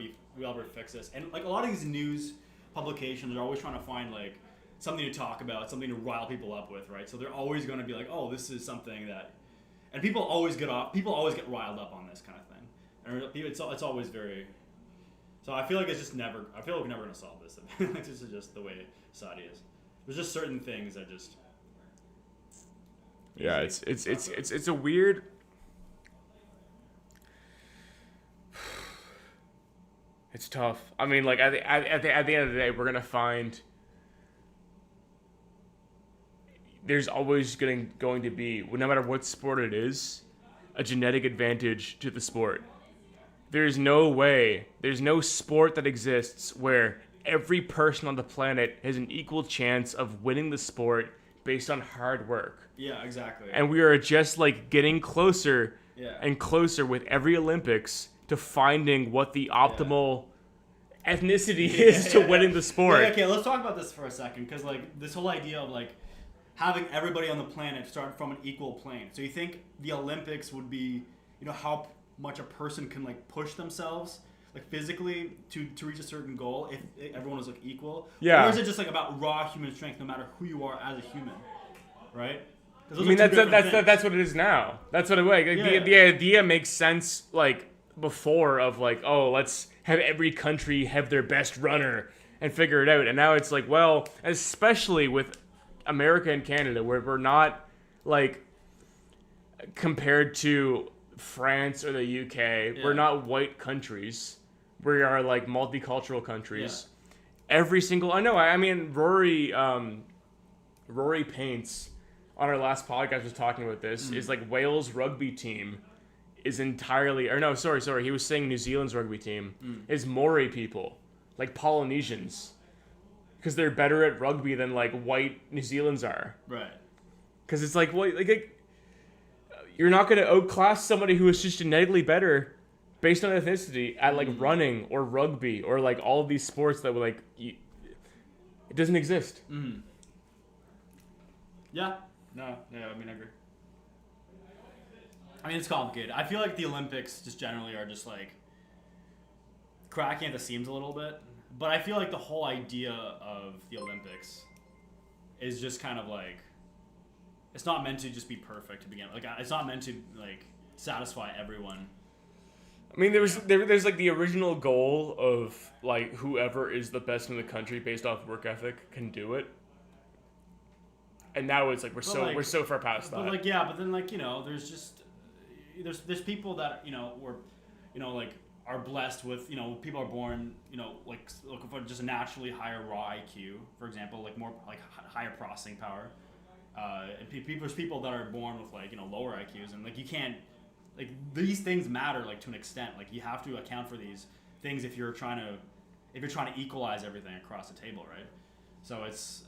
fix this. And like a lot of these news publications are always trying to find like something to talk about, something to rile people up with, right? So they're always going to be like, oh, this is something that, and people always get riled up on this kind of thing, and it's always very. So I feel like it's just never. I feel like we're never going to solve this. This is just the way society is. There's just certain things that just. Yeah, it's a weird. It's tough. I mean, like at the end of the day, we're gonna find there's always going to be, no matter what sport it is, a genetic advantage to the sport. There's no sport that exists where every person on the planet has an equal chance of winning the sport based on hard work. Yeah, exactly. And we are just like getting closer Yeah. and closer with every Olympics to finding what the optimal ethnicity is to winning the sport. Okay, let's talk about this for a second, because like this whole idea of like having everybody on the planet start from an equal plane. So you think the Olympics would be, you know, how much a person can like push themselves like physically to reach a certain goal if everyone was like equal? Yeah. Or is it just like about raw human strength, no matter who you are as a human, right? I mean, that's what it is now. That's what it was. Like, the idea makes sense, like, before of, like, oh, let's have every country have their best runner and figure it out. And now it's like, well, especially with America and Canada, where we're not, like, compared to France or the UK, we're not white countries. We are, like, multicultural countries. Yeah. Every single... I mean, Rory Paints... on our last podcast was talking about this, is like Wales rugby team is entirely, or no, sorry, he was saying New Zealand's rugby team is Maori people, like Polynesians, because they're better at rugby than like white New Zealanders are. Right. Because it's like, well, like you're not going to outclass somebody who is just genetically better based on ethnicity at like running or rugby or like all of these sports that were like, it doesn't exist. Mm-hmm. Yeah. No, I mean, I agree. I mean, it's complicated. I feel like the Olympics just generally are just like cracking at the seams a little bit. But I feel like the whole idea of the Olympics is just kind of like, it's not meant to just be perfect to begin with. Like, it's not meant to like satisfy everyone. I mean, there's like the original goal of like whoever is the best in the country based off work ethic can do it. And now it's like we're so far past that. But like but then like, you know, there's just there's people that, you know, were, you know, like are blessed with, you know, people are born, you know, like looking for just a naturally higher raw IQ, for example, like more like higher processing power. And there's people that are born with like, you know, lower IQs, and like you can't, like these things matter like to an extent. Like you have to account for these things if you're trying to equalize everything across the table, right? So it's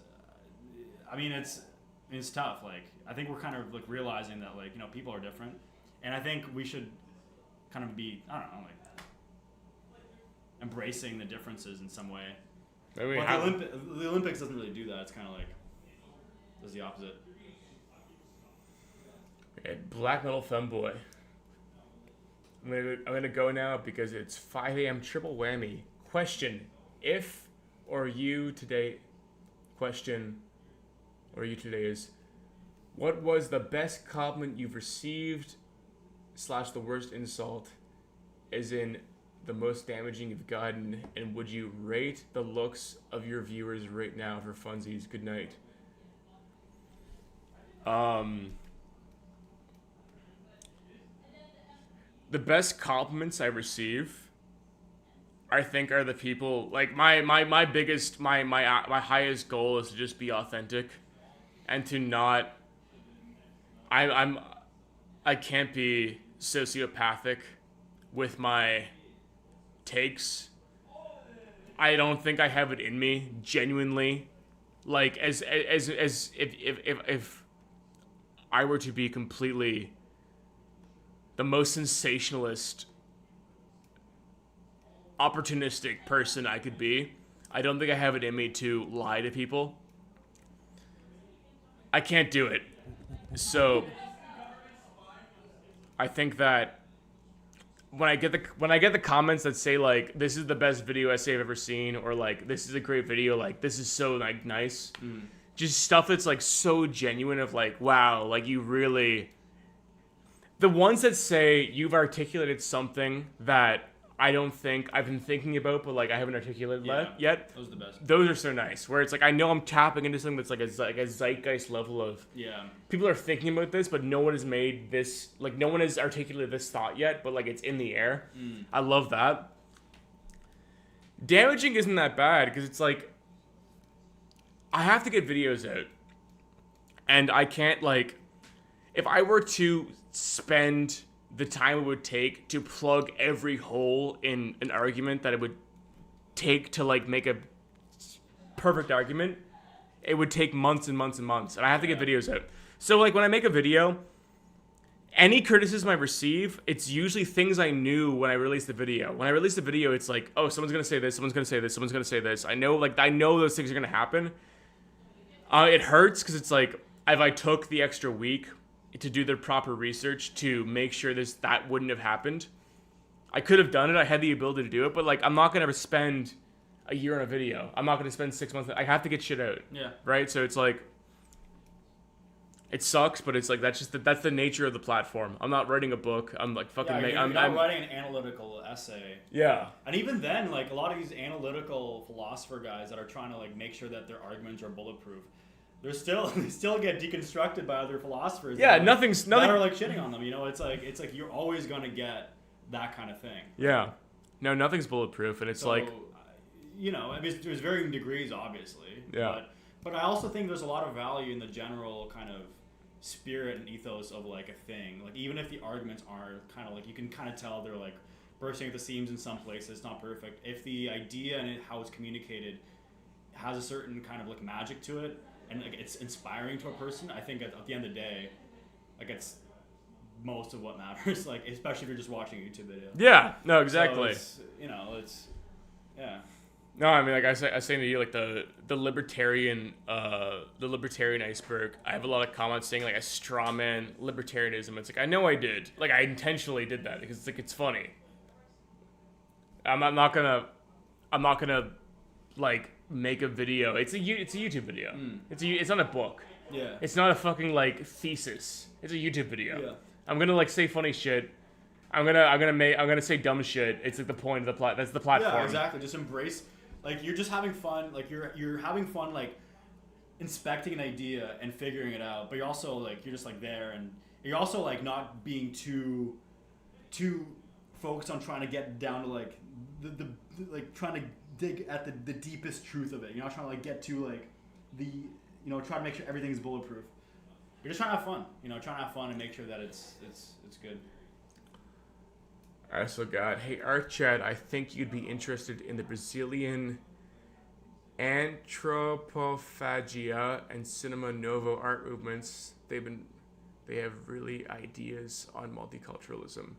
I mean, it's tough. Like, I think we're kind of like realizing that, like, you know, people are different, and I think we should kind of be, I don't know, like embracing the differences in some way. Maybe but the Olympics doesn't really do that. It's kind of like does the opposite. Okay, Black Metal Femboy. I'm gonna go now because it's 5 a.m. triple whammy. Question: if or you today? Question. Or you today is, what was the best compliment you've received / the worst insult, as in the most damaging you've gotten, and would you rate the looks of your viewers right now for funsies? Good night. The best compliments I receive, I think, are the people like my highest goal is to just be authentic. And to not, I can't be sociopathic with my takes. I don't think I have it in me, genuinely. Like as if I were to be completely the most sensationalist, opportunistic person I could be, I don't think I have it in me to lie to people. I can't do it. So I think that when I get the comments that say like this is the best video essay I've ever seen, or like this is a great video, like this is so like nice, just stuff that's like so genuine of like, wow, like you really, the ones that say you've articulated something that I don't think I've been thinking about, but like I haven't articulated yet. Those are the best. Those are so nice. Where it's like I know I'm tapping into something that's like a zeitgeist level of people are thinking about this, but no one has made this, like no one has articulated this thought yet, but like it's in the air. I love that. damaging isn't that bad because it's like I have to get videos out, and I can't like if I were to spend the time it would take to plug every hole in an argument that it would take to like make a perfect argument, it would take months and months and months, and I have to get videos out. So like when I make a video, any criticism I receive, it's usually things I knew when I released the video. When I released the video, it's like, oh, someone's gonna say this, someone's gonna say this, someone's gonna say this. I know those things are gonna happen. It hurts because it's like if I took the extra week to do the proper research to make sure that wouldn't have happened, I could have done it. I had the ability to do it, but like I'm not gonna spend a year on a video. I'm not gonna spend 6 months. I have to get shit out. Yeah. Right. So it's like. It sucks, but it's like that's the nature of the platform. I'm not writing a book. I'm like fucking. You're not writing an analytical essay. Yeah. And even then, like a lot of these analytical philosopher guys that are trying to like make sure that their arguments are bulletproof, they still get deconstructed by other philosophers. Yeah, that, nothing that are like shitting on them. You know, it's like you're always gonna get that kind of thing. Yeah. No, nothing's bulletproof, and it's like. You know, I mean, there's varying degrees, obviously. Yeah. But I also think there's a lot of value in the general kind of spirit and ethos of like a thing. Like even if the arguments are kind of like you can kind of tell they're like bursting at the seams in some places, it's not perfect. If the idea and how it's communicated has a certain kind of like magic to it and like it's inspiring to a person, I think at the end of the day, like it's most of what matters. Like especially if you're just watching a YouTube video. Yeah. No. Exactly. So it's yeah. No, I mean, like I was saying to you, like the libertarian iceberg. I have a lot of comments saying like I strawman libertarianism. It's like I know I did, like I intentionally did that because it's like it's funny. I'm not gonna like make a video. It's a YouTube video. It's not a book. Yeah. It's not a fucking like thesis. It's a YouTube video. Yeah. I'm gonna like say funny shit. I'm gonna say dumb shit. It's like the point of the that's the platform. Yeah, exactly. Just embrace. Like you're just having fun. Like you're having fun. Like inspecting an idea and figuring it out. But you're also like you're just like there, and you're also like not being too focused on trying to get down to like the like trying to dig at the deepest truth of it. You're not trying to like get to like try to make sure everything is bulletproof. You're just trying to have fun. Trying to have fun and make sure that it's good. I also got, hey Archad, I think you'd be interested in the Brazilian anthropophagia and cinema novo art movements. They have really ideas on multiculturalism.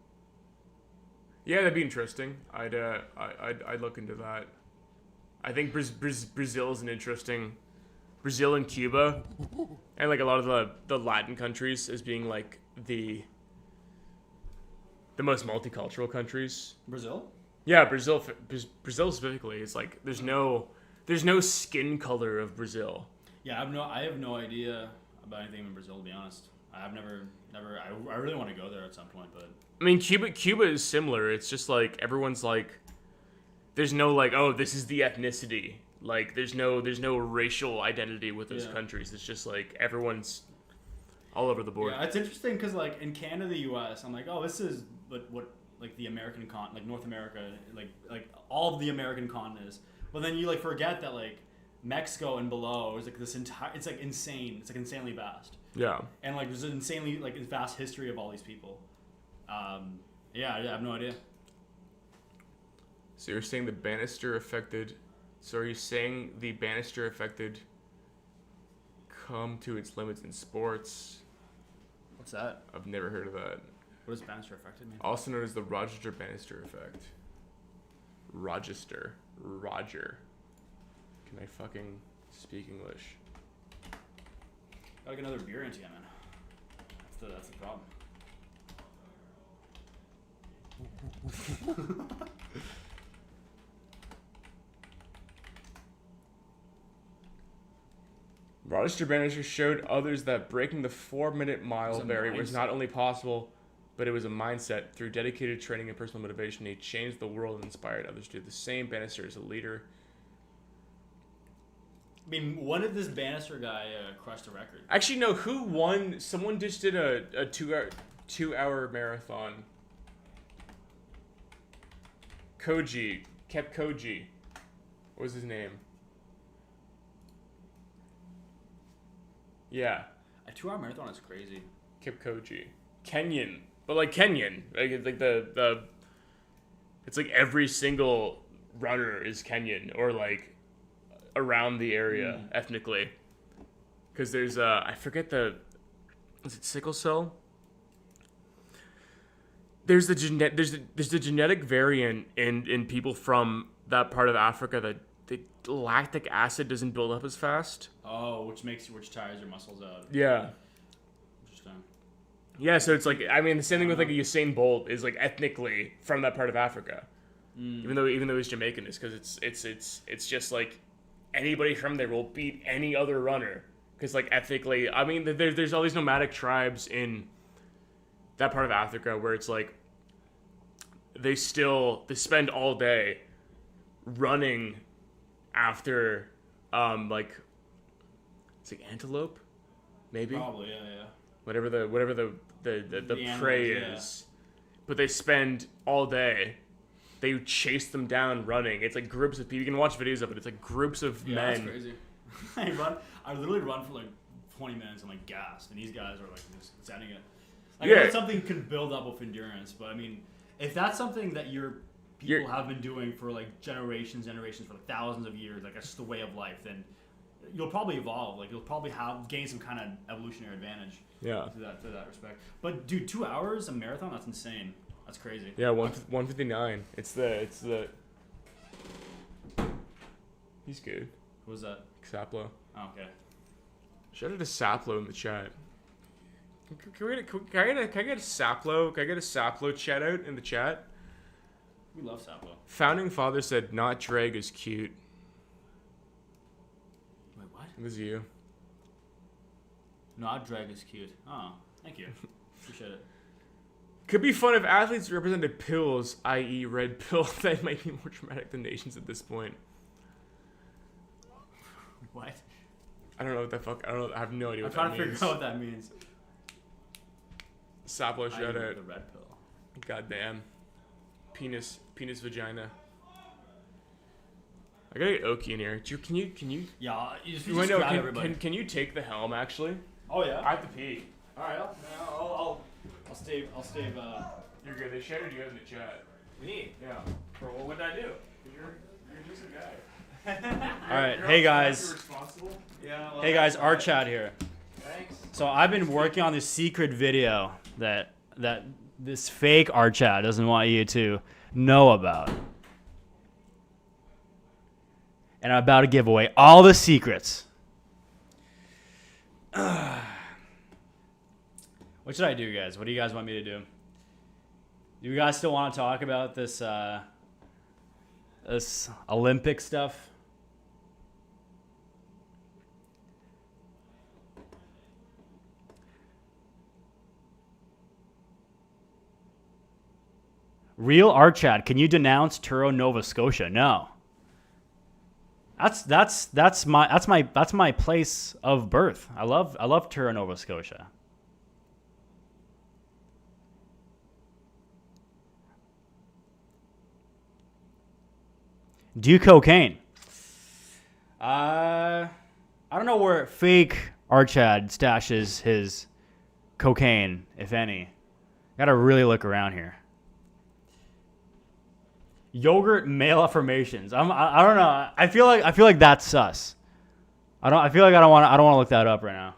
Yeah, that'd be interesting. I'd look into that. I think Brazil is an interesting. Brazil and Cuba, and like a lot of the Latin countries as being like the most multicultural countries. Brazil? Yeah, Brazil specifically is like there's no skin color of Brazil. Yeah, I have no idea about anything in Brazil, to be honest. I've never I really want to go there at some point, but I mean Cuba is similar. It's just like everyone's like there's no like, oh, this is the ethnicity. Like there's no racial identity with those countries. It's just like everyone's all over the board. Yeah, it's interesting because like in Canada, the U.S., I'm like, oh, this is what like the American like North America, like all of the American continent is. But then you like forget that like Mexico and below is like this entire. It's like insane. It's like insanely vast. Yeah. And like there's an insanely like vast history of all these people. Yeah, I have no idea. So you're saying the Bannister affected. So are you saying the Bannister affected come to its limits in sports? What's that? I've never heard of that. What does Bannister affected mean? Also known as the Rochester-Bannister effect. Roger. Can I fucking speak English? Gotta get another beer into you, man. That's the problem. Rochester-Bannister showed others that breaking the 4-minute mile barrier was not only possible, but it was a mindset. Through dedicated training and personal motivation, he changed the world and inspired others to do the same. Bannister is a leader. I mean, when did this Bannister guy crush the record? Actually, no. Who won? Someone just did a 2-hour marathon. Koji. What was his name? Yeah, A 2-hour marathon is crazy. Kipchoge. Kenyan. But like Kenyan. Like it's like the it's like every single runner is Kenyan or like around the area ethnically. Cuz there's I forget is it sickle cell? There's the genetic variant in people from that part of Africa that the lactic acid doesn't build up as fast. Oh, which tires your muscles out. Yeah. Interesting. Yeah, so it's like, I mean, the same thing with like a Usain Bolt is like ethnically from that part of Africa, even though he's Jamaican, is because it's just like anybody from there will beat any other runner because like ethnically, I mean, there's all these nomadic tribes in that part of Africa where it's like they spend all day running after like it's like antelope, maybe. Probably, yeah. Whatever the The prey animals, is, but they spend all day. They chase them down running. It's like groups of people. You can watch videos of it. It's like groups of Yeah, men. that's crazy. I literally run for like 20 minutes. I'm like gassed, and these guys are like just sending it. Like, Yeah. I know something can build up with endurance, but I mean, if that's something that people have been doing for like generations, for like thousands of years, like that's just the way of life, then you'll probably evolve. Like you'll probably gain some kind of evolutionary advantage. Yeah. To that respect. But dude, 2 hours a marathon? That's insane. That's crazy. Yeah, 159. It's the. He's good. Who was that? Saplo. Oh, okay. Shout out to Saplo in the chat. Can I get a Saplo? Can I get a Saplo chat out in the chat? We love Saplo. Founding father said not Drag is cute. Wait, what? It was you. Nod drag is cute. Oh, thank you. Appreciate it. Could be fun if athletes represented pills, i.e. red pill. That might be more dramatic than nations at this point. What? I don't know what the fuck. I don't know. I have no idea I'm what trying that to means. figure out what that means. Saplo shout out. The red pill. Goddamn. Penis, vagina. I gotta get Oki in here. Can you? Yeah, you just Wait, no, grab everybody. can you take the helm actually? Oh yeah. I have to pee. All right. I'll stave. You're good. They shouted you out in the chat. Me? Yeah. For what did I do? You're just a guy. All right. Hey guys. Yeah. Well, Hey guys. Our chat here. Thanks. So I've been working on this secret video that this fake art chat doesn't want you to know about. And I'm about to give away all the secrets. What should I do, guys? What do you guys want me to do? Do you guys still want to talk about this this Olympic stuff? Real art chat. Can you denounce Truro, Nova Scotia? No. That's my place of birth. I love Truro, Nova Scotia. Do cocaine. I don't know where fake Archad stashes his cocaine, if any. Gotta really look around here. Yogurt male affirmations. I don't know. I feel like that's sus. I don't want to look that up right now.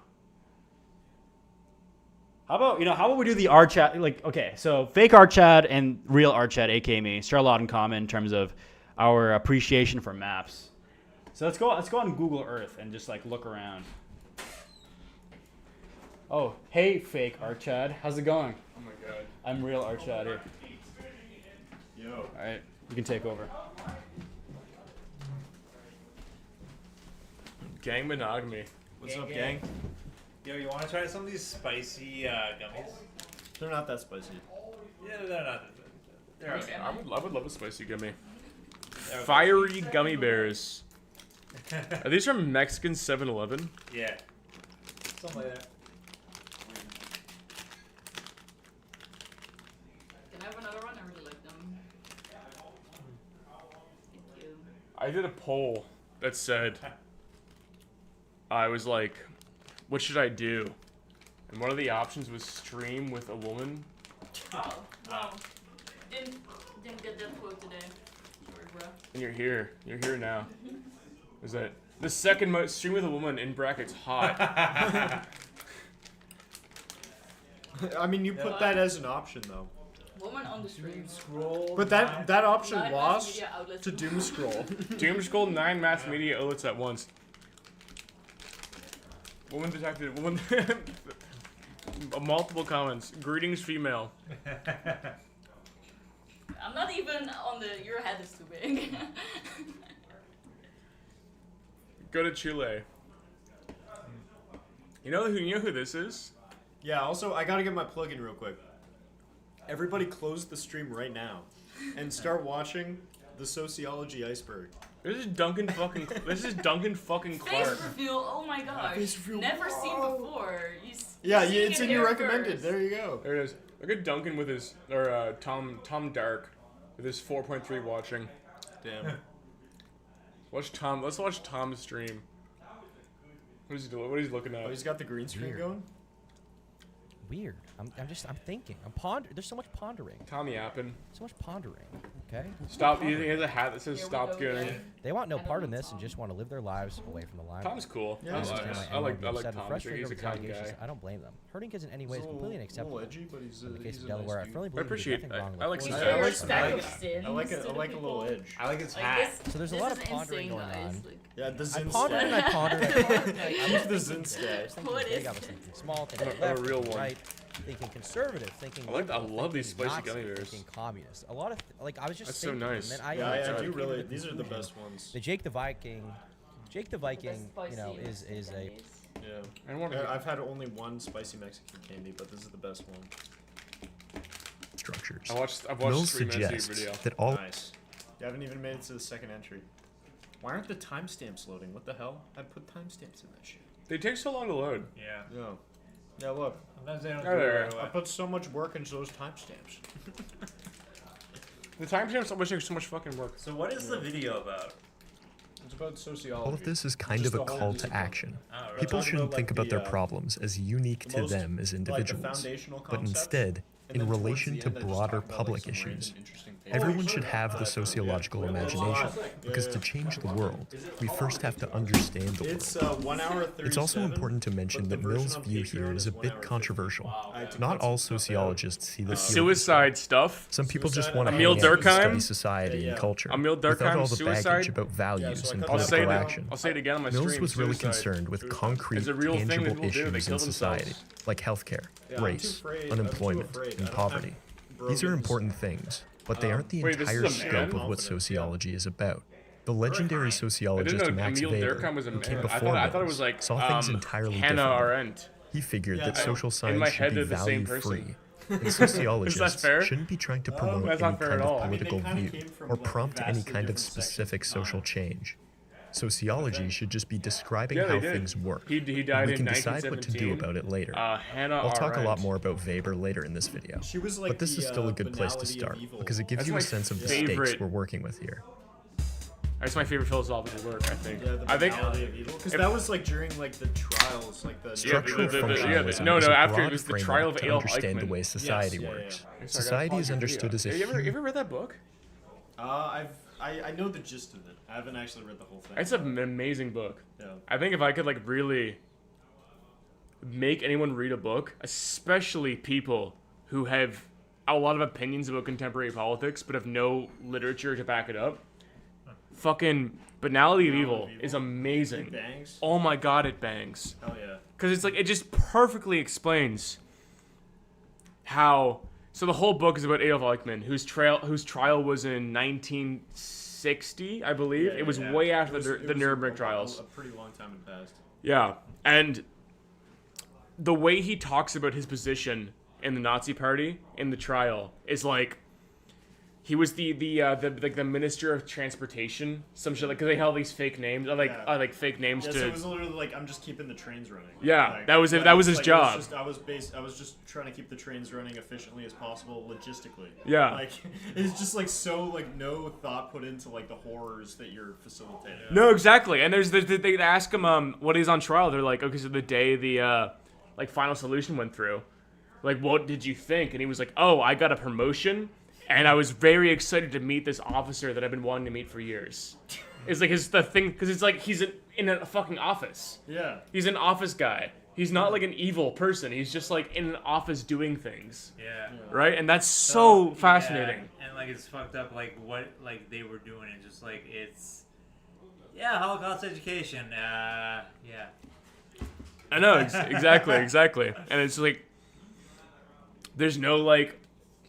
How about we do the Archad, like, okay, so fake Archad and real Archad, aka me, share a lot in common in terms of our appreciation for maps. So let's go on Google Earth and just like look around. Oh, hey fake Archad. How's it going? Oh my god. I'm real Archad here. Yo. All right, you can take over. Gang monogamy. What's up, gang? Yo, you want to try some of these spicy gummies? They're not that spicy. Yeah, they're not. They're okay. I would love a spicy gummy. Fiery gummy bears. Are these from Mexican 7-Eleven? Yeah. Something like that. Can I have another one? I really like them. Thank you. I did a poll that said, I was like, what should I do? And one of the options was stream with a woman. Oh, wow. Didn't get that quote today. Sorry, bro. And you're here. You're here now. Is that the second most stream with a woman in brackets hot? I mean, you put that as an option though. Woman on the stream. Scroll. But that option Nine mass lost media outlets. to doom scroll. Doom scroll 9 mass media outlets at once. Woman detected. Woman. Multiple comments. Greetings, female. I'm not even on the. Your head is too big. Go to Chile. You know who this is? Yeah. Also, I gotta get my plug in real quick. Everybody, close the stream right now, and start watching the Sociology Iceberg. This is Duncan fucking. This is Duncan fucking Clark. Face reveal. Oh my gosh. Face reveal, Never seen wow. before. Yeah, You've it's seen in it your here recommended. first. There you go. There it is. Look at Duncan with his Tom Dark with his 4.3 watching. Damn. Watch Tom. Let's watch Tom's stream. What is he doing? What is he looking Oh, at? he's got the green screen Weird. going. Weird. I'm thinking. I'm pondering. There's so much pondering. Tom yapping. So much pondering. Okay. Stop. He has a hat that says Here we "Stop go Goon." again. They want no I don't part in need this and Tom. just want to live their lives away from the limelight. Tom's cool. Yeah, I he's like. nice. I like Being Tom. upset and frustrated He's a over kind allegations. guy. I don't blame them. Hurting kids in any way is completely A little unacceptable. edgy, but he's a, In the case he's of a nice Delaware, I dude. firmly I believe there's appreciate. nothing wrong with I like You his I share hat. your like- stack I of like- sins I like to a the little people. edge. I like his Like hat. this, So there's a this lot is of pondering insane, going guys. on. Like, Yeah, the I Zin pondered and I stat. pondered. Keep the Zin stat. Thinking What big, is I was it? thinking small, A thinking left, real thinking one. right, thinking conservative, thinking I like- I liberal, love these thinking spicy Nazi, gummy bears. thinking communist. A lot of like I was just That's so thinking, nice. And then I, Yeah, I came do to really. the These are the conclusion best ones. that Jake the Viking, you know, is a Yeah. I don't want to. I've had only one spicy Mexican candy, but this is the best one. Structures. I've watched Mills 3 minutes of your suggests video. that all Nice. You haven't even made it to the second entry. Why aren't the timestamps loading? What the hell? I put timestamps in that shit. They take so long to load. Yeah. Yeah. Yeah, look. Sometimes they don't Oh, do there. it right I away. put so much work into those timestamps. The timestamps always take so much fucking work. So what is the video about? It's about sociology. all of this is kind Just of a the whole call to discipline. action. Oh, really? People Talking shouldn't about, think like, about their the, problems as unique to most, them as like, the individuals, foundational but concepts, instead and in then towards relation the to end, I just broader talk about, like, public some random issues. interesting things. Everyone should have the sociological imagination, because to change the world, we first have to understand the It's world. 1 hour 37. It's also important to mention but the that Mill's version on view Patreon here is a 1 bit hour 50. controversial. I took Not some all stuff out. sociologists see this. Suicide stuff. Some people just Suicide- want to Emil hang out and Durkheim? study society Yeah. and culture Emil without Durkheim, all the suicide? baggage about values so I and cut I'll that say political it. action. I'll say it again on my Mills stream. was really Suicide. concerned with concrete, It's a real thing that tangible people do. They issues kill in society, themselves. like healthcare, Yeah, I'm too race, afraid- I'm too unemployment, afraid. I and don't have poverty. These are Brogan's- important things, but they aren't the Wait, this is entire a scope man? of what Confidence, sociology is about. The legendary I sociologist didn't know Max Emil Weber, Durkheim was a who man. came I before thought it Mills, was like saw things entirely Hannah differently. Arendt. He figured Yeah, that I- social in science my should head be they're the same value-free, person. and sociologists fair? shouldn't be trying to promote that's any not fair kind at of all. I mean, they political kinda view came from, or like, prompt any vastly kind of different sections specific of social time. change. Sociology should just be describing Yeah, they how did. things work. He died We in can decide what to do 1917. about it later. Hannah I'll talk a lot Arendt. more about Weber later in this video. She was like But this is the, still a good place to banality of start, evil. because it gives That's you my a sense of the favorite- stakes we're working with here. That's my favorite philosophical work. I think. Yeah, the I think. banality of evil. Because if- that was like during like the trials, like the Structural the- functionalism no, is no, a after it broad was the framework trial of to Adolf understand the Eichmann. way society yeah, yeah. works. Sorry, I gotta Society pause is your understood video. as a Have you human. ever read that book? I know the gist of it. I haven't actually read the whole thing. It's an amazing book. Yeah. I think if I could like really make anyone read a book, especially people who have a lot of opinions about contemporary politics but have no literature to back it up, fucking Banality of Evil is amazing. It bangs. Oh my god, it bangs. Hell yeah. Because it's like, it just perfectly explains how. So the whole book is about Adolf Eichmann, whose trial was in 1960, I believe. Yeah, it was yeah. way after It was- the it was Nuremberg a trials. pretty long time in the past. Yeah, and the way he talks about his position in the Nazi Party in the trial is like, He was the like the Minister of Transportation, some shit, like, cause they had all these fake names, like fake names Yeah, to. so it was literally like, I'm just keeping the trains running. Yeah, Like, that was it. That was his like, job. I was just trying to keep the trains running efficiently as possible logistically. Yeah. Like it's just like so like no thought put into like the horrors that you're facilitating. No, exactly. And they ask him what he's on trial. They're like, okay, so the day the like final solution went through, like, what did you think? And he was like, oh, I got a promotion, and I was very excited to meet this officer that I've been wanting to meet for years. It's like the thing, because it's like he's in a fucking office. Yeah. He's an office guy. He's not like an evil person. He's just like in an office doing things. Yeah. Right? And that's so fascinating. Yeah, and like it's fucked up like what like they were doing and just like it's Holocaust education. Yeah. I know, exactly. And it's like there's no like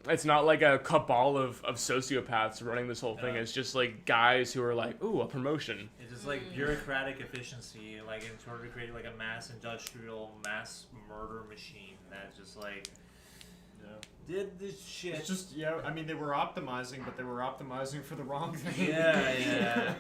it's not like a cabal of sociopaths running this whole thing. It's just like guys who are like, ooh, a promotion. It's just like bureaucratic efficiency, like in order to create like a mass industrial mass murder machine that just like did this shit. It's just I mean they were optimizing, but they were optimizing for the wrong thing. Yeah.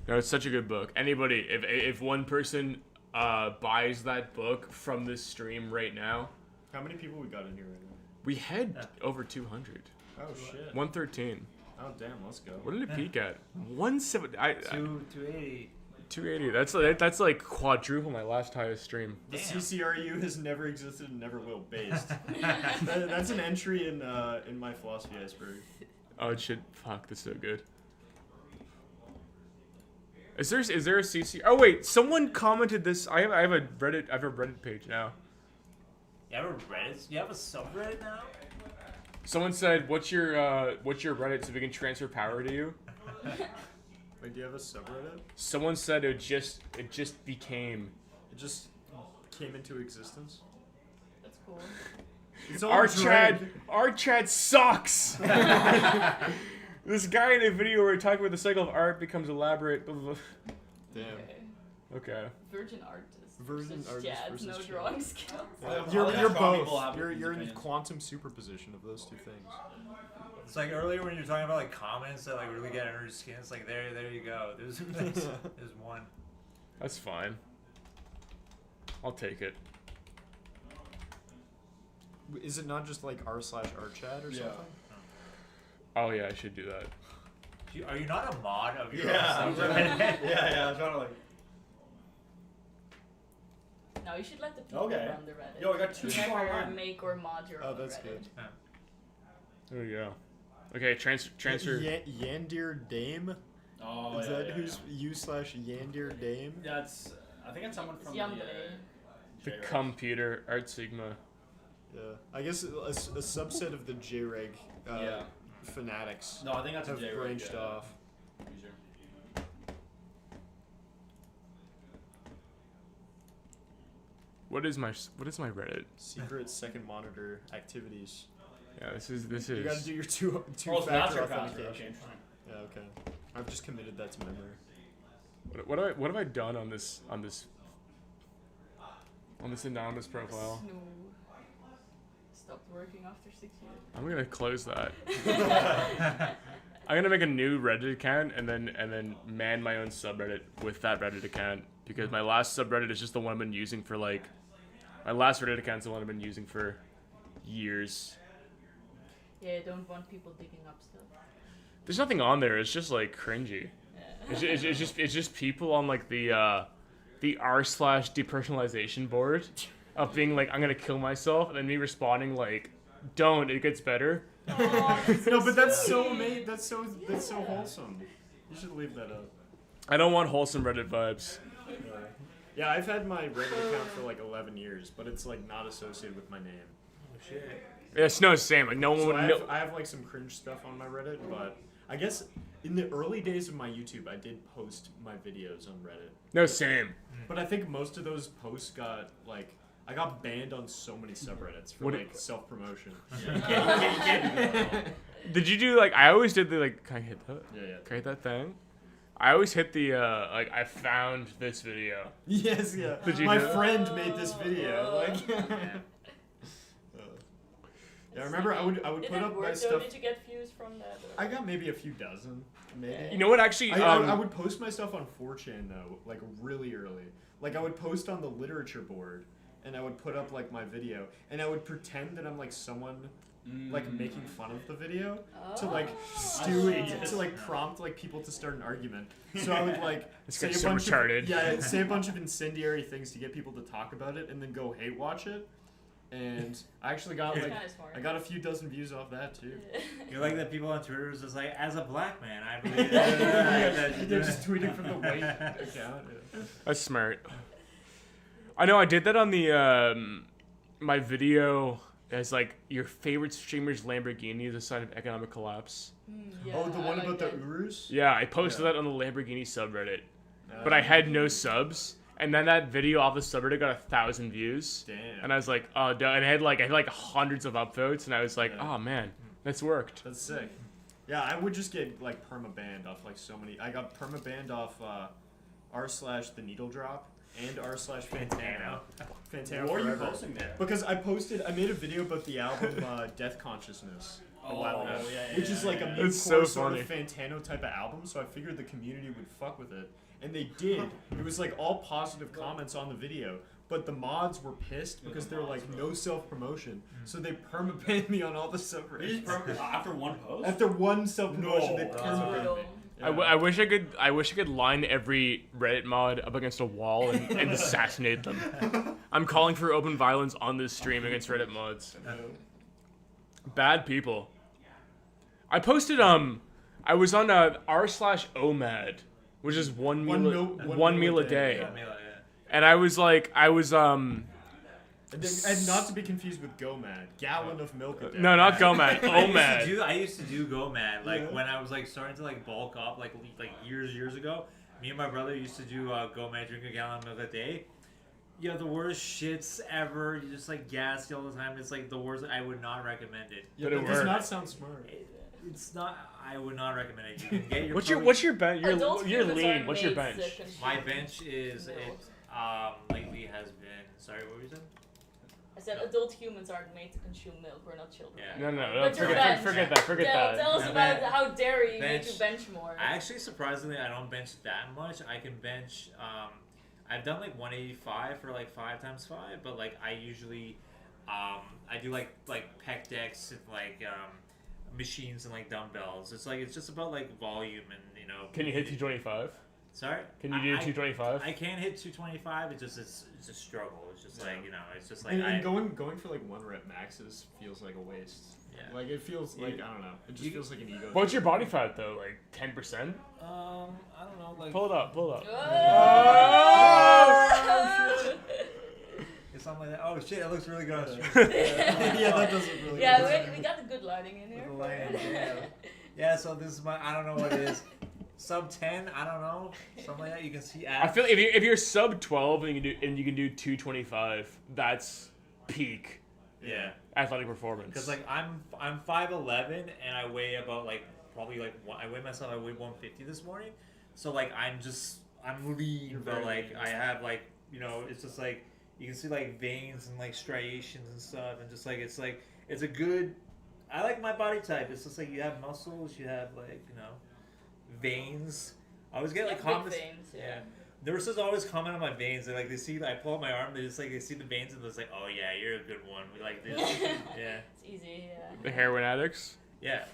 No, it's such a good book. Anybody, if one person buys that book from this stream right now. How many people we got in here right now? We had over 200. Oh shit. 113. Oh damn, let's go. What did it peak at? 170. 280. 280. That's like quadruple my last highest stream. The CCRU has never existed and never will. Based. That's an entry in my philosophy iceberg. Oh shit! Fuck, that's so good. Is there a CC? Oh wait, someone commented this. I have a Reddit page now. You have a Reddit? You have a subreddit now? Someone said, "What's your Reddit so we can transfer power to you?" Wait, do you have a subreddit? Someone said it just became. It just came into existence. That's cool. It's all Our chat sucks. This guy in a video where he talking about the cycle of art becomes elaborate. Blah, blah, blah. Damn. Okay. Okay. Virgin artist. Virgin artist jazz, versus no jazz. drawing skills. You're both. You're in quantum superposition of those two things. It's like earlier when you were talking about like comments that like really get under your skin. It's like there you go. There's one. That's fine. I'll take it. Is it not just like r/rchat or something? Oh yeah, I should do that. Are you not a mod of your I'm trying to like. No, you should let the people Okay. run the Reddit. Yo, I got 2 You people never online. make or mod your own that's Reddit. good. There we go. Okay, transfer. Yandir Dame. Oh, Is yeah, that yeah, who's Yandir Dame? Yeah, I think it's someone from It's The computer Art Sigma. Yeah, I guess a subset of the JREG fanatics. No, I think that's a have JREG, branched off. What is my Reddit? Secret second monitor activities. Yeah, this is. You gotta do your two Oh, so that's factor your password. authentication. Okay, interesting. Yeah, okay. I've just committed that to memory. What have I done on this anonymous profile? No. Stopped working after 6 years. I'm gonna close that. I'm gonna make a new Reddit account and then man my own subreddit with that Reddit account because my last subreddit is just the one I've been using for like. My last Reddit account's the one I've been using for years. Yeah, I don't want people digging up stuff. There's nothing on there. It's just like cringy. Yeah. It's just people on like the r/depersonalization board of being like I'm gonna kill myself and then me responding like don't, it gets better. Oh, No, but that's so amazing. That's so wholesome. You should leave that up. I don't want wholesome Reddit vibes. Yeah, I've had my Reddit account for like 11 years, but it's like not associated with my name. Oh shit. It's no same. Like no one So would know. I have like some cringe stuff on my Reddit, but I guess in the early days of my YouTube, I did post my videos on Reddit. No same. But I think most of those posts got like I got banned on so many subreddits for What like self promotion. You can't do that. Did you do like I always did the like can I hit that? Yeah. Can I hit that thing? I always hit the like I found this video. Yes, yeah. Did you My do it? friend made this video. Like. Yeah, I remember I would Did put it up work my though? stuff. Did you get views? views from that? Or? I got maybe a few dozen, maybe. You know what? Actually, I would post my stuff on 4chan though, like really early. Like I would post on the literature board, and I would put up like my video, and I would pretend that I'm like someone like making fun of the video to like to like prompt like people to start an argument. So I would like say a bunch of say a bunch of incendiary things to get people to talk about it, and then go hate watch it. And I actually got like I got a few dozen views off that too. You're like the people on Twitter who's just like, as a black man, I believe that. They're just tweeting from the white account. Yeah. That's smart. I know I did that on the my video as like your favorite streamer's Lamborghini is a sign of economic collapse. Yeah, Oh, the one about the Urus? Yeah, I posted that on the Lamborghini subreddit, but I had no subs. And then that video off the subreddit got 1,000 views. Damn. And I was like, oh, duh. And I had like hundreds of upvotes, and I was like, oh man, that's worked. That's sick. Yeah, I would just get like perma-banned off like so many. I got perma-banned off r/the needle drop and r/Fantano. Fantano. What are you forever. posting there? Because I made a video about the album Death Consciousness a while ago, which is like a mid-core so sort funny. of Fantano type of album. So I figured the community would fuck with it. And they did. It was like all positive comments on the video, but the mods were pissed because they're like no self-promotion, so they perma-banned me on all the subreddits. After one post? After one self-promotion, they perma-banned me. I wish I could line every Reddit mod up against a wall and assassinate them. I'm calling for open violence on this stream against Reddit mods. Bad people. I posted I was on r/OMAD. Which is one meal a day. And I was and not to be confused with GoMad, gallon of milk a day. No, not GoMad, OMAD. I used to do GoMad, like when I was like starting to like bulk up, like years ago. Me and my brother used to do GoMad, drink a gallon of milk a day. You know, the worst shits ever. You just like gassy all the time. It's like the worst. I would not recommend it. Yeah, but it does not sound smart. It's not. I would not recommend it. You can get your. What's your bench? You're lean. What's your bench? My bench is lately has been. Sorry, what were you saying? I said adult humans aren't made to consume milk. We're not children. Yeah. No. But Forget that. Tell us about how dairy made you bench more. I actually surprisingly I don't bench that much. I can bench. I've done like 185 for like 5x5, but like I usually I do like pec decks and like machines and like dumbbells. It's just about like volume and Can you hit 225? Sorry? Can you do 225? I can hit 225. It's a struggle. It's just like it's just like and going for like 1 rep maxes feels like a waste. Yeah. Like it feels like I don't know. It just feels like an ego. What's your body fat though? Like 10%? I don't know. Like pull it up. Oh, it's something like that. Oh shit! It looks really good. Yeah, that doesn't really. Yeah, we got the good lighting in here. Yeah. So this is my. I don't know what it is. Sub 10, I don't know, something like that. You can see. I feel if you're sub 12 and you can do 225, that's peak. Yeah. Athletic performance. Because like I'm 5'11" and I weigh about like probably like I weigh 150 this morning, so like I'm lean, but like I have like it's just like you can see like veins and like striations and stuff, and just like it's a good. I like my body type. It's just like you have muscles, you have like veins. I always get like comments. Veins, yeah. Nurses always comment on my veins. They like they see I pull up my arm. They just like they see the veins and it's like, oh yeah, you're a good one. We like this. Yeah. It's easy. Yeah. The heroin addicts. Yeah.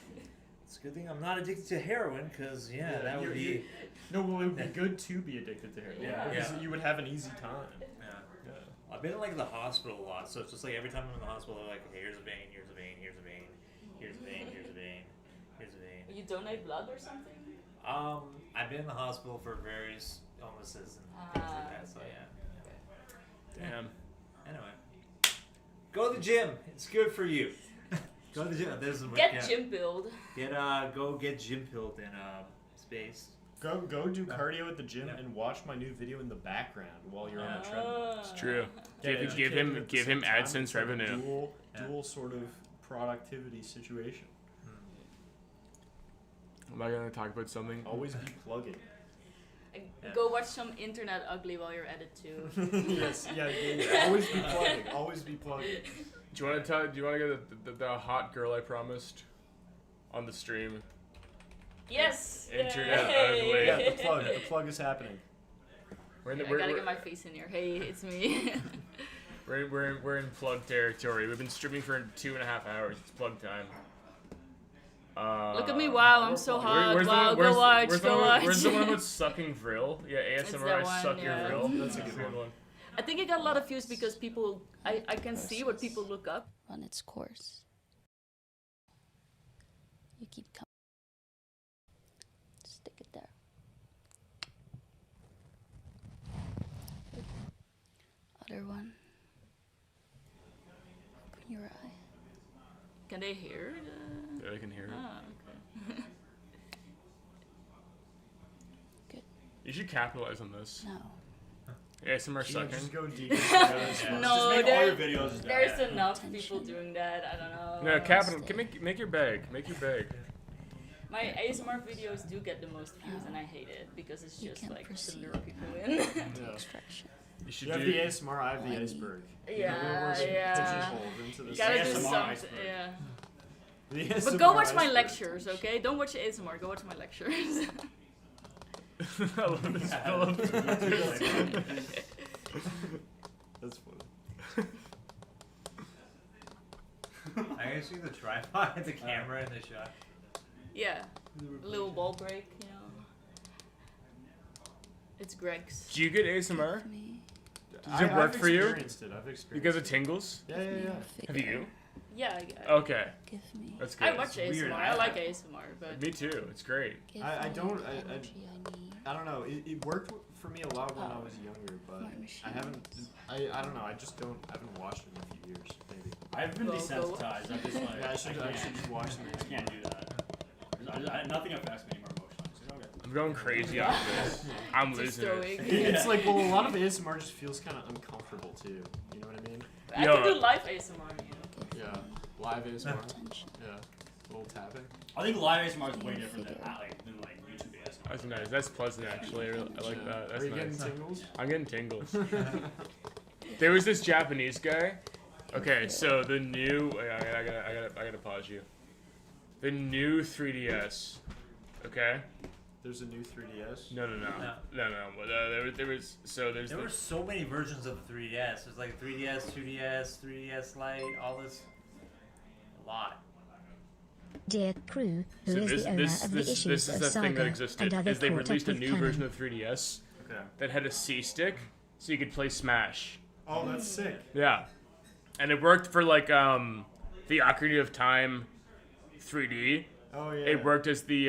It's a good thing I'm not addicted to heroin because that would be. No, well, it would be good to be addicted to heroin. Yeah. Because you would have an easy time. Yeah. I've been in like the hospital a lot, so it's just like every time I'm in the hospital, they're like, okay, here's a vein, here's a vein, here's a vein, here's a vein, here's a vein, here's a vein. You donate blood or something? I've been in the hospital for various illnesses and things like that, so yeah. Damn. Anyway. Go to the gym. It's good for you. Go to the gym. Get gym pilled. Go get gym pilled in space. Go do cardio at the gym and watch my new video in the background while you're on the treadmill. It's true. Give him AdSense revenue. Dual sort of productivity situation. Am I gonna talk about something? Always be plugging. Go watch some Internet Ugly while you're at it too. Yes, yeah. Always be plugging. Always be plugging. Do you want to get the hot girl I promised on the stream. Yes. Internet Yay. ugly. Yeah, the plug is happening. I gotta get my face in here. Hey, it's me. We're in plug territory. We've been streaming for 2.5 hours. It's plug time. Look at me! Wow, I'm so hot. Wow, go watch. Where's the one about sucking Vril? Yeah, ASMR, that suck one, your yeah. Vril. That's a good one. I think it got a lot of views because people, I can see what people look up. Run its course. You keep coming. Stick it there. Other one. Open your eye. Can they hear? Yeah, I can hear it. Ah, okay. Good. You should capitalize on this. No. ASMR sucking. Just go deep. No, Just make all your videos. there's enough people doing that. I don't know. No, capital. Make your bag. Make your bag. My ASMR videos do get the most views, and I hate it because it's You just can't like to proceed. lure people in. Extraction. You should You have do. the ASMR, I have the iceberg. Yeah, We're yeah. pigeonholed into this Gotta do ASMR something. iceberg. Yeah. The But ASMR go watch my iceberg. lectures, okay? Don't watch ASMR. Go watch my lectures. I love this. I love this. That's funny. I can see the tripod, the camera, and the shot. Yeah. A little ball break, you know. It's Greg's. Do you get ASMR? Me. Does it work for you? I've experienced it. Because it tingles? Yeah, yeah, yeah. Have you? Yeah. Okay. Give me. That's good. I watch ASMR. I like ASMR, but Me too. It's great. Give I me don't. the energy I need. I don't know. It worked for me a lot when I was younger, but My I haven't. I don't know. I just don't. I haven't watched it in a few years, maybe. I've been Well, desensitized. I'm just like, Yeah, I should can't. just watch I them. can't do that. Nothing affects me anymore emotionally. So, okay. I'm going crazy on this. I'm just losing it. throwing. It's like, well, a lot of ASMR just feels kind of uncomfortable too. You know what I mean? I Yo. can do live ASMR, you know. Yeah. Live ASMR. Attention. Yeah. A little tapping. I think live ASMR is way different than YouTube ASMR. That's nice. That's pleasant, actually. I like that. That's Are you nice. getting tingles? I'm getting tingles. There was this Japanese guy. Okay, so the new. Wait, I gotta pause you. The new 3DS. Okay. There's a new 3DS. No. But, there was there's There were so many versions of the 3DS. There's like 3DS, 2DS, 3DS Lite, all this. A lot. Dear crew, who So is this the owner this of the this issues this is of the thing that Saga existed. and other Is they caught up released a with new canon? version of 3DS Okay. that had a C stick, so you could play Smash. Oh, that's sick. Yeah, and it worked for like the Ocarina of Time 3D. Oh yeah. It worked as the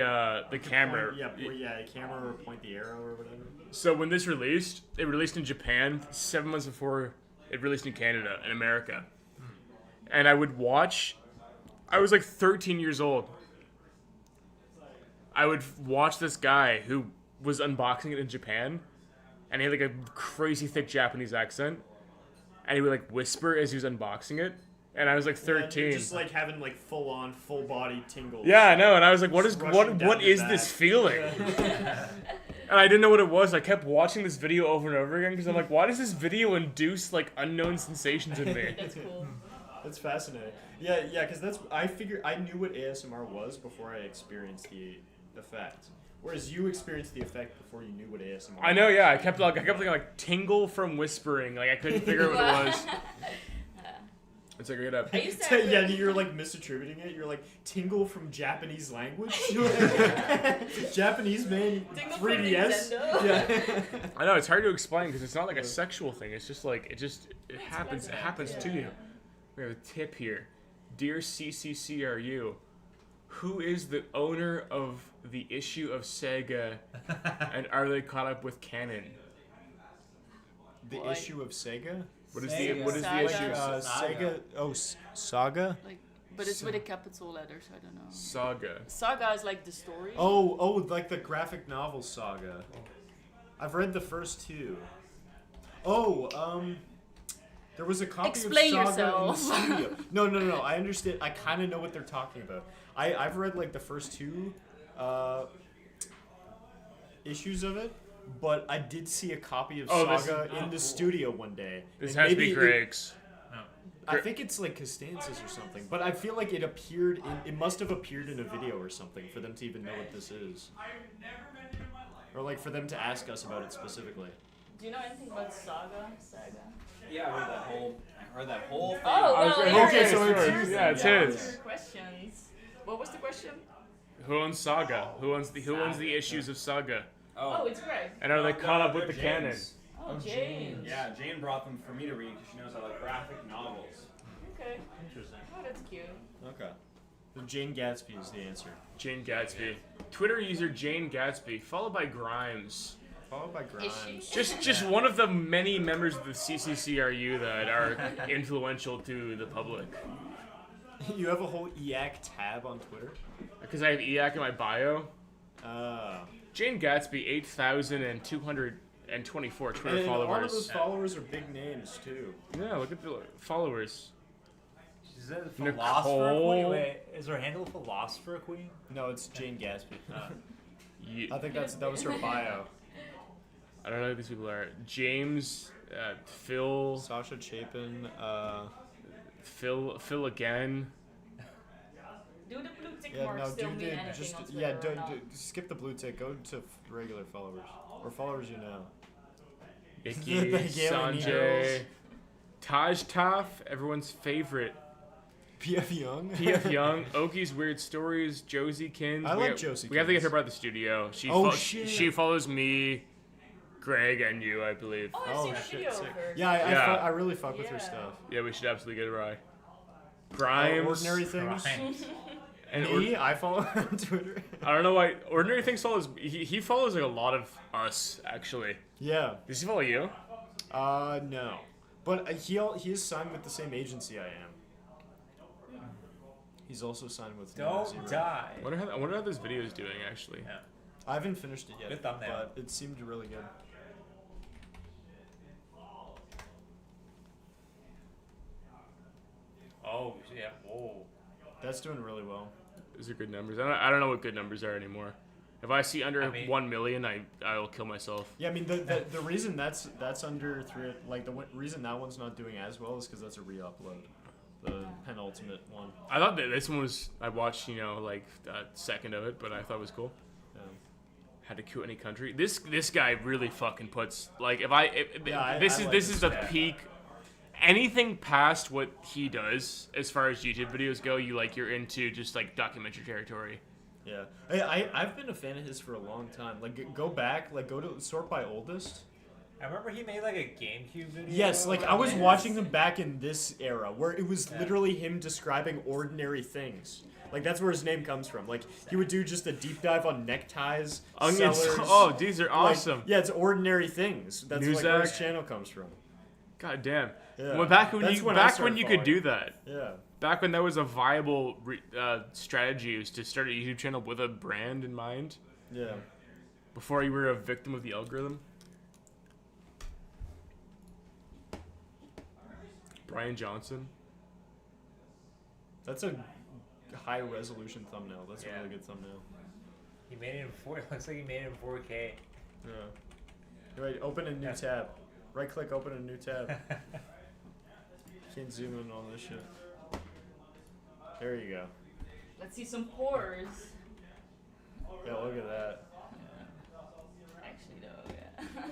camera. Point, yeah, a camera or point the arrow or whatever. So when this released, it released in Japan 7 months before it released in Canada and America. And I would watch. I was like 13 years old. I would watch this guy who was unboxing it in Japan, and he had like a crazy thick Japanese accent, and he would like whisper as he was unboxing it. And I was like 13. Yeah, just like having like full on, full body tingles. Yeah, I know, and I was like, Just rushing down what your is this back. feeling? And I didn't know what it was. I kept watching this video over and over again because I'm like, why does this video induce like unknown sensations in me? That's cool. That's fascinating. Yeah, because that's I knew what ASMR was before I experienced the effect. Whereas you experienced the effect before you knew what ASMR was. I know, yeah. I kept thinking like tingle from whispering. Like I couldn't figure out what it was. It's like I used to have yeah, you're like misattributing it. You're like tingle from Japanese language. Japanese man, Tingle from 3DS. Nintendo. Yeah. I know it's hard to explain because it's not like a sexual thing. It's just like it happens. It happens to you. We have a tip here, dear CCCRU. Who is the owner of the issue of Sega, and are they caught up with canon? The What? issue of Sega. What is Sega. the what is the Saga. issue? Sega. Oh, Saga. Like, but it's with a capital letter, so I don't know. Saga. Saga is like the story. Oh, like the graphic novel Saga. I've read the first two. There was a copy Explain of Saga yourself. in the studio. No. I understand. I kind of know what they're talking about. I've read like the first two issues of it, but I did see a copy of Oh, this Saga is- in the studio one day. This And has to be maybe it- Greg's. I think it's like Costanza's or something, but I feel like it appeared. It must have appeared in a video or something for them to even know what this is, or like for them to ask us about it specifically. Do you know anything about Saga? Yeah, I heard that whole thing. Oh, well, okay, so it's yours. yeah, it's his. Questions. What was the question? Who owns Saga? Who owns the issues of Saga? Oh, it's Greg. And are they caught up with the Jane's. canon? Oh, James. Yeah, Jane brought them for me to read because she knows I like graphic novels. Okay. Interesting. Oh, that's cute. Okay. So Jane Gatsby is the answer. Jane Gatsby. Twitter user Jane Gatsby, followed by Grimes. Followed by Grimes. Just one of the many members of the CCCRU that are influential to the public. You have a whole EAC tab on Twitter? Because I have EAC in my bio. Oh. Jane Gatsby, 8,224 Twitter And followers. all of those followers are big names too. Yeah, look at the followers. Is that Nicole? Philosopher Queen? Wait, is her handle Philosopher Queen? No, it's Jane Gatsby. Yeah. I think that was her bio. I don't know who these people are. James, Phil. Sasha Chapin, Phil again. Do the blue tick yeah, mark no, still dude, mean anything just on Twitter yeah, or not? skip the blue tick. Go to regular followers or followers you know. Vicky, The Galen Sanjay, Needles. Taj Taf, everyone's favorite. P.F. Young. P.F. Young, Oki's Weird Stories, Josie Kins. I like Josie We have to get Kins. her by the studio. Shit. She follows me, Greg, and you, I believe. Oh, I've seen a video of her. Yeah, Yeah. I really fuck with her stuff. Yeah, we should absolutely get her by. Grimes. Ordinary Things. And I follow her on Twitter. I don't know why. Ordinary Things follows. He follows like a lot of us, actually. Yeah. Does he follow you? No. But he is signed with the same agency I am. He's also signed with Don't Zero. die. I wonder how this video is doing, actually. Yeah. I haven't finished it yet. Good thumbnail. But it seemed really good. Oh, yeah. Whoa. That's doing really well. Those are good numbers. I don't know what good numbers are anymore. If I see under 1 million, I'll kill myself. Yeah, I mean the reason that's under 3, like reason that one's not doing as well is because that's a re-upload, the penultimate one. I thought that this one was. I watched like a second of it, but I thought it was cool. Yeah. Had to quit any country. This guy really fucking puts like this is the peak. Anything past what he does as far as YouTube videos go, you're into just like documentary territory. Yeah, I've been a fan of his for a long time. Like go back, like go to sort by oldest. I remember he made like a GameCube video. Yes, like I was watching them back in this era where it was literally him describing ordinary things. Like that's where his name comes from. Like he would do just a deep dive on neckties, Onions. sellers. Oh, these are awesome. Yeah, it's ordinary things. That's like where his Newsec. channel comes from. God damn. Yeah. Well, back when That's you when I back started when you could following. do that. Yeah. Back when that was a viable strategy, was to start a YouTube channel with a brand in mind. Yeah. Before you were a victim of the algorithm. Brian Johnson. That's a high resolution thumbnail. That's a really good thumbnail. He made it in 4. Looks like he made it in 4K. Yeah. Right, open a new tab. Right click, open a new tab. Can't zoom in on this shit. There you go. Let's see some pores. Yeah, look at that. Actually, though, yeah.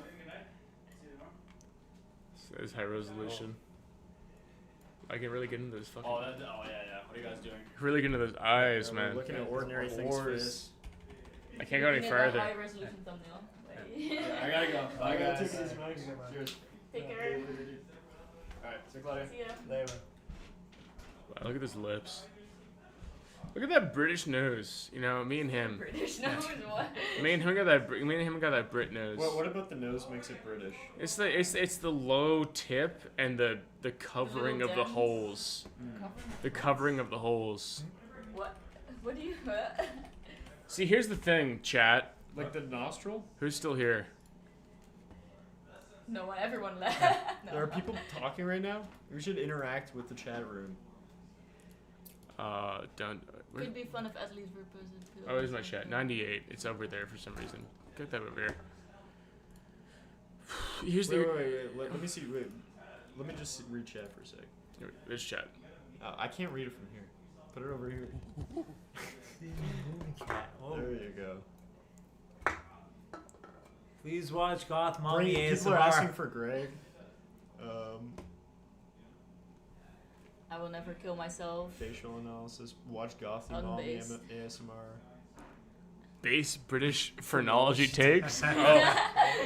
Says high resolution. I can really get into those fucking. yeah. What are you guys doing? Really get into those eyes, Yeah, man. we're looking at ordinary things for this. I can't go any Looking at farther. the high resolution thumbnail. I gotta go. Bye, guys. Cheers. Take care. Alright, see you later. See ya. Later. Wow, look at his lips. Look at that British nose. Me and him. British nose, what? Me and him got that Brit nose. What about the nose makes it British? It's the low tip and the covering of the dents. holes. The covering of the holes. What? What do you... What? See, here's the thing, chat. Like the nostril? Who's still here? No one, everyone left. No. There are people talking right now? We should interact with the chat room. Done. Could be fun if athletes were present. Oh, there's my chat. 98. It's over there for some reason. Get that over here. Here's the. Wait. Let me see. Wait. Let me just read chat for a sec. This chat. I can't read it from here. Put it over here. There you go. Please watch Goth People Mommy are asking ASMR. for Greg. I will never kill myself. Facial analysis. Watch Goth On Mommy base. ASMR. Base British phrenology takes. Oh,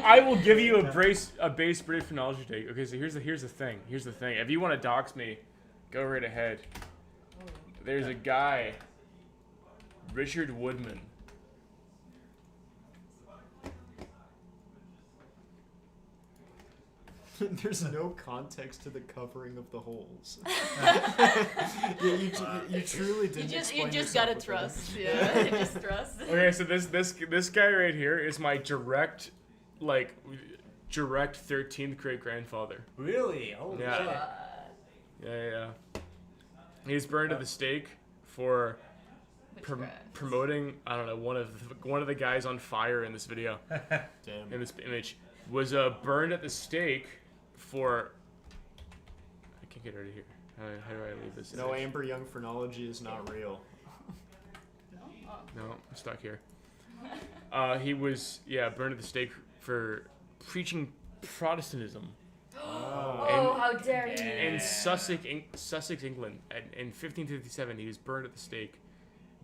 I will give you a base British phrenology take. Okay, so here's the thing. Here's the thing. If you want to dox me, go right ahead. There's a guy, Richard Woodman. There's no context to the covering of the holes. Yeah, you truly didn't. You explain just yourself gotta with trust. that. Yeah, you just trust. Okay, so this guy right here is my direct 13th great grandfather. Really? Holy Yeah. shit. Yeah. He's burned at the stake for promoting, I don't know, one of the guys on fire in this video. Damn. In this image was burned at the stake for. I can't get out of here. How do I leave this? No, image? Amber Young phrenology is not real. No, I'm stuck here. He was burned at the stake for preaching Protestantism. Oh, how dare he! In Sussex, England, in 1557, he was burned at the stake.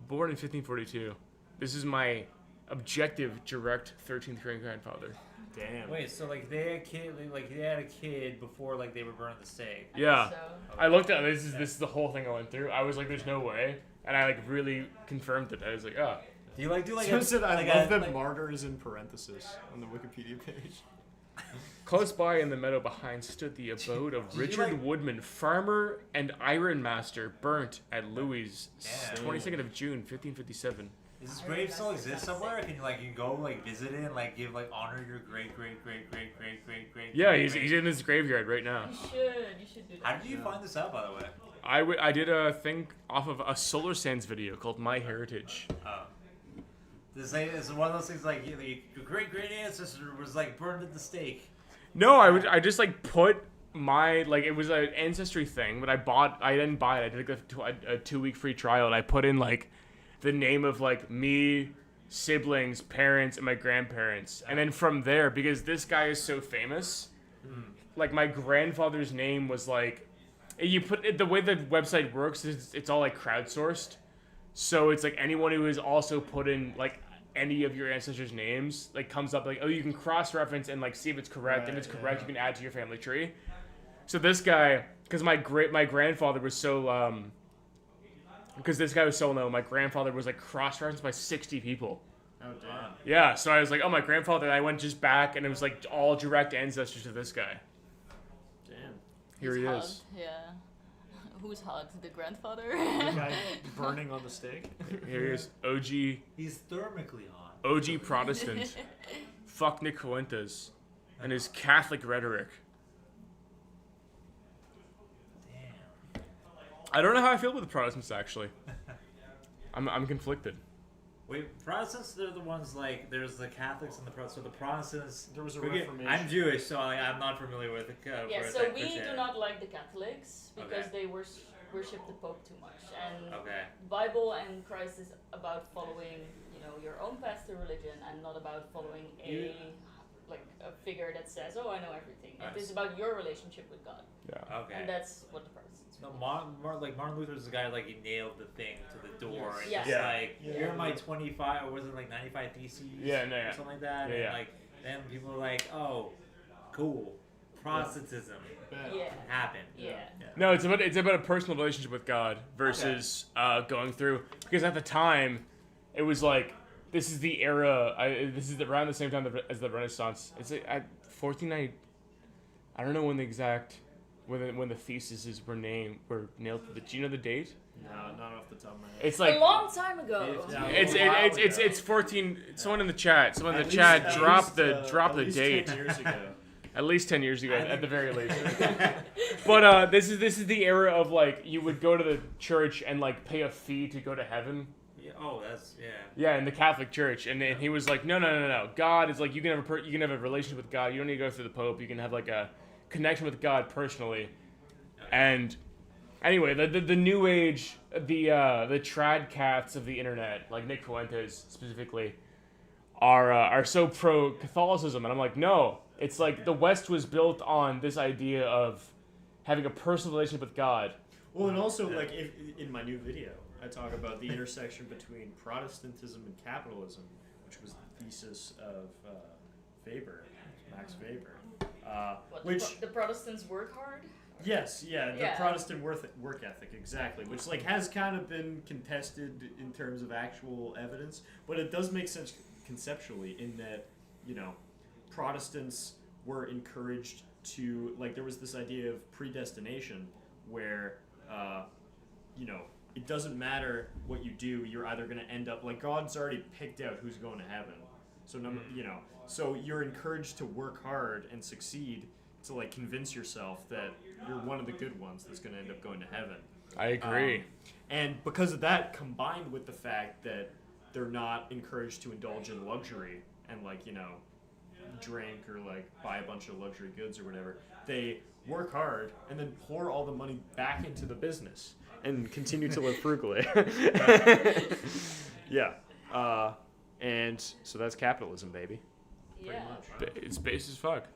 Born in 1542. This is my objective, direct 13th great grandfather. Damn. Wait, so like they had a kid before like they were burned at the stake. Yeah, I looked at this is the whole thing I went through. I was like, "There's no way," and I like really confirmed it. I was like, "Oh." Do you do like? Someone said, "I love that martyr is in parenthesis on the Wikipedia page." Close by in the meadow behind stood the abode of Richard Woodman, farmer and iron master, burnt at Louis, 22nd of June, 1557. Does this grave still exist somewhere? Can you go visit it and give honor your great. Yeah, he's in his graveyard right now. You should do that. How did you find this out, by the way? I did a thing off of a Solar Sands video called My Heritage. Oh. It's one of those things your great ancestor was burned at the stake. No, I just put my it was an ancestry thing, but I didn't buy it. I did a 2-week free trial, and I put in the name of me, siblings, parents, and my grandparents, and then from there, because this guy is so famous, my grandfather's name was you put it, the way the website works is it's all crowdsourced, so it's anyone who has also put in any of your ancestors' names comes up oh, you can cross-reference and see if it's correct. Right, if it's correct, you can add to your family tree. So this guy, because my grandfather was so because this guy was so known, my grandfather was cross-referenced by 60 people. Oh damn. Yeah, so I was oh, my grandfather, and I went just back, and it was all direct ancestors to this guy. Damn. Here He's he hugged, is. Yeah. Who's hugged? The grandfather? The guy burning on the stake. Here he is, OG. He's thermically hot. OG Protestant. Fuck Nick Fuentes and his Catholic rhetoric. Damn. I don't know how I feel with the Protestants, actually. I'm conflicted. Wait, Protestants, they're the ones there's the Catholics and the Protestants. So the Protestants. There was a Reformation. Reformation. I'm Jewish, so I'm not familiar with the. Yeah, so we do not like the Catholics because they worship the Pope too much, and the Bible and Christ is about following your own path to religion and not about following a figure that says, "Oh, I know everything." It is about your relationship with God. Yeah. Okay. And that's what the Protestants. No, Martin Luther's the guy he nailed the thing to the door. Yes. And Yeah. you're my 25, or was it 95 theses? Yeah, no, yeah. Or something like that. Yeah, and then people are oh, cool. Protestantism happened. Yeah. No, it's about a personal relationship with God versus going through, because at the time, it was this is the era. This is around the same time as the Renaissance. It's at 1490. I don't know when the exact when the theses were nailed to the. Do you know the date? No, not off the top of my head. It's a long time ago. It's 14. Someone in the chat. Drop the date. 10 years ago. At least 10 years ago, at the very least. But this is the era of you would go to the church and pay a fee to go to heaven. Yeah. Oh, that's Yeah, in the Catholic Church, and he was no. God is you can have a relationship with God. You don't need to go through the Pope. You can have a connection with God personally, and Anyway, the new age, the trad cats of the internet, like Nick Fuentes specifically, are so pro Catholicism, and I'm like, no, it's like the West was built on this idea of having a personal relationship with God. Well, and also like in my new video, I talk about the intersection between Protestantism and capitalism, which was the thesis of Max Weber. The Protestants work hard? Yes, the Protestant work ethic, exactly, which like has kind of been contested in terms of actual evidence, but it does make sense conceptually in that, Protestants were encouraged to, like, there was this idea of predestination where, it doesn't matter what you do, you're either going to end up, like, God's already picked out who's going to heaven. So, so you're encouraged to work hard and succeed to, like, convince yourself that you're one of the good ones that's going to end up going to heaven. I agree. And because of that, combined with the fact that they're not encouraged to indulge in luxury and, like, drink or, like, buy a bunch of luxury goods or whatever, they work hard and then pour all the money back into the business and continue to live frugally. And so that's capitalism, baby. Yeah. It's base as fuck.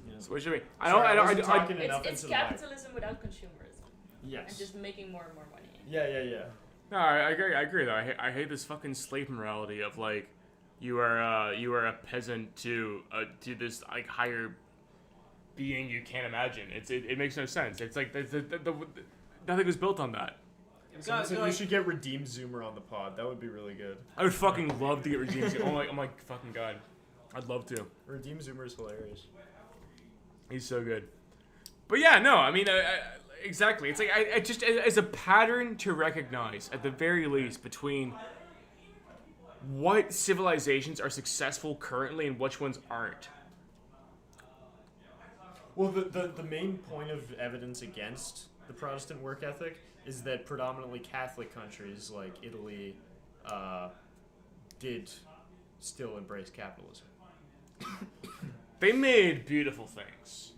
Yeah. So what should we? It's capitalism without consumerism. Yes. And just making more and more money. Yeah. No, I agree though. I hate this fucking slave morality of like, you are a peasant to this like higher being you can't imagine. It makes no sense. It's like nothing was built on that. So you should get Redeemed Zoomer on the pod. That would be really good. I would fucking love to get Redeemed Zoomer. Oh my fucking god. I'd love to. Redeemed Zoomer is hilarious. He's so good. But yeah, no, I mean, exactly. It's like, I just, as a pattern to recognize, at the very least, between what civilizations are successful currently and which ones aren't. Well, the main point of evidence against the Protestant work ethic is that predominantly Catholic countries like Italy did still embrace capitalism. They made beautiful things.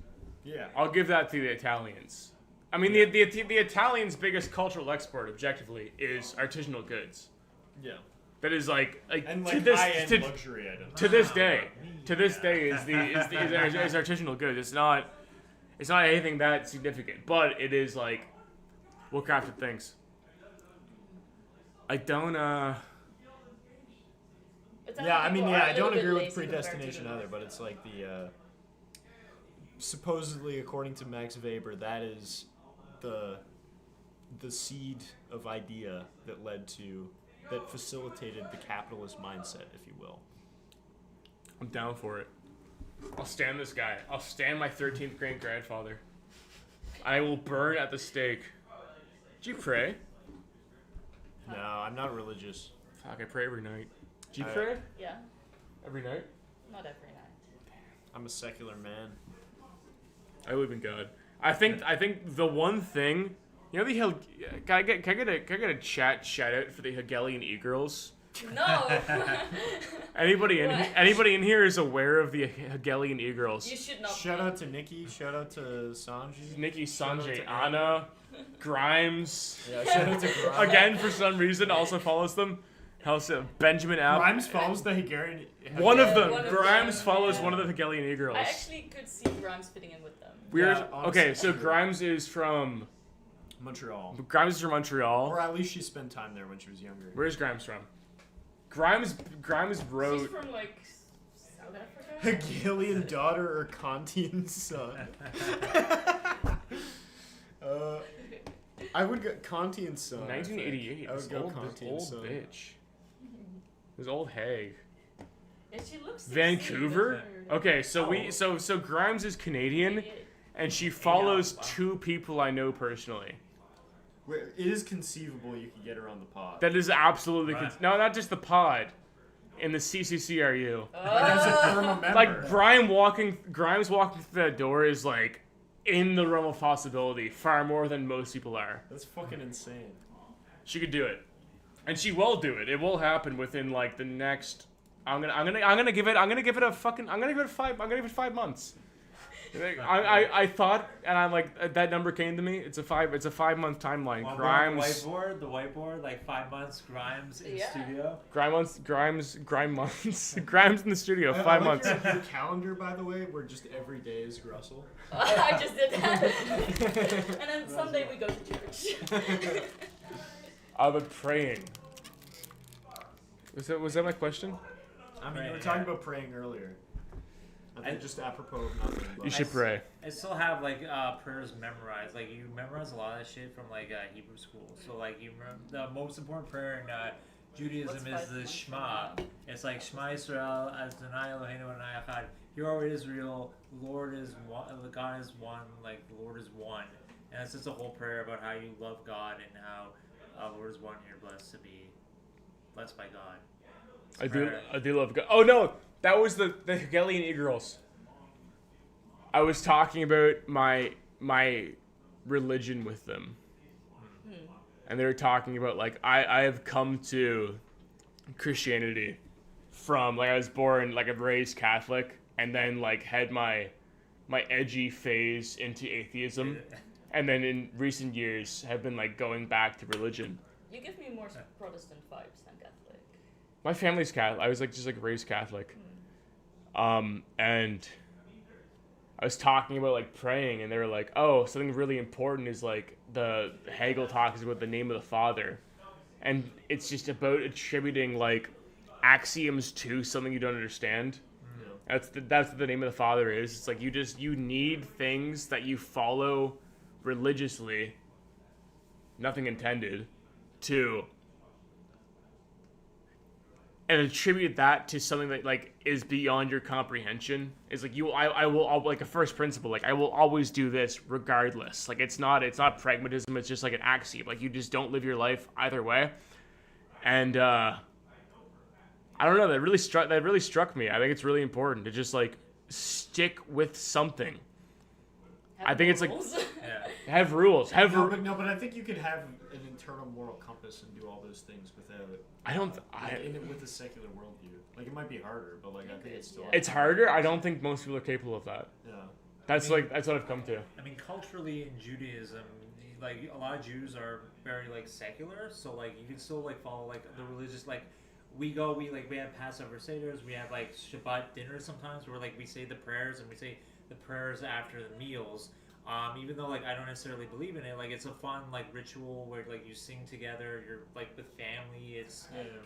Yeah. I'll give that to the Italians. I mean, the Italians' biggest cultural export, objectively, is artisanal goods. Yeah. That is like and to like this high-end luxury items. To this day is artisanal goods. It's not anything that significant, but it is like well-crafted things. I don't I don't agree with predestination either, but it's like the supposedly, according to Max Weber, that is the seed of idea that facilitated the capitalist mindset, if you will. I'm down for it. I'll stand this guy. I'll stand my 13th great grandfather. I will burn at the stake. Do you pray? No, I'm not religious. Fuck, I pray every night. Do you pray? Yeah. Every night? Not every night. I'm a secular man. I believe in God. I think the one thing, can I get a chat shout out for the Hegelian e-girls? No. Anybody in here is aware of the Hegelian e-girls? You should not. Shout out to Nikki. Shout out to Sanji. Nikki, Sanjay, Anna, Grimes. Yeah, shout out to Grimes. Again, for some reason, also follows them. Benjamin App. Grimes follows the Hegelian. One of them. Grimes follows one of the Hegelian e-girls. I actually could see Grimes fitting in with them. Weird. Yeah, honestly, okay, so Grimes is from Montreal. Grimes is from Montreal. Or at least she spent time there when she was younger. Where's Grimes from? Grimes wrote. She's from like South Africa. Hegelian daughter or Kantian son. I would go Kantian son. 1988. I would go Kantian old son. bitch. This old hag. Yeah, she looks Vancouver? Okay, so Grimes is Canadian, and she follows two people I know personally. It is conceivable you could get her on the pod. That is absolutely no, not just the pod. In the CCCRU. Like as a perma member. Like Grimes walking through that door is like in the realm of possibility far more than most people are. That's fucking insane. She could do it, and she will do it. It will happen within like the next. I'm gonna give it 5 months. I thought, and I'm like, that number came to me. It's a 5-month timeline. Well, Grimes. the whiteboard, like 5 months. Grimes in studio. Grime months. Grimes in the studio. 5 months. Your calendar, by the way, where just every day is Grussel. I just did that. And then Sunday we go to church. But praying. Was that my question? I mean, you were talking about praying earlier. I think just apropos of nothing. You should pray. I still have like prayers memorized. Like you memorize a lot of that shit from like Hebrew school. So like you remember the most important prayer in Judaism is the Shema. It's like Shema Yisrael, Adonai Eloheinu Adonai Echad. Hear, O Israel, Lord is one. God is one. Like the Lord is one. And it's just a whole prayer about how you love God and how Lord is one. You're blessed to be blessed by God. I do love God. Oh no, that was the Hegelian e-girls. I was talking about my religion with them, and they were talking about like I have come to Christianity from like I was born like I'm raised Catholic, and then like had my edgy phase into atheism, and then in recent years have been like going back to religion. You give me more Protestant vibes than Catholic. My family's Catholic. I was like just like raised Catholic. And I was talking about like praying, and they were like, "Oh, something really important is like the Hegel talks about the name of the Father, and it's just about attributing like axioms to something you don't understand." That's what the name of the Father is. It's like you need things that you follow religiously, nothing intended, to. And attribute that to something that like is beyond your comprehension. Is like I'll like a first principle. Like I will always do this regardless. Like it's not pragmatism. It's just like an axiom. Like you just don't live your life either way. And I don't know. That really struck me. I think it's really important to just like stick with something. I think it's like have rules. But I think you could have an internal moral compass and do all those things without. With a secular worldview, like it might be harder, but like I think it's still. It's harder. I don't think most people are capable of that. Yeah. That's what I've come to. I mean, culturally in Judaism, like a lot of Jews are very like secular, so like you can still like follow like the religious like. We have Passover Seders, we have like Shabbat dinners sometimes where like we say the prayers and we say the prayers after the meals. Even though like I don't necessarily believe in it, like it's a fun like ritual where like you sing together, you're like with family.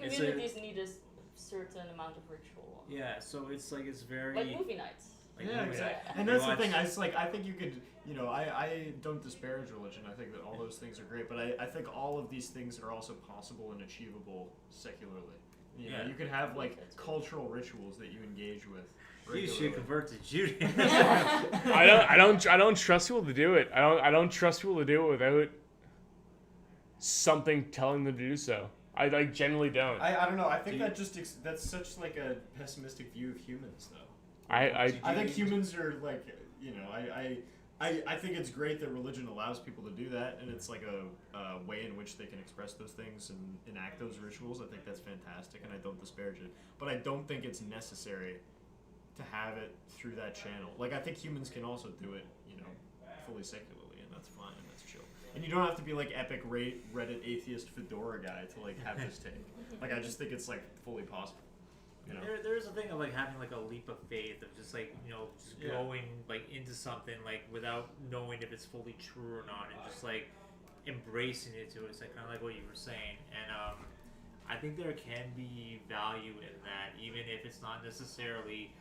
Communities need a certain amount of ritual. Yeah, so it's like it's very like movie nights. Yeah, exactly. And that's the thing. I think you could, I don't disparage religion. I think that all those things are great, but I think all of these things are also possible and achievable secularly. You know, you could have like cultural rituals that you engage with. You should convert to Judaism. I don't trust people to do it. I don't trust people to do it without something telling them to do so. I like generally don't. I don't know. I think that's such like a pessimistic view of humans, though. I think humans are like I think it's great that religion allows people to do that, and it's like a way in which they can express those things and enact those rituals. I think that's fantastic, and I don't disparage it. But I don't think it's necessary to have it through that channel. Like, I think humans can also do it, fully secularly, and that's fine, and that's chill. And you don't have to be like epic Reddit atheist fedora guy to like have this take. Like, I just think it's like fully possible. There's a thing of like having like a leap of faith of just like going like into something like without knowing if it's fully true or not, and just like embracing it to it. It's like kind of like what you were saying, and I think there can be value in that, even if it's not necessarily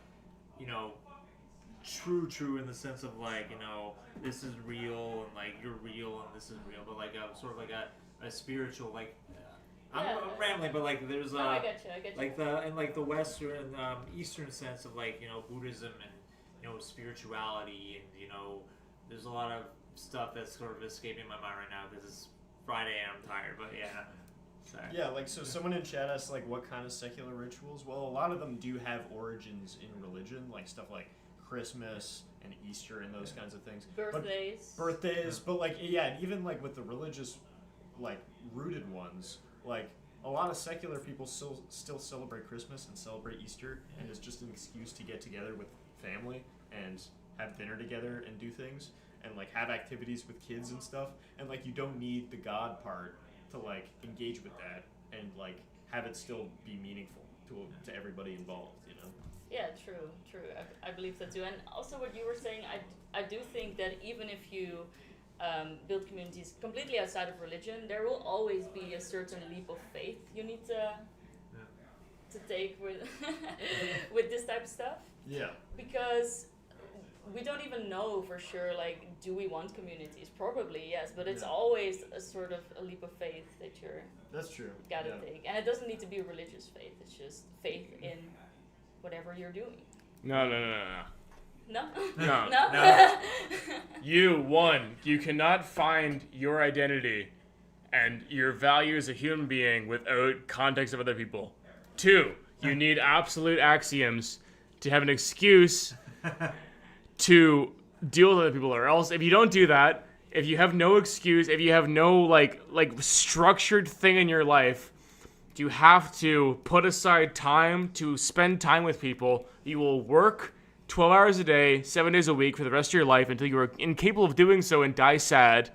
true in the sense of like this is real and like you're real and this is real, but like a sort of like a spiritual like. I'm rambling, but like there's I get you. Like the Western Eastern sense of like Buddhism and spirituality, and there's a lot of stuff that's sort of escaping my mind right now because it's Friday and I'm tired. But yeah. Sorry. Yeah, like so someone in chat asked like what kind of secular rituals. Well, a lot of them do have origins in religion, like stuff like Christmas and Easter and those kinds of things. Birthdays, but like and even like with the religious like rooted ones. Like, a lot of secular people still celebrate Christmas and celebrate Easter, and it's just an excuse to get together with family and have dinner together and do things and like have activities with kids and stuff, and like you don't need the God part to like engage with that and like have it still be meaningful to everybody involved, you know? Yeah, true. I believe that too. And also what you were saying, I do think that even if you build communities completely outside of religion, there will always be a certain leap of faith you need to take with with this type of stuff. Yeah. Because we don't even know for sure, like, do we want communities? Probably, yes, but it's always a sort of a leap of faith that That's true. gotta take. And it doesn't need to be religious faith, it's just faith in whatever you're doing. No. No? No. You cannot find your identity and your value as a human being without context of other people. 2, you need absolute axioms to have an excuse to deal with other people, or else if you don't do that, if you have no excuse, if you have no like structured thing in your life, you have to put aside time to spend time with people. You will work 12 hours a day, 7 days a week for the rest of your life until you are incapable of doing so and die sad.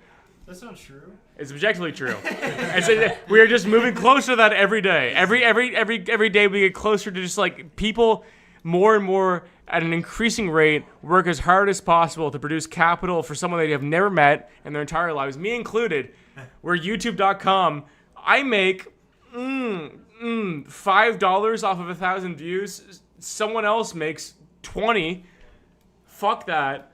That's not true. It's objectively true. And so we are just moving closer to that every day. Every day we get closer to just like people more and more at an increasing rate work as hard as possible to produce capital for someone they have never met in their entire lives, me included. We're YouTube.com. I make $5 off of 1,000 views. Someone else makes 20. Fuck that.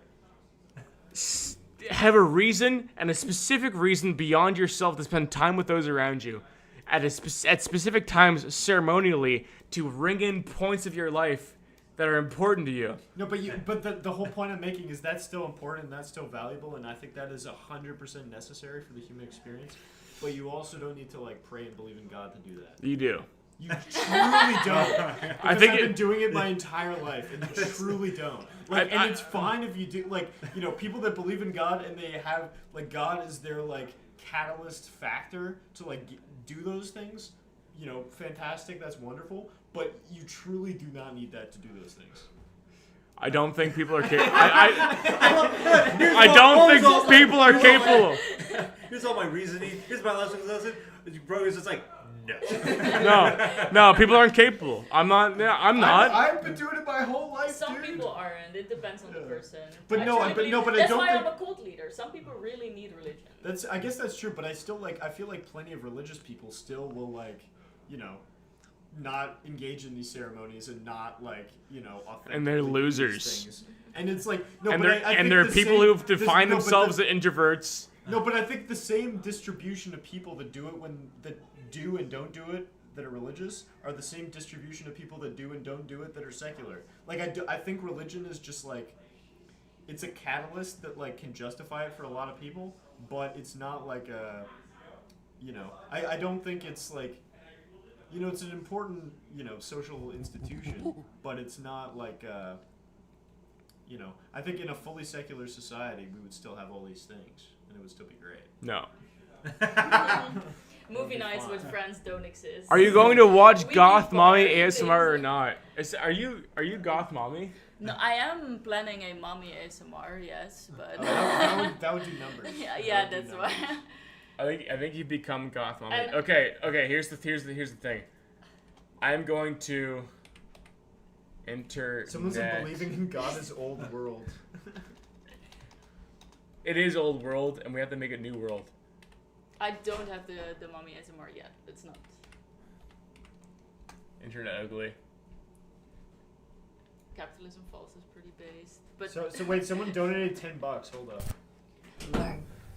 Have a reason and a specific reason beyond yourself to spend time with those around you at specific times ceremonially to ring in points of your life that are important to you. No, but the whole point I'm making is that's still important and that's still valuable, and I think that is 100% necessary for the human experience. But you also don't need to like pray and believe in God to do that. You do. You truly don't. I think I've been doing it my entire life, and you truly don't. Like, and it's fine if you do. Like, you know, people that believe in God and they have like God is their like catalyst factor to like do those things. You know, fantastic. That's wonderful. But you truly do not need that to do those things. I don't think people are capable. I don't think people are capable. Here's all my reasoning. Here's my lesson. Bro, it's just like, No, people aren't capable. I'm not. I've been doing it my whole life, Some dude. people aren't. It depends on the person. But I no, truly but believe- I don't That's why think I'm a cult leader. Some people really need religion. I guess that's true, but I still like. I feel like plenty of religious people still will like, you know, not engage in these ceremonies and not like, you know, authentically And they're do these losers. things. And it's like no, and but they're, I and think there are the people same- who've defined no, but themselves the- as introverts. No, but I think the same distribution of people that do it that do and don't do it that are religious are the same distribution of people that do and don't do it that are secular. Like I think religion is just like it's a catalyst that like can justify it for a lot of people, but it's not like a, you know, I don't think it's like, you know, it's an important, you know, social institution, but it's not like you know, I think in a fully secular society we would still have all these things and it would still be great. No. Movie nights with friends don't exist. Are you going to watch We Goth do Mommy boring ASMR or things. not? Are you Goth Mommy? No, I am planning a mommy ASMR, yes, but that would do numbers. Yeah, that's why. I think you become Goth Mommy. And- Okay. Here's the thing. I'm going to enter. Someone's believing in God is old world. It is old world, and we have to make a new world. I don't have the mommy ASMR yet. It's not. Internet ugly. Capitalism Falls is pretty based. But So wait, someone donated $10. Hold up.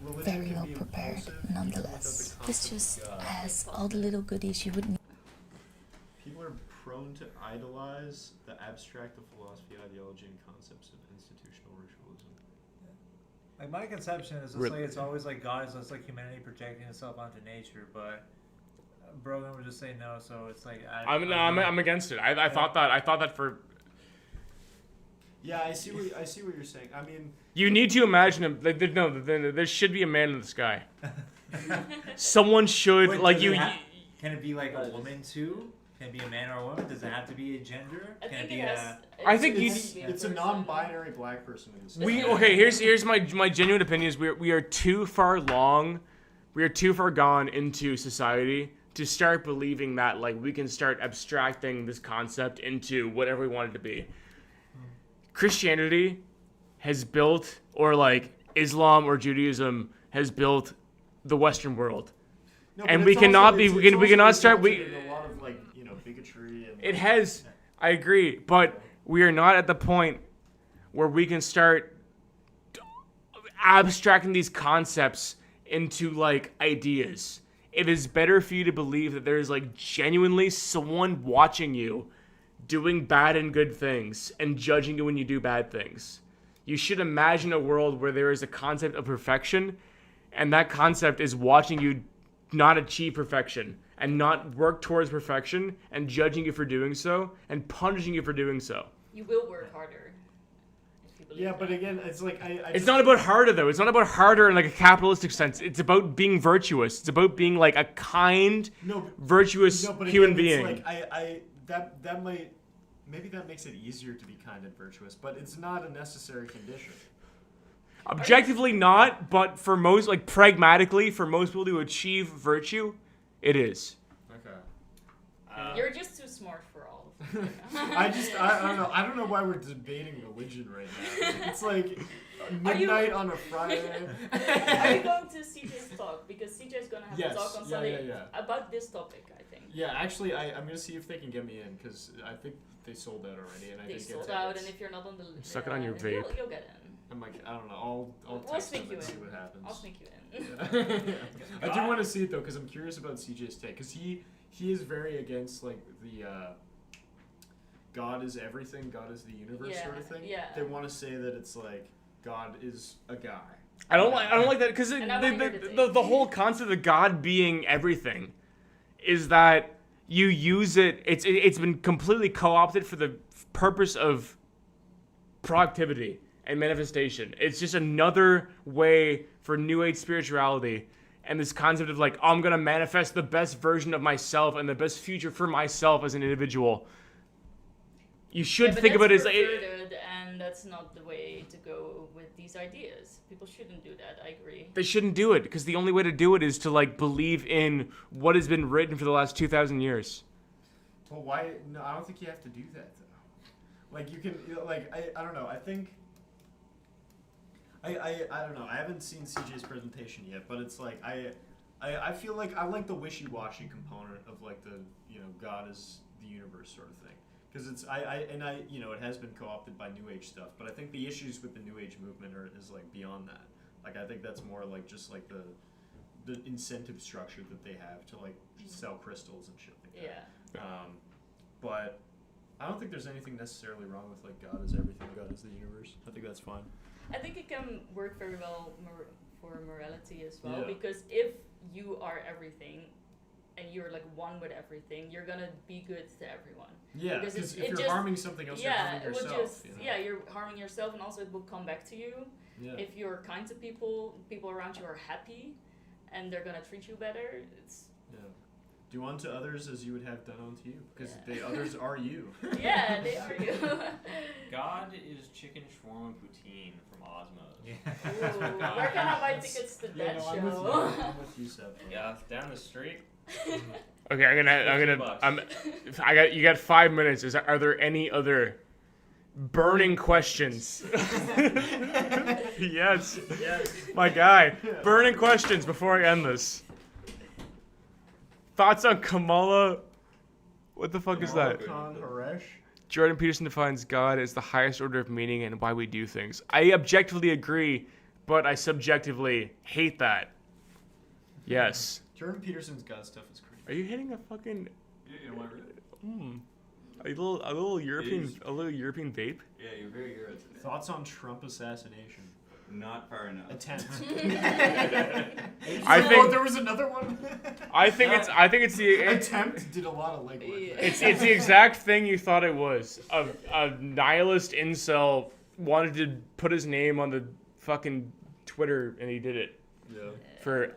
Religion Very can well be prepared, impulsive, even nonetheless. without the This concept just of God. has all the little goodies you would need. People are prone to idolize the abstract of philosophy, ideology, and concepts of institutional ritualism. Like my conception is just like it's always like God is just like humanity projecting itself onto nature, but Brogan would just say no. So it's like I'm against it. I thought that for. Yeah, I see what you're saying. I mean, You need to imagine him. Like, there should be a man in the sky. Someone should Wait, like does you. it can it be like a woman too? Can it be a man or a woman? Does it have to be a gender? I Can think it be it has. a... I think it's a non-binary black person in this. Here's my genuine opinion is we are too far along, we are too far gone into society to start believing that like we can start abstracting this concept into whatever we want it to be. Christianity has built, or like Islam or Judaism has built the Western world, and we cannot be we cannot start a lot of like bigotry and. It has. I agree, but we are not at the point where we can start abstracting these concepts into like ideas. It is better for you to believe that there is like genuinely someone watching you doing bad and good things and judging you when you do bad things. You should imagine a world where there is a concept of perfection, and that concept is watching you not achieve perfection and not work towards perfection and judging you for doing so and punishing you for doing so. You will work harder. Yeah, but again, it's like it's not about harder though. It's not about harder in like a capitalistic sense. It's about being virtuous. It's about being like a kind, virtuous human being. It's like that might maybe that makes it easier to be kind and virtuous, but it's not a necessary condition. Objectively not, but for most, like pragmatically, for most people to achieve virtue, it is. Okay. You're just too smart for all of it. I don't know. I don't know why we're debating religion right now. It's like midnight on a Friday. Are you going to CJ's talk? Because CJ's gonna have Yes. a talk on Yeah, Sunday yeah. about this topic, I think. Yeah, actually, I'm gonna see if they can get me in because I think they sold out already, and I They didn't sold get out, tickets. and if you're not on the list, Suck it on your vape. You'll get in. I'm like, I don't know. I'll We'll text sneak them you and in. see what happens. I'll sneak you in. I do want to see it though, because I'm curious about CJ's take, because he is very against like the God is everything, God is the universe sort of thing. Yeah. They want to say that it's like God is a guy. I don't like that because the whole concept of God being everything is that you use it. It's been completely co-opted for the purpose of productivity and manifestation. It's just another way for New Age spirituality and this concept of like, oh, I'm gonna manifest the best version of myself and the best future for myself as an individual. You should think about it as perverted, and that's not the way to go with these ideas. People shouldn't do that. I agree. They shouldn't do it because the only way to do it is to like believe in what has been written for the last 2,000 years. Well, why? No, I don't think you have to do that though. Like you can, like I don't know. I think. I don't know. I haven't seen CJ's presentation yet, but it's like I feel like I like the wishy-washy component of like the God is the universe sort of thing. Because it's it has been co-opted by New Age stuff, but I think the issues with the New Age movement is like beyond that. Like I think that's more like just like the incentive structure that they have to like sell crystals and shit like that. Yeah. But I don't think there's anything necessarily wrong with like God is everything, God is the universe. I think that's fine. I think it can work very well for morality as well, Yeah. because if you are everything and you're like one with everything, you're gonna be good to everyone. Yeah, because if you're harming something else, you're harming yourself. You're harming yourself, and also it will come back to you. Yeah. If you're kind to people around you are happy, and they're gonna treat you better. It's Do unto others as you would have done unto you, because the others are you. Yeah, they are you. God is chicken shawarma poutine from Osmos. Yeah. Ooh, where can I buy tickets to that show? I'm with you, Seth. Yeah, it's down the street. Okay, you got 5 minutes. Are there any other burning questions? Yes. My guy. Burning questions before I end this. Thoughts on Kamala? What the fuck is that? Khan Haresh? Jordan Peterson defines God as the highest order of meaning and why we do things. I objectively agree, but I subjectively hate that. Yes. Jordan Peterson's God stuff is crazy. Are you hitting a fucking? Yeah, why really? A little European vape? Yeah, you're very good today. Thoughts on Trump assassination? Not far enough. Attempt. I think there was another one. I think it's the attempt did a lot of legwork. It's the exact thing you thought it was. A nihilist incel wanted to put his name on the fucking Twitter, and he did it. Yeah. For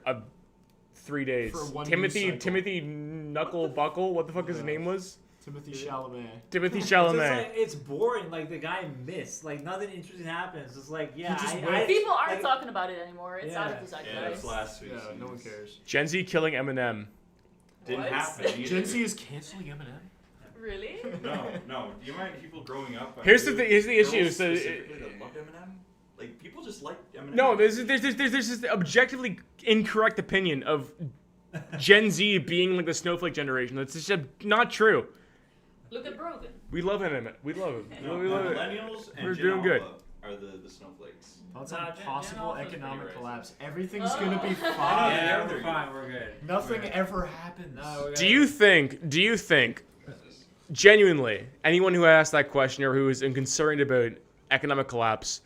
3 days. For 1 Timothy news cycle. Timothy Knuckle Buckle. What the fuck his name was? Timothy Chalamet. Timothy It's, Chalamet. it's boring. Like the guy missed. Like nothing interesting happens. It's like People aren't talking about it anymore. It's out of the Yeah, zeitgeist. that's last week. Yeah, no one cares. Gen Z killing Eminem. Didn't What? happen. Gen Z is canceling Eminem. Really? No. Do you mind people growing up? Here's the thing. Here's the issue. girls So, specifically that love Eminem. Like people just like Eminem. no, there's this objectively incorrect opinion of Gen Z being like the snowflake generation. That's just not true. Look at Brogan. We love Eminem. We love him. No, We love it. millennials and We're Gen doing good. Alpha are the snowflakes. That's Nah, a Gen possible Alpha's economic pretty racist. collapse. Everything's Oh. gonna be fine. Yeah, we're fine. We're good. Nothing ever happens. Do you think, genuinely, anyone who asked that question or who is concerned about economic collapse,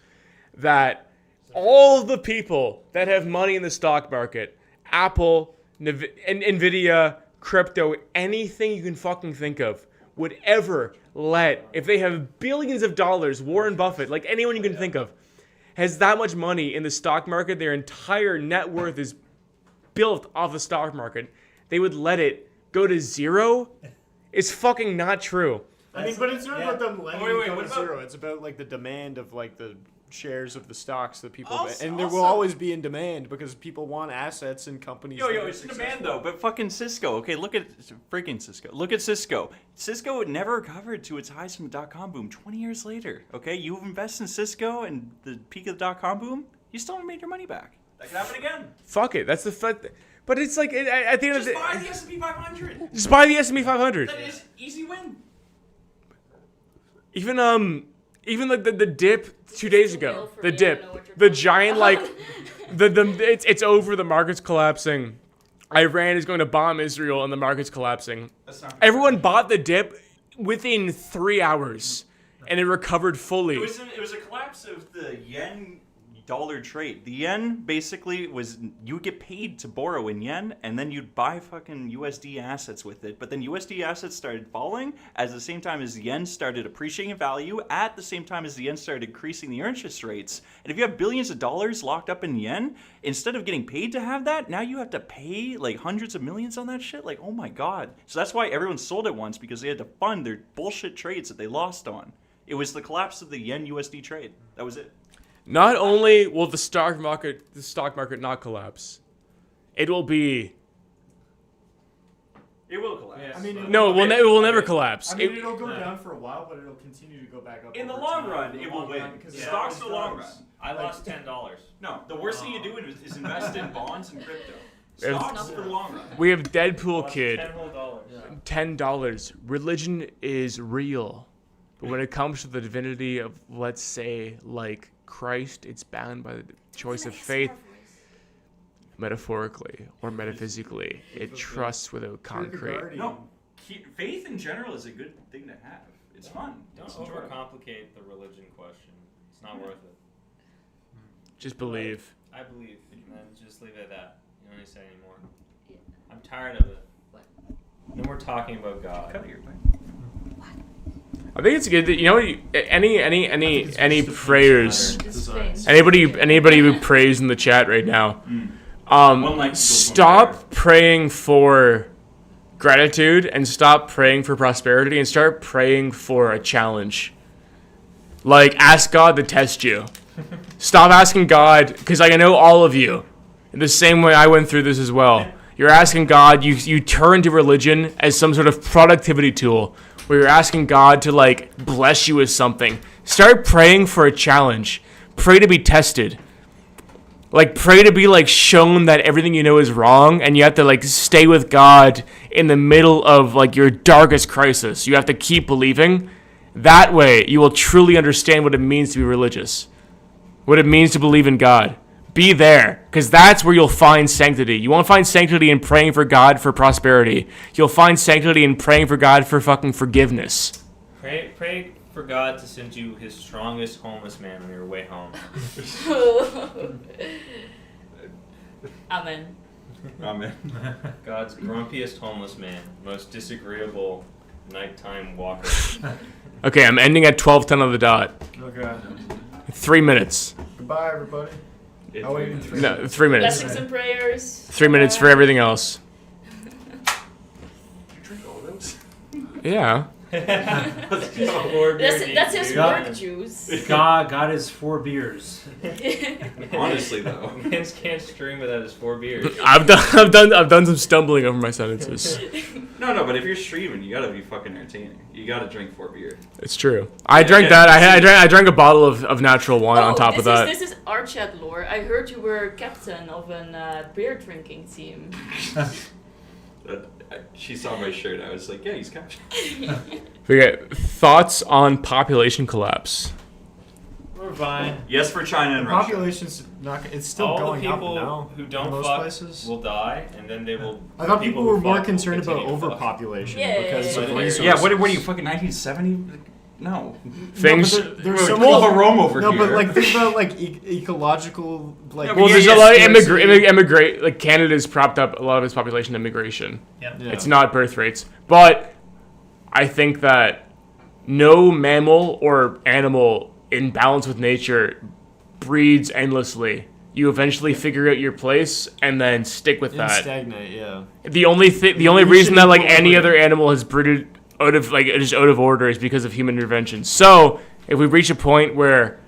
that all of the people that have money in the stock market, Apple, Nvidia, crypto, anything you can fucking think of, would ever let, if they have billions of dollars, Warren Buffett, like anyone you can think of, has that much money in the stock market, their entire net worth is built off the stock market, they would let it go to zero? It's fucking not true. I mean, but it's not about them letting Wait, it go what to about- zero. It's about like the demand of like the shares of the stocks that people, Also- and there will always be in demand because people want assets in companies. that are It's in successful. demand though. But fucking Cisco. Okay, look at freaking Cisco. Look at Cisco. Cisco never recovered to its highs from the dot-com boom 20 years later. Okay, you invest in Cisco and the peak of the dot-com boom, you still haven't made your money back. That could happen again. Fuck it. That's the fact. But it's like at the end of Just the buy the S&P 500. just buy the S&P 500. That is easy win. Even like the dip 2 days ago, real for the me, I dip, don't know what you're the talking giant about. like it's over. The market's collapsing. Iran is going to bomb Israel and the market's collapsing. That's not. Everyone bought the dip within 3 hours, and it recovered fully. It was a collapse of the yen dollar trade. The yen basically was you would get paid to borrow in yen and then you'd buy fucking USD assets with it. But then USD assets started falling at the same time as the yen started appreciating in value, at the same time as the yen started increasing the interest rates. And if you have billions of dollars locked up in yen, instead of getting paid to have that, now you have to pay like hundreds of millions on that shit. Like, oh my god. So that's why everyone sold it once, because they had to fund their bullshit trades that they lost on. It was the collapse of the yen USD trade. That was it. Not only will the stock market not collapse, it will be. It will collapse. I mean, No, it will never collapse. I mean, it'll go down for a while, but it'll continue to go back up. In the over long time. run, In the it will long win. run, 'cause it Stocks always the long does. run. I lost $10. No, the worst thing you do is invest in bonds and crypto. If- Stocks for the long run. We have Deadpool Kid. $10 whole dollars. $10. Religion is real. But when it comes to the divinity of, let's say, like Christ, it's bound by the choice of faith. Metaphorically or metaphysically. It trusts without concrete. No, faith in general is a good thing to have. It's fun. Don't It's enjoyable. overcomplicate the religion question. It's not worth it. Just believe. I believe, and then just leave it at that. You don't need to say anymore. I'm tired of it. Then we're talking about God. Cut it, you're fine. I think it's good that, you know, any prayers, This is anybody who prays in the chat right now, stop praying for gratitude and stop praying for prosperity and start praying for a challenge. Like, ask God to test you. Stop asking God, because I know all of you, in the same way I went through this as well. You're asking God, you turn to religion as some sort of productivity tool, where you're asking God to, like, bless you with something. Start praying for a challenge. Pray to be tested. Like, pray to be, like, shown that everything you know is wrong, and you have to, like, stay with God in the middle of, like, your darkest crisis. You have to keep believing. That way, you will truly understand what it means to be religious. What it means to believe in God. Be there, because that's where you'll find sanctity. You won't find sanctity in praying for God for prosperity. You'll find sanctity in praying for God for fucking forgiveness. Pray for God to send you his strongest homeless man on your way home. Amen. Amen. God's grumpiest homeless man, most disagreeable nighttime walker. Okay, I'm ending at 12:10 on the dot. Okay. 3 minutes. Goodbye, everybody. Oh, wait, in 3 No, 3 minutes. Blessings and prayers. 3 minutes for everything else. You drink all those? Yeah. That's his God- work juice. God is 4 beers. Honestly, though. Man can't stream without his 4 beers. I've done some stumbling over my sentences. No, but if you're streaming, you gotta be fucking entertaining. You gotta drink 4 beer. It's true. I drank that. I drank a bottle of natural wine on top of that. This is our chat lore. I heard you were captain of a beer drinking team. She saw my shirt. I was like, yeah, he's captain. Okay, thoughts on population collapse? We're fine. Yes for China and The Russia. population's not. It's still All the going up people now. who in don't most fuck places. will die, and then they will. I thought people who were more fuck will concerned about continue to fuck. overpopulation Yay. because of Yeah, resources. Yeah, what are you, fucking 1970? No. Things. No, but there's We're so 12 many. of Rome over no, here. but like think about like ecological like. Yeah, Well, Yeah, there's yeah, a lot of scarcity. immigrate. Like Canada's propped up a lot of its population immigration. Yep. Yeah. It's not birth rates, but I think that no mammal or animal in balance with nature breeds endlessly. You eventually figure out your place and then stick with And that. stagnate, yeah. The only We reason should that like any equilibrium. other animal has brooded out of like just out of order is because of human intervention. So if we reach a point where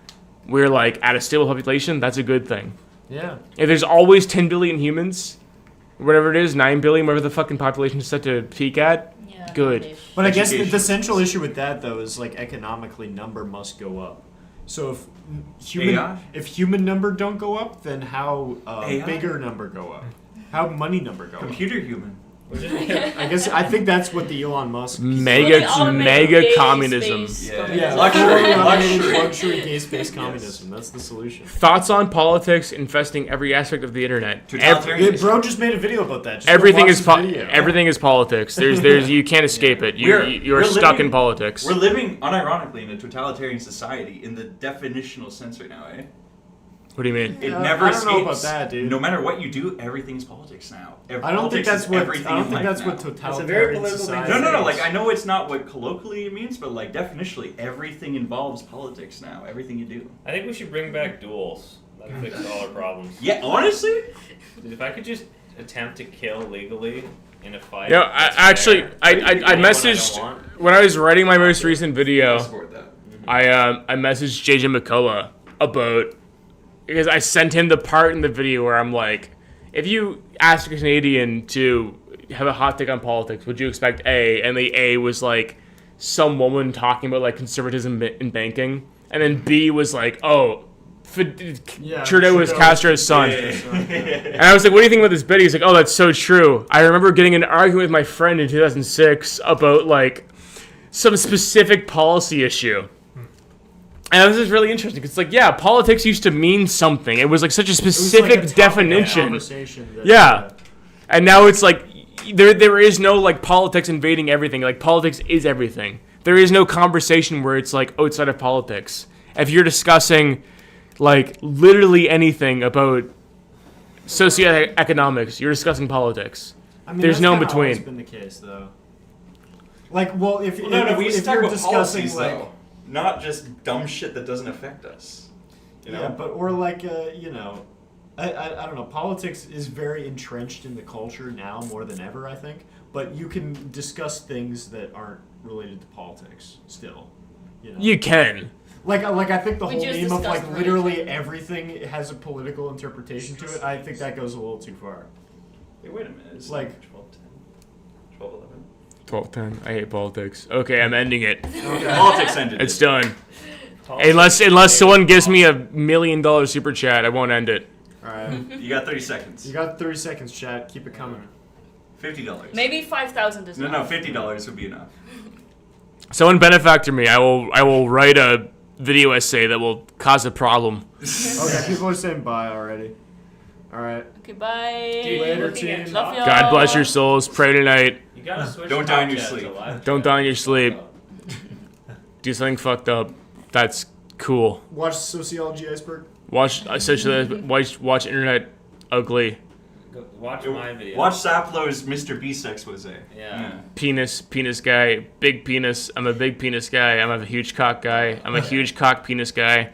we're like at a stable population, that's a good thing. Yeah. If there's always 10 billion humans, whatever it is, 9 billion, whatever the fucking population is set to peak at, Yeah, good. nine-ish. But I guess the Education. central issue with that though is like economically number must go up. So if human AI? if human number don't go up, then how AI? bigger number go up? How money number go up? Computer human. I think that's what the Elon Musk Mega communism. Yeah, Luxury. luxury gay-based communism. That's the solution. Thoughts on politics infesting every aspect of the internet. Totalitarianism. Bro just made a video about that. Just go Everything watch is his video. everything is politics. There's you can't escape it. You're stuck living- in politics. We're living, unironically, in a totalitarian society in the definitional sense right now, eh? What do you mean? It Yeah, never I don't know escapes. about that, dude. No matter what you do, everything's politics now. I don't think Politics that's is what. I everything don't in think life that's now. what It's a very totalitarian political thing society. to No. say. Like I know it's not what colloquially it means, but like definitionally, everything involves politics now. Everything you do. I think we should bring back duels. That fixes all our problems. Yeah, honestly. Dude, if I could just attempt to kill legally in a fight. Yeah, I messaged when I was writing my most recent video. I messaged JJ McCullough about because I sent him the part in the video where I'm like, if you ask a Canadian to have a hot take on politics, would you expect A? And the A was like some woman talking about like conservatism in banking, and then B was like, oh, Trudeau was Castro's son. And I was like, what do you think about this bit? He's like, oh, that's so true. I remember getting in an argument with my friend in 2006 about like some specific policy issue. And this is really interesting. It's like, yeah, politics used to mean something. It was like such a specific definition. Yeah. And now it's like there is no like politics invading everything. Like politics is everything. There is no conversation where it's like outside of politics. If you're discussing like literally anything about socioeconomics, you're discussing politics. I mean, There's that's no in kinda always between. been the case though. Like, well, if We if used to talk you're about discussing policies, like. though, not just dumb shit that doesn't affect us. You know? Yeah, but or like you know, I don't know. Politics is very entrenched in the culture now more than ever, I think. But you can discuss things that aren't related to politics still. You know? You can. Like I think the We whole just name of like discussed literally religion. everything has a political interpretation to it. I think that goes a little too far. Wait a minute. It's Like 12, 11. 12-10. I hate politics. Okay, I'm ending it. Okay. Politics ended. It's done. Unless someone gives me $1 million super chat, I won't end it. All right. You got 30 seconds. You got 30 seconds, chat. Keep it coming. $50. Maybe 5,000 is No, enough. $50 would be enough. Someone benefactor me. I will write a video essay that will cause a problem. Okay, people are saying bye already. All right. Okay, bye. Dude, later, team. Love y'all. God bless your souls. Pray tonight. You gotta switch Don't die in your Snapchat to sleep. live Don't chat. die in your sleep. Do something fucked up. That's cool. Watch Sociology Iceberg. Watch watch internet ugly. Go- Watch my video. Watch Saplo's Mr. Beast expose. Yeah. Penis guy, big penis. I'm a big penis guy. I'm a huge cock guy. I'm a huge cock penis guy.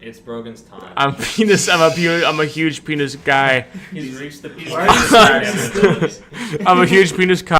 It's Brogan's time. I'm a huge penis guy. He's reached the penis. I'm a huge penis guy.